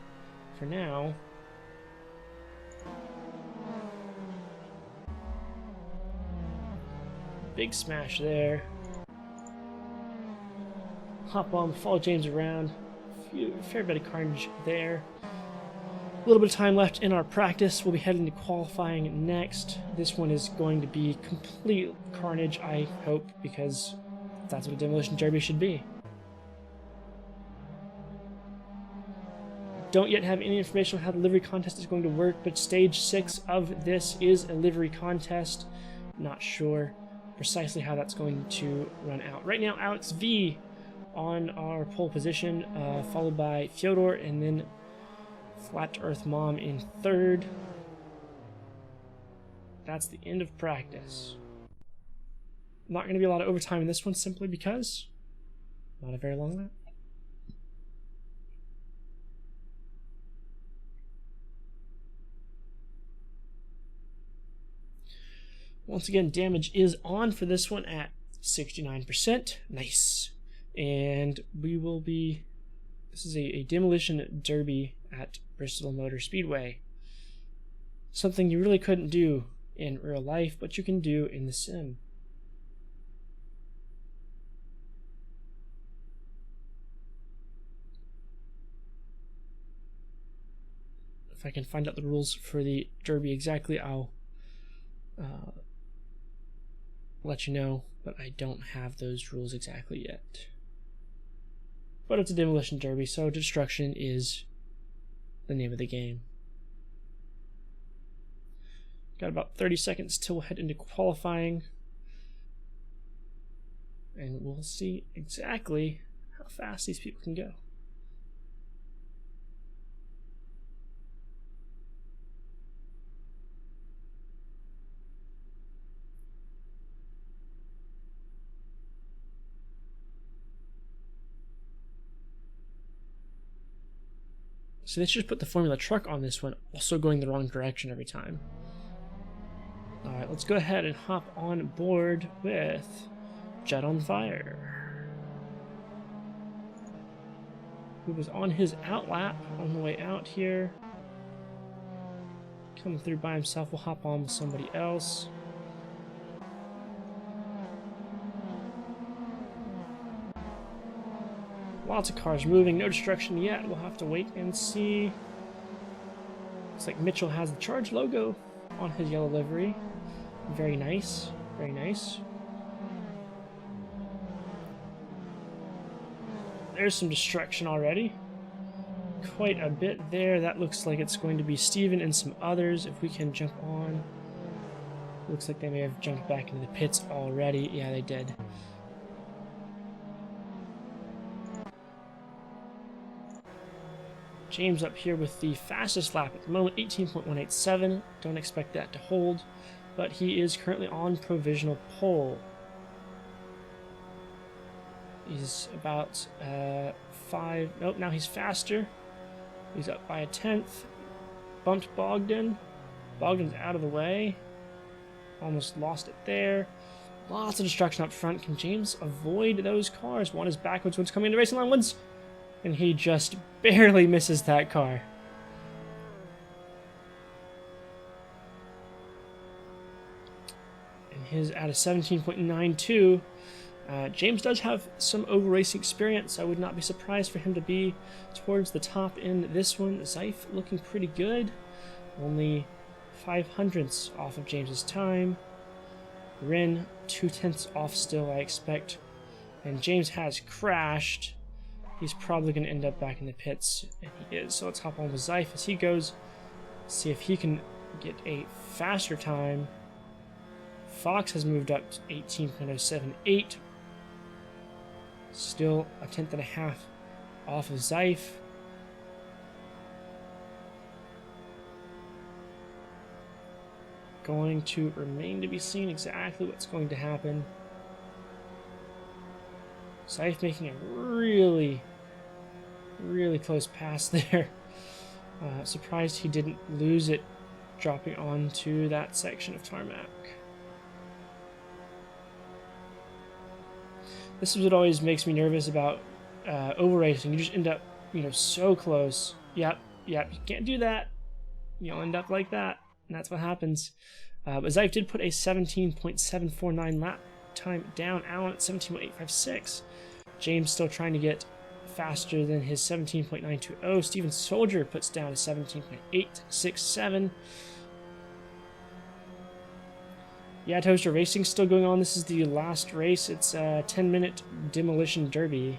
for now. Big smash there. Hop on, follow James around. Fair bit of carnage there. A little bit of time left in our practice. We'll be heading to qualifying next. This one is going to be complete carnage, I hope, because that's what a demolition derby should be. Don't yet have any information on how the livery contest is going to work, but stage 6 of this is a livery contest. Not sure precisely how that's going to run out. Right now, Alex V on our pole position, followed by Fyodor, and then Flat Earth Mom in third. that's the end of practice. Not going to be a lot of overtime in this one simply because not a very long lap. Once again, damage is on for this one at 69%. Nice. And we will be... This is a demolition derby at Bristol Motor Speedway. Something you really couldn't do in real life, but you can do in the sim. If I can find out the rules for the derby exactly, I'll let you know, but I don't have those rules exactly yet. But it's a demolition derby, so destruction is the name of the game. Got about 30 seconds till we'll head into qualifying, and we'll see exactly how fast these people can go. So they should put the Formula truck on this one, also going the wrong direction every time. Alright, let's go ahead and hop on board with Jet on Fire, who was on his outlap on the way out here. Coming through by himself, we'll hop on with somebody else. Lots of cars moving, no destruction yet. We'll have to wait and see. Looks like Mitchell has the Charge logo on his yellow livery. Very nice, very nice. There's some destruction already. Quite a bit there. That looks like it's going to be Steven and some others. If we can jump on. Looks like they may have jumped back into the pits already. Yeah, they did. James up here with the fastest lap at the moment, 18.187. Don't expect that to hold, but he is currently on provisional pole. He's about nope, now he's faster. He's up by a tenth. Bumped Bogdan. Bogdan's out of the way. Almost lost it there. Lots of destruction up front. Can James avoid those cars? One is backwards, one's coming into racing line, one's... And he just barely misses that car. And his at a 17.92. James does have some over racing experience. I would not be surprised for him to be towards the top in this one. Zeif looking pretty good. Only 0.05 off of James's time. Rin 0.2 off still, I expect. And James has crashed. He's probably going to end up back in the pits, and he is. So let's hop on with Zeif as he goes. See if he can get a faster time. Fox has moved up to 18.078. Still a 1/10.5 off of Zeif. Going to remain to be seen exactly what's going to happen. Zeif making a really close pass there. Surprised he didn't lose it dropping onto that section of tarmac. This is what always makes me nervous about over racing. You just end up, so close. Yep, you can't do that. You'll end up like that, and that's what happens. But Zeif did put a 17.749 lap time down. Allen at 17.856. James still trying to get faster than his 17.920. Steven Soldier puts down a 17.867. Yeah, Toaster, racing's still going on. This is the last race. It's a 10-minute demolition derby.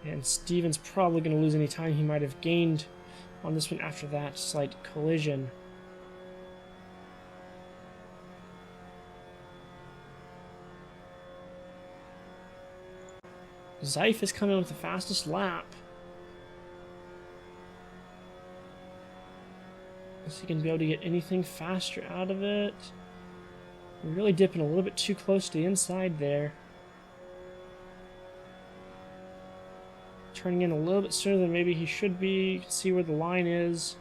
And Steven's probably going to lose any time he might have gained on this one after that slight collision. Zeif is coming with the fastest lap. Is he going to be able to get anything faster out of it? We're really dipping a little bit too close to the inside there. Turning in a little bit sooner than maybe he should be. You can see where the line is.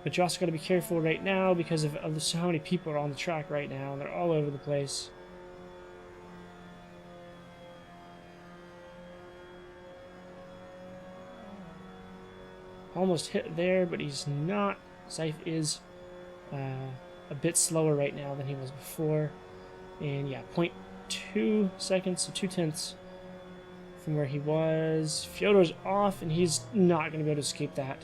But you also got to be careful right now because of so many people are on the track right now. And they're all over the place. Almost hit there, but he's not. Zeif is a bit slower right now than he was before. And yeah, 0.2 seconds, so 0.2 from where he was. Fyodor's off, and he's not going to be able to escape that.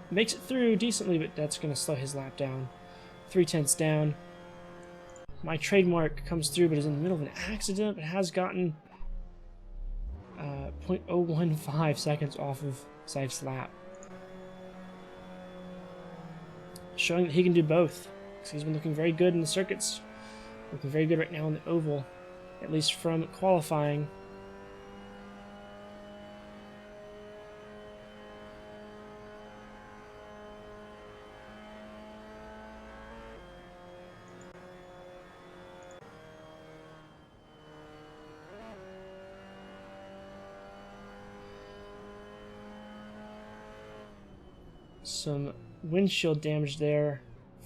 Makes it through decently, but that's going to slow his lap down. 0.3 down. My trademark comes through, but is in the middle of an accident, but has gotten 0.015 seconds off of Zeif's lap. Showing that he can do both. So he's been looking very good in the circuits. Looking very good right now in the oval. At least from qualifying. Some windshield damage there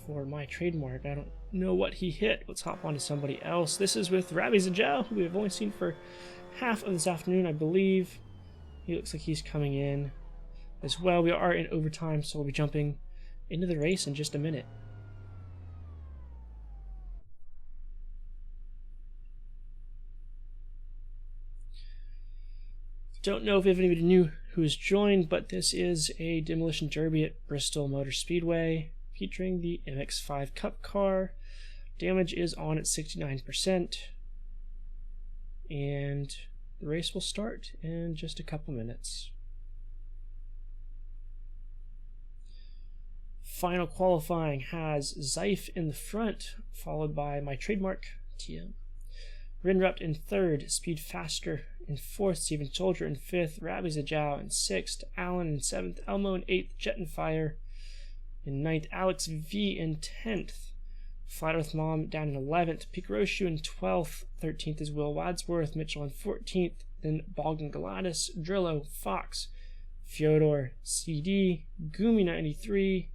for my trademark. I don't know what he hit. Let's hop on to somebody else. This is with Rabbi Zajau, who we have only seen for half of this afternoon, I believe. He looks like he's coming in as well. We are in overtime, so we'll be jumping into the race in just a minute. Don't know if anybody new who has joined, but this is a demolition derby at Bristol Motor Speedway featuring the MX-5 Cup car. Damage is on at 69%, and the race will start in just a couple minutes. Final qualifying has Zeif in the front, followed by my trademark, TM. Rinrupt in third, Speed Faster in fourth, Steven Soldier in fifth, Rabbi Zajau in sixth, Allen in seventh, Elmo in eighth, Jet and Fire in ninth, Alex V in 10th, Flat Earth Mom down in 11th, Pikroshu in 12th, 13th is Will Wadsworth, Mitchell in 14th, then Bogdan Galatis, Drillo, Fox, Fyodor, CD, Gumi 93,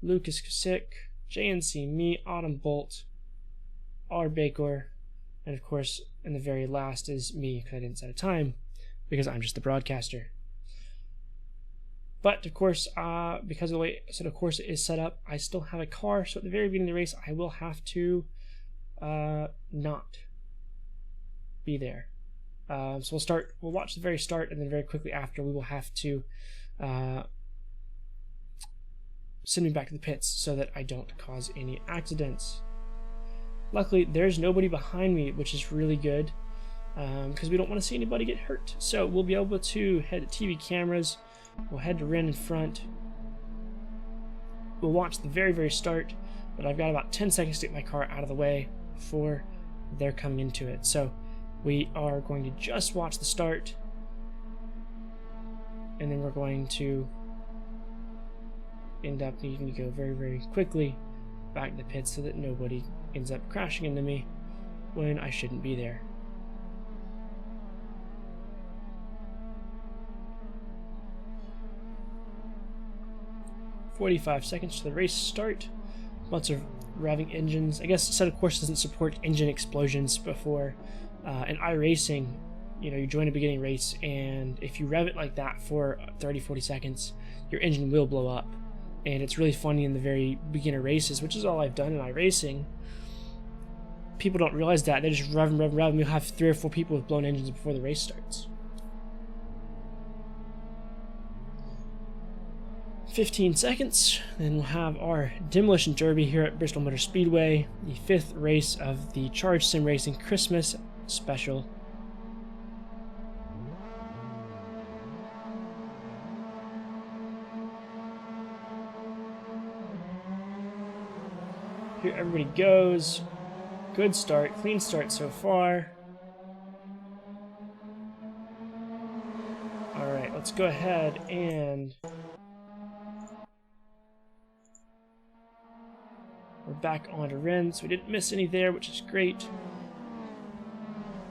Lucas Kusik, JNC, me, Autumn Bolt, R. Bakor, and of course, in the very last is me, because I didn't set a time, because I'm just the broadcaster. But, of course, because of the way the course is set up, I still have a car, so at the very beginning of the race, I will have to not be there. So we'll watch the very start, and then very quickly after, we will have to send me back to the pits so that I don't cause any accidents. Luckily, there's nobody behind me, which is really good, because we don't want to see anybody get hurt. So we'll be able to head to TV cameras. We'll head to Ren in front. We'll watch the very, very start, but I've got about 10 seconds to get my car out of the way before they're coming into it. So we are going to just watch the start, and then we're going to end up needing to go very, very quickly back to the pits so that nobody ends up crashing into me when I shouldn't be there. "45 seconds to the race start." Lots of revving engines. I guess set of course doesn't support engine explosions before. In iRacing, you join a beginning race, and if you rev it like that for 30-40 seconds, your engine will blow up. And it's really funny in the very beginner races, which is all I've done in iRacing. People don't realize that. They just rev and you'll have 3 or 4 people with blown engines before the race starts. 15 seconds, then we'll have our demolition derby here at Bristol Motor Speedway, the 5th race of the Charge Sim Racing Christmas special. Here everybody goes. Good start, clean start so far. let's go ahead and we're back onto Ren, so we didn't miss any there, which is great.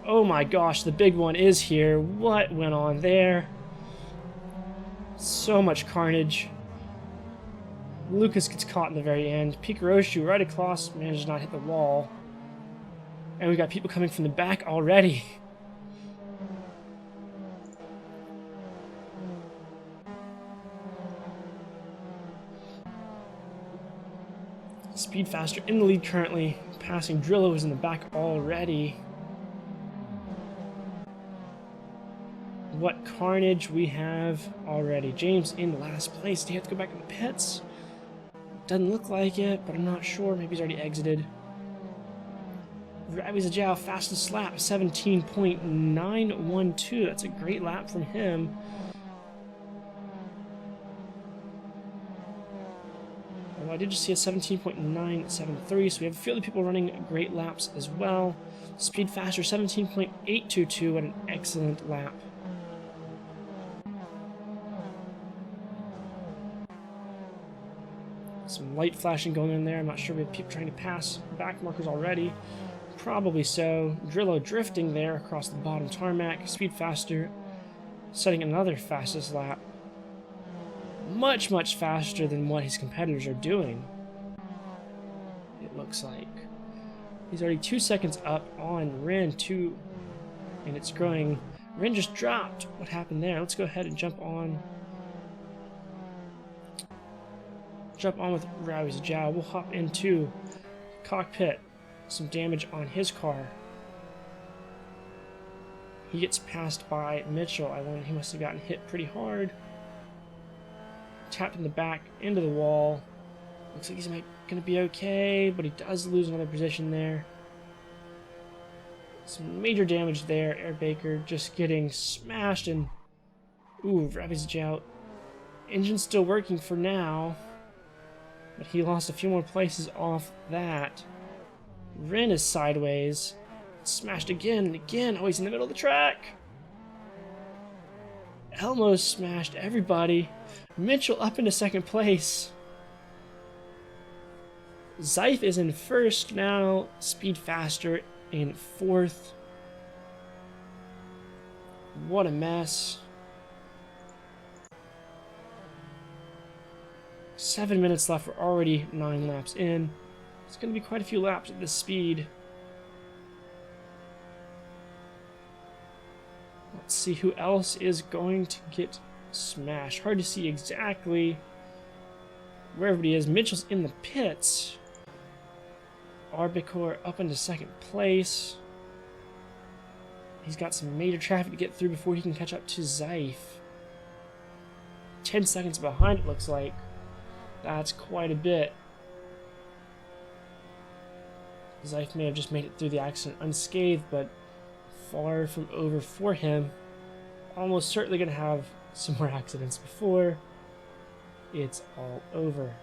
Oh my gosh, the big one is here. What went on there? So much carnage. Lucas gets caught in the very end. Pikaroshu right across, managed to not hit the wall. And we got people coming from the back already. Speed Faster in the lead currently. Passing Drillo, who's in the back already. What carnage we have already. James in last place. Do you have to go back in the pits? Doesn't look like it, but I'm not sure. Maybe he's already exited. Ravi Zajao, fastest lap, 17.912. That's a great lap from him. Well, I did just see a 17.973, so we have a few other people running great laps as well. Speed Faster, 17.822. What an excellent lap. Some light flashing going in there. I'm not sure we have people trying to pass back markers already. Probably so. Drillo drifting there across the bottom tarmac. Speed Faster setting another fastest lap. Much, much faster than what his competitors are doing. It looks like. He's already 2 seconds up on Ren 2. And it's growing. Ren just dropped. What happened there? Let's go ahead and jump on. Jump on with Ravi Zajao. We'll hop into cockpit. Some damage on his car. He gets passed by Mitchell. He must have gotten hit pretty hard. Tapped in the back into the wall. Looks like he's going to be okay, but he does lose another position there. Some major damage there. Air Baker just getting smashed, and ooh, Ravi Zajao. Engine's still working for now. But he lost a few more places off that. Ren is sideways. Smashed again and again. Oh, he's in the middle of the track. Elmo's smashed everybody. Mitchell up into second place. Zeif is in first now. Speed Faster in fourth. What a mess. 7 minutes left. We're already 9 laps in. It's going to be quite a few laps at this speed. Let's see who else is going to get smashed. Hard to see exactly where everybody is. Mitchell's in the pits. Arbicor up into second place. He's got some major traffic to get through before he can catch up to Zeif. 10 seconds behind, it looks like. That's quite a bit. Zeif may have just made it through the accident unscathed, but far from over for him. Almost certainly going to have some more accidents before it's all over.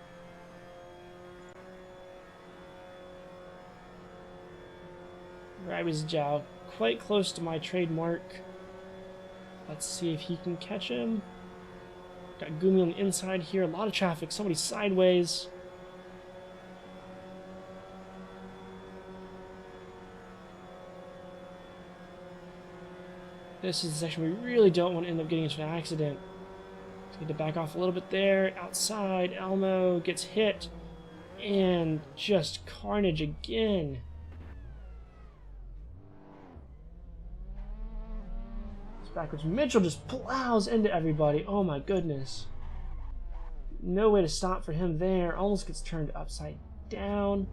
Ravi Zajao quite close to my trademark. Let's see if he can catch him. Got Gumi on the inside here. A lot of traffic. Somebody sideways. This is the section we really don't want to end up getting into an accident. Just need to back off a little bit there. Outside, Elmo gets hit. And just carnage again. Backwards. Mitchell just plows into everybody. Oh my goodness. No way to stop for him there. Almost gets turned upside down.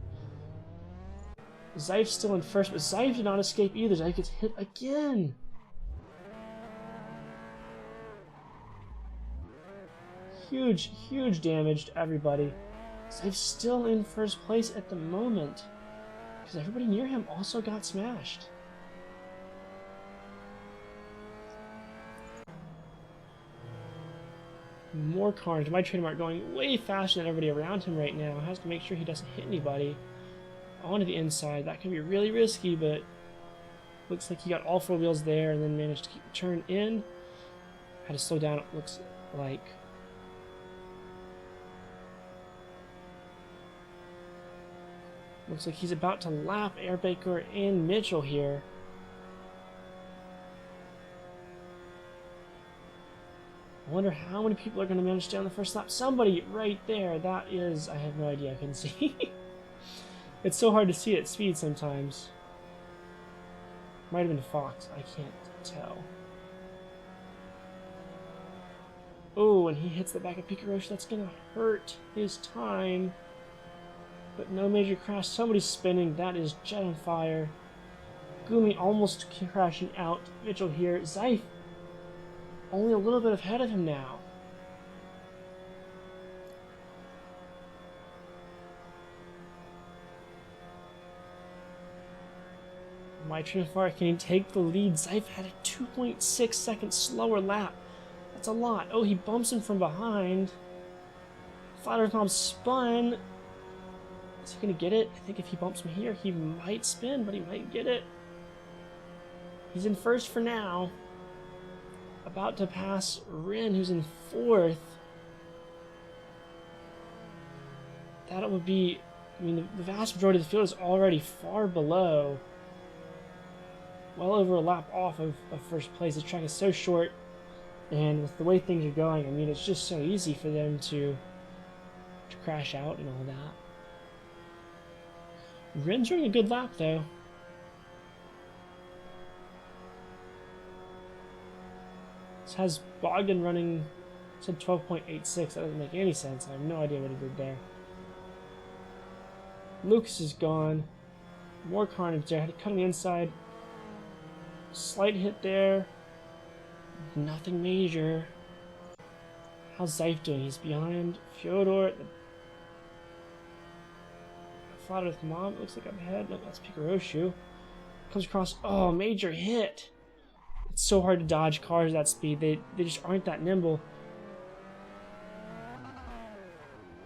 Zeif's still in first, but Zeif did not escape either. Zeif gets hit again. Huge, huge damage to everybody. Zeif's still in first place at the moment, because everybody near him also got smashed. More carnage. My trademark going way faster than everybody around him right now. Has to make sure he doesn't hit anybody. Onto the inside. That can be really risky, but looks like he got all 4 wheels there and then managed to keep the turn in. Had to slow down, it looks like. Looks like he's about to lap Airbaker and Mitchell here. I wonder how many people are going to manage to stay on the first lap. Somebody right there. That is... I have no idea. I couldn't see. It's so hard to see at speed sometimes. Might have been Fox. I can't tell. Oh, and he hits the back of Pikaroshi. That's going to hurt his time. But no major crash. Somebody's spinning. That is Jet on fire. Gumi almost crashing out. Mitchell here. Zeif only a little bit ahead of him now. My train of fire, can he take the lead? Zeif had a 2.6 second slower lap. That's a lot. Oh, he bumps him from behind. Flat Earth Mob spun. Is he going to get it? I think if he bumps me here, he might spin, but he might get it. He's in first for now. About to pass Rin, who's in fourth. That would be... I mean, the vast majority of the field is already far below. Well over a lap off of first place. The track is so short, and with the way things are going, I mean, it's just so easy for them to crash out and all that. Rin's running a good lap, though. This has Bogdan running, said 12.86. That doesn't make any sense. I have no idea what he did there. Lucas is gone. More carnage there. Had to cut on the inside. Slight hit there. Nothing major. How's Zeif doing? He's behind Fyodor. Flat Earth Mom. It looks like I'm ahead. No, that's Pikaroshu. Comes across. Oh, major hit. It's so hard to dodge cars at that speed. They just aren't that nimble.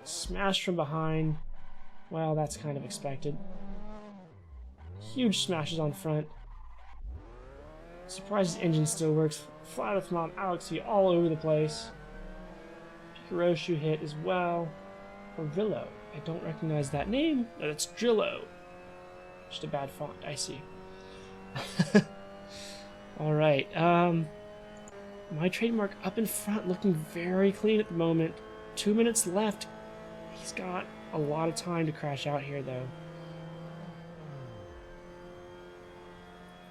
Smash from behind. Well, that's kind of expected. Huge smashes on front. Surprised his engine still works. Flat Earth Mom, Alexi all over the place. Pikaroshu hit as well. Orillo. I don't recognize that name. No, that's Drillo. Just a bad font, I see. Alright, my trademark up in front, looking very clean at the moment. 2 minutes left. He's got a lot of time to crash out here, though.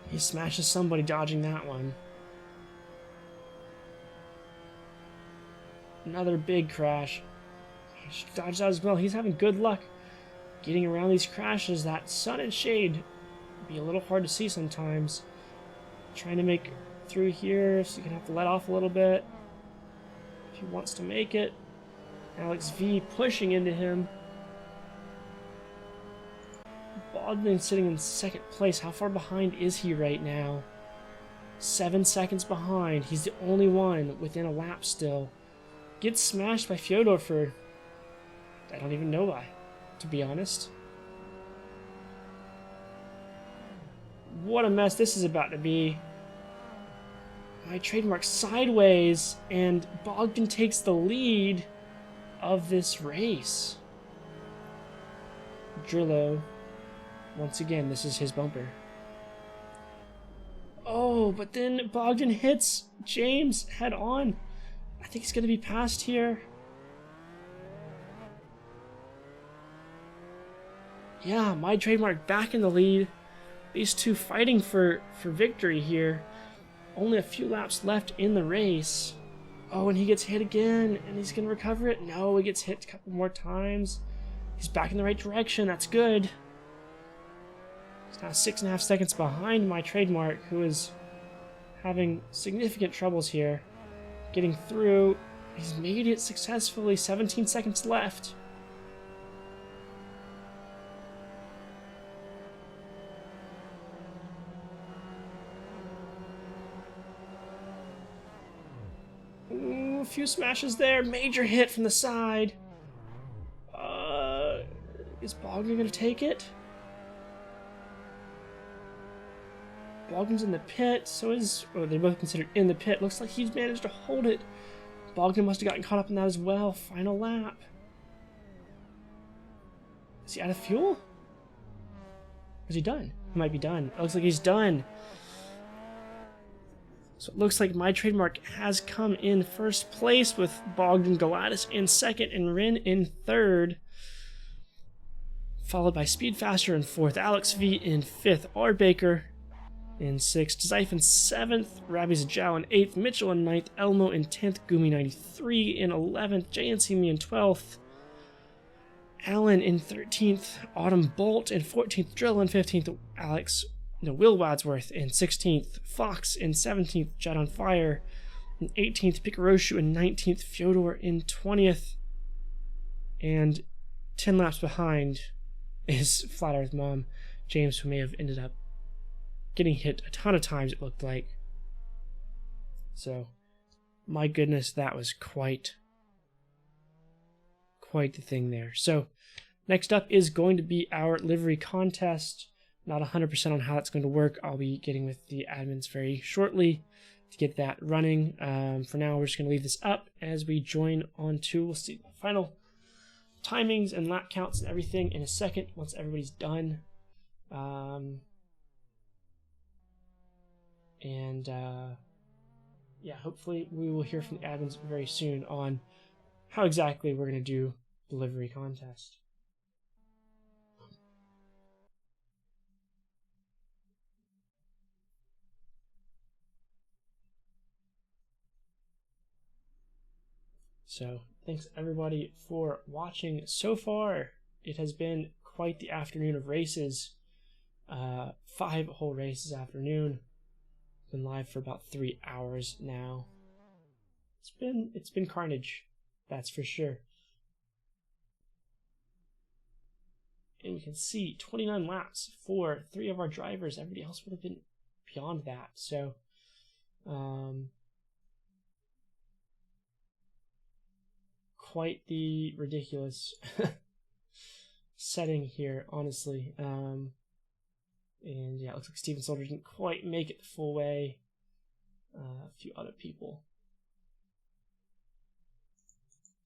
He smashes somebody dodging that one. Another big crash. He dodges out as well. He's having good luck getting around these crashes. That sun and shade can be a little hard to see sometimes. Trying to make through here, so you can have to let off a little bit if he wants to make it. Alex V pushing into him. Bogdan sitting in second place. How far behind is he right now? 7 seconds behind. He's the only one within a lap still. Gets smashed by Fyodor for... I don't even know why, to be honest. What a mess this is about to be. My trademark sideways, and Bogdan takes the lead of this race. Drillo, once again, this is his bumper. Oh, but then Bogdan hits James head on. I think he's going to be passed here. Yeah, my trademark back in the lead. These two fighting for victory here. Only a few laps left in the race. Oh, and he gets hit again, and he's going to recover it. No, he gets hit a couple more times. He's back in the right direction. That's good. He's now 6.5 seconds behind my trademark, who is having significant troubles here. Getting through. He's made it successfully. 17 seconds left. A few smashes there. Major hit from the side. Is Bogdan going to take it? Bogdan's in the pit. So is, or they're both considered in the pit. Looks like he's managed to hold it. Bogdan must have gotten caught up in that as well. Final lap. Is he out of fuel? Is he done? He might be done. It looks like he's done. So it looks like My Trademark has come in first place with Bogdan Galatis in second and Rin in third. Followed by Speed Faster in fourth, Alex V in fifth, R. Baker in sixth, Zyph in seventh, Rabbi Zajao in eighth, Mitchell in ninth, Elmo in 10th, Gumi93 in 11th, JNC Me in 12th, Alan in 13th, Autumn Bolt in 14th, Drill in 15th, Will Wadsworth in 16th, Fox in 17th, Jet on Fire in 18th, Pikaroshu in 19th, Fyodor in 20th, and 10 laps behind is Flat Earth Mom, James, who may have ended up getting hit a ton of times, it looked like. So, my goodness, that was quite the thing there. So, next up is going to be our livery contest. Not 100% on how it's going to work. I'll be getting with the admins very shortly to get that running. For now, we're just going to leave this up as we join on to, we'll see the final timings and lap counts and everything in a second once everybody's done. Yeah, hopefully we will hear from the admins very soon on how exactly we're going to do the livery contest. So, thanks everybody for watching so far. It has been quite the afternoon of races. 5 whole races afternoon. Been live for about 3 hours now. It's been carnage, that's for sure. And you can see 29 laps for 3 of our drivers. Everybody else would have been beyond that. So, quite the ridiculous setting here, honestly. And yeah, it looks like Steven Soldier didn't quite make it the full way. A few other people.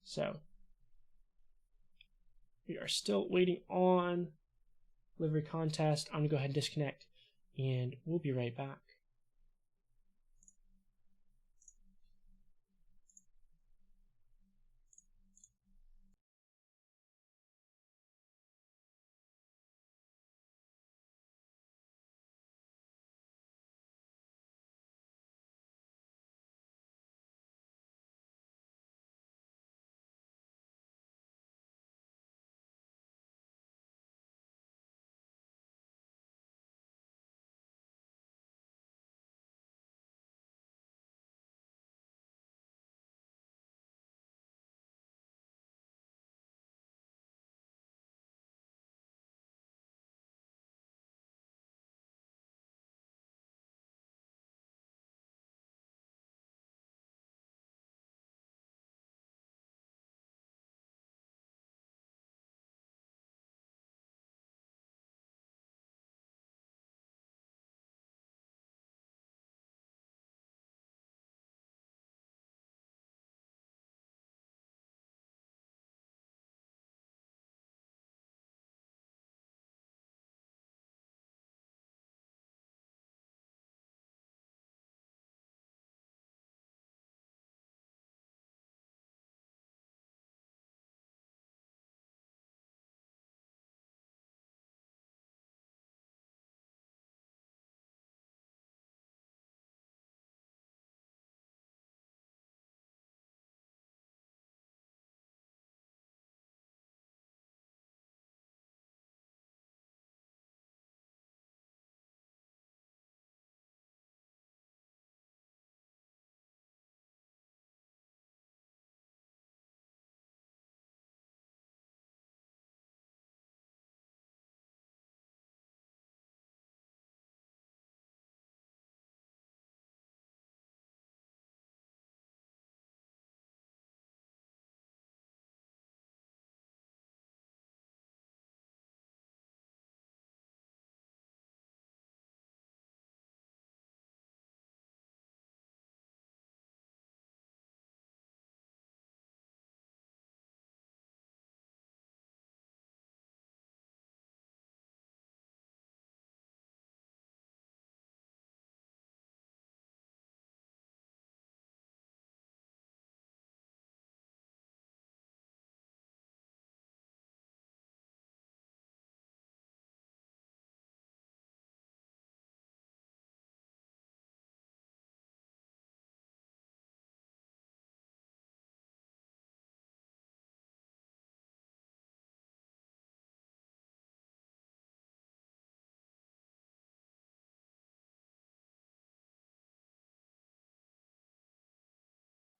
So, we are still waiting on livery contest. I'm going to go ahead and disconnect, and we'll be right back.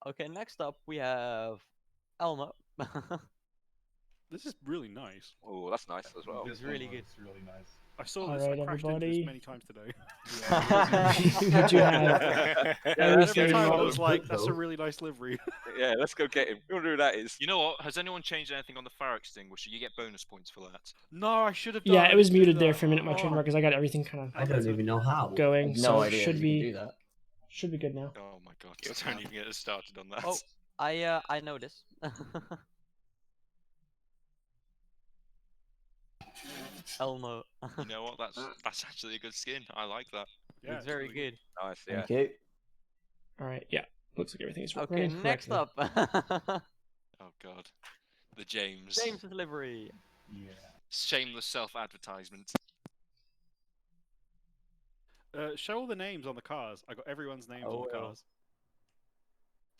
Okay, next up we have Elmo. This is really nice. Oh, that's nice as well. It's really good. It's really nice. I saw All this. I right, crashed into everybody. this many times today. Would you have Every everything? time I Well, was like, "That's a though. really nice livery." Yeah, let's go get him. You wonder who that is? You know what? Has anyone changed anything on the fire extinguisher? You get bonus points for that. No, I should have. Yeah, done. it was I didn't muted do there that. for a minute, my Oh. trademark, because I got everything kind I of don't even know how. going. No so idea should you be can do that. should be good now. Oh my god! Don't even get us started on that. Oh, I know this. Elmo. You know what? That's actually a good skin. I like that. Yeah, It's very really good. Nice, yeah. Thank you. All right, yeah, looks like everything is Okay, running next correctly. up. Oh god, the James. James's livery. Yeah. Shameless self-advertisement. Show all the names on the cars. I got everyone's names Oh, on the well. cars.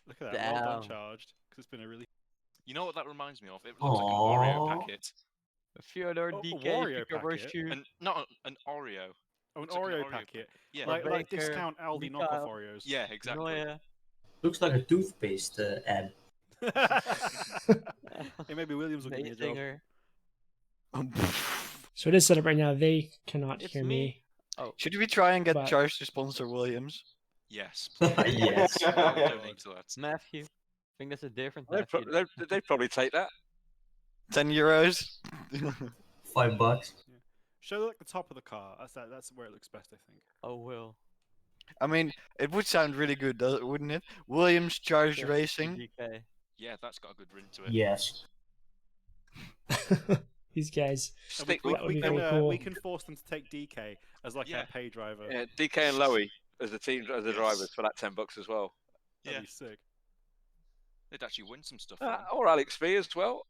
Look at that. Well done, Damn. Charged. Because it's been a really. You know what that reminds me of? It looks like an Oreo Aww. packet, Fyodor Oh, a DK Wario Pico packet? Shoot. and not an Oreo. Oh, an It's like an Oreo Oreo packet. Yeah, Like Baker, discount Aldi knockoff Mikhail. Oreos. yeah, exactly. Oh, yeah. Looks like a toothpaste ad. Hey, maybe Williams will give me a job. Singer. So it is set up right now. They cannot It's hear me. me. Should we try and get But- Charged to sponsor Williams? Yes. Yes. I'll donate to that. Matthew. I think that's a different They'd, Matthew. they'd probably take that. €10. $5. Show like the top of the car. That's where it looks best, I think. Oh, Will. I mean, it would sound really good, wouldn't it? Williams Charged Yeah, Racing. DK. Yeah, that's got a good ring to it. Yes. These guys. And Stick, That would be very cool. we can force them to take DK as like Yeah. a pay driver. yeah, DK and Loey as the team as the drivers for that $10 as well. That'd Yeah. be sick. They'd actually win some stuff. then. Or Alex V as well.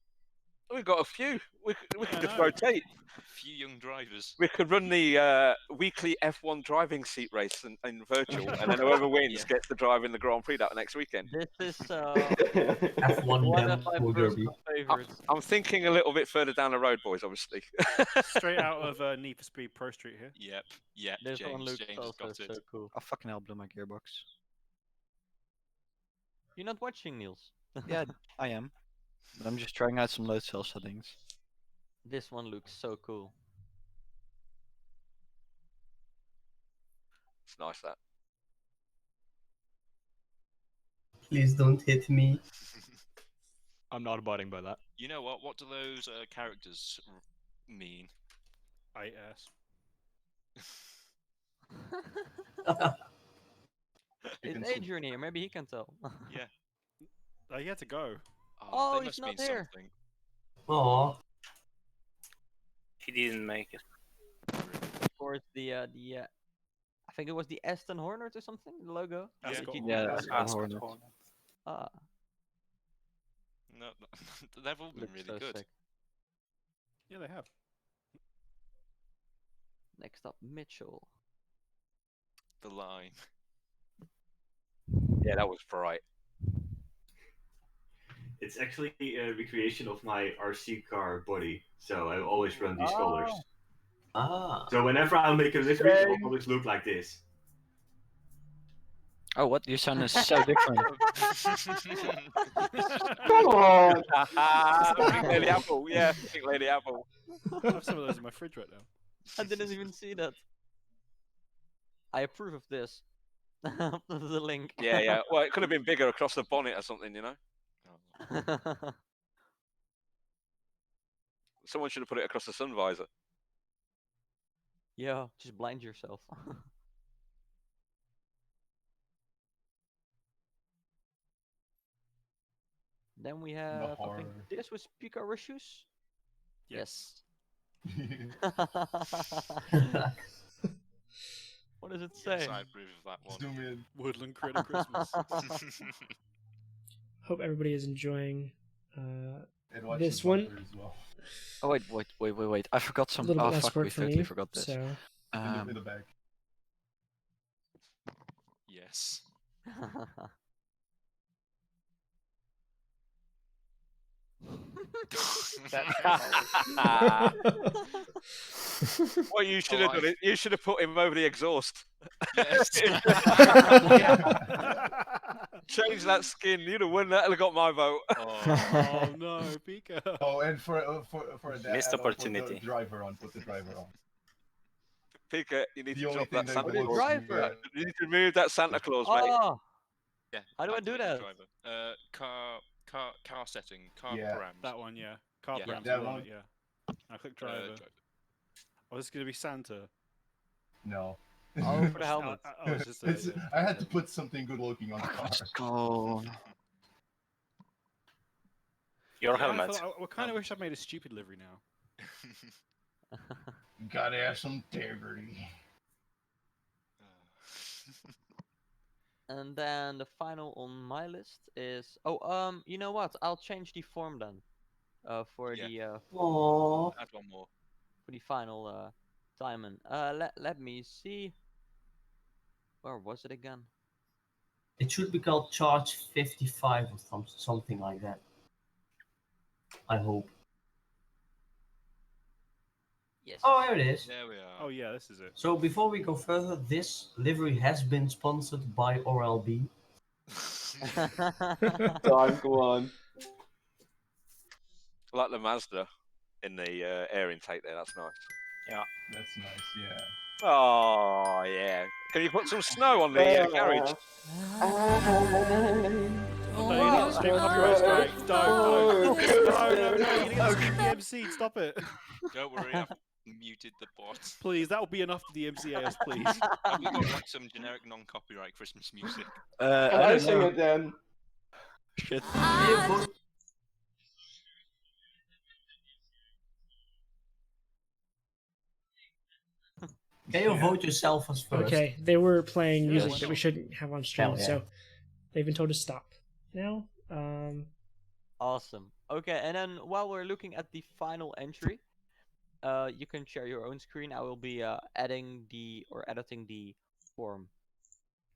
We've got a few. We could I just know. rotate. A few young drivers. We could run the weekly F1 driving seat race in virtual, and then whoever wins Yeah. gets to drive in the Grand Prix that next weekend. This is F1 one of my Dam Derby. personal favorites. I'm thinking a little bit further down the road, boys. Obviously. Straight out of Need for Speed Pro Street here. Yep. Yep. This one James. looks James has also got it. so cool. I fucking hell blew my gearbox. You're not watching, Niels. Yeah, I am. But I'm just trying out some load cell settings. This one looks so cool. It's nice that. Please don't hit me. I'm not abiding by that. You know what? What do those characters mean? IS. Is Adrian here? Maybe he can tell. He had to go. Oh, they he's must not mean there. something. Aw. He didn't make it. Of course, I think it was the Aston Hornet or something. The logo. Ascot Did you- Hornet. Yeah, Ascot Ascot Hornet. Hornet. Ah, No, they've all been looks really so good. sick. Yeah, they have. Next up, Mitchell. The line. Yeah, that was bright. It's actually a recreation of my RC car body, so I always run these colors. Ah. So whenever I make a livery, it will always look like this. Oh, what? Your sound is so different. Come on! Big Lady Apple, yeah, Big Lady Apple. I have some of those in my fridge right now. I didn't even see that. I approve of this. The link. Yeah, yeah. Well, it could have been bigger across the bonnet or something, you know? Someone should have put it across the sun visor. Yeah, just blind yourself. Then we have, I think horror. this was Picarishus. Yes. What does it say? Yes, I approve of that one. Zoom in. Woodland Critter Christmas. Hope everybody is enjoying And watch this the one. bumper as well. Oh wait! I forgot A some. little Oh bit less fuck, work we for totally me. forgot this. So In the back. Yes. Well, you should have done it. You should have put him over the exhaust. Yes. Change that skin. You'd have won that and got my vote. Oh no, Pika. Oh, and for that, Missed add-on, put opportunity. the driver on. Put the driver on. Pika, you need The to only drop thing that that Santa looks Claus. driver. You need to remove that Santa Claus, mate. Oh, Yeah. How do I do activate the that? Driver. Car setting. Car Yeah. params. That one, yeah. Car Yeah. params, That you want one? it, yeah. I click driver. Driver. Oh, this is gonna be Santa. No. Oh, for the helmet. It's just a, yeah, I had to put something good looking on the car. Let's go. Your Yeah, helmet. I kind of wish I'd made a stupid livery now. Gotta have some integrity. And then the final on my list is you know what? I'll change the form then. For Yeah. the Aww. Add one more. for the final diamond. Let me see. Where was it again? It should be called Charge 55 or something like that. I hope. Yes. Oh, here it is. There we are. Oh yeah, this is it. So before we go further, this livery has been sponsored by Oral-B. Time, come on. Like the Mazda in the air intake there. That's nice. Yeah. That's nice, yeah. Oh, yeah. Can you put some snow on the carriage? Oh, no, you need to speak copyright strike. Don't. No, you're gonna get the MC. Stop it. Don't worry, I've muted the bot. Please, that will be enough for the MCAS, please. Have you got like some generic non-copyright Christmas music? Can I sing it then? Shit. Can you vote yourself as first? Okay, they were playing music why that we not? shouldn't have on stream, Hell yeah. so they've been told to stop now. Awesome. Okay, and then while we're looking at the final entry, you can share your own screen. I will be editing the form.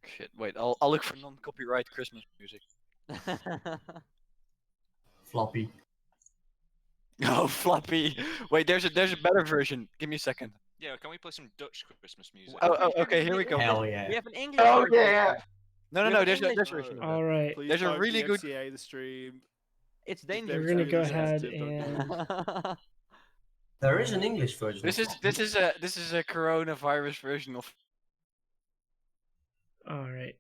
Shit. Wait, I'll look for non-copyright Christmas music. Floppy. Oh, floppy. Wait, there's a better version. Give me a second. Yeah, can we play some Dutch Christmas music? Oh, okay, here we go. Hell yeah. We have an English Oh version. yeah. No, We have there's an a English there's version of All it. right, Please There's a don't really the good- MCA the stream. It's Very dangerous. we're gonna go very ahead sensitive, don't do and There is an English version. This is a coronavirus version of. all right.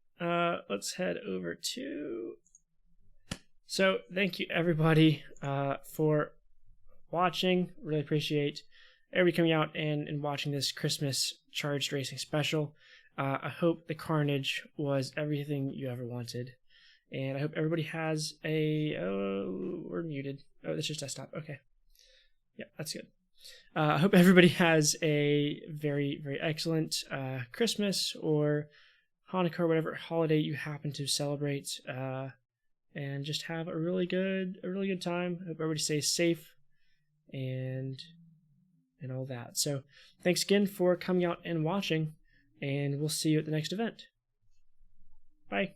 Let's head over to. So thank you everybody for watching. Really appreciate everybody coming out and watching this Christmas charged racing special. I hope the carnage was everything you ever wanted, and I hope everybody has a. Oh, we're muted. Oh, that's just desktop. Okay. Yeah, that's good. I hope everybody has a very, very excellent Christmas or Hanukkah or whatever holiday you happen to celebrate, and just have a really good time. I hope everybody stays safe and all that. So, thanks again for coming out and watching, and we'll see you at the next event. Bye.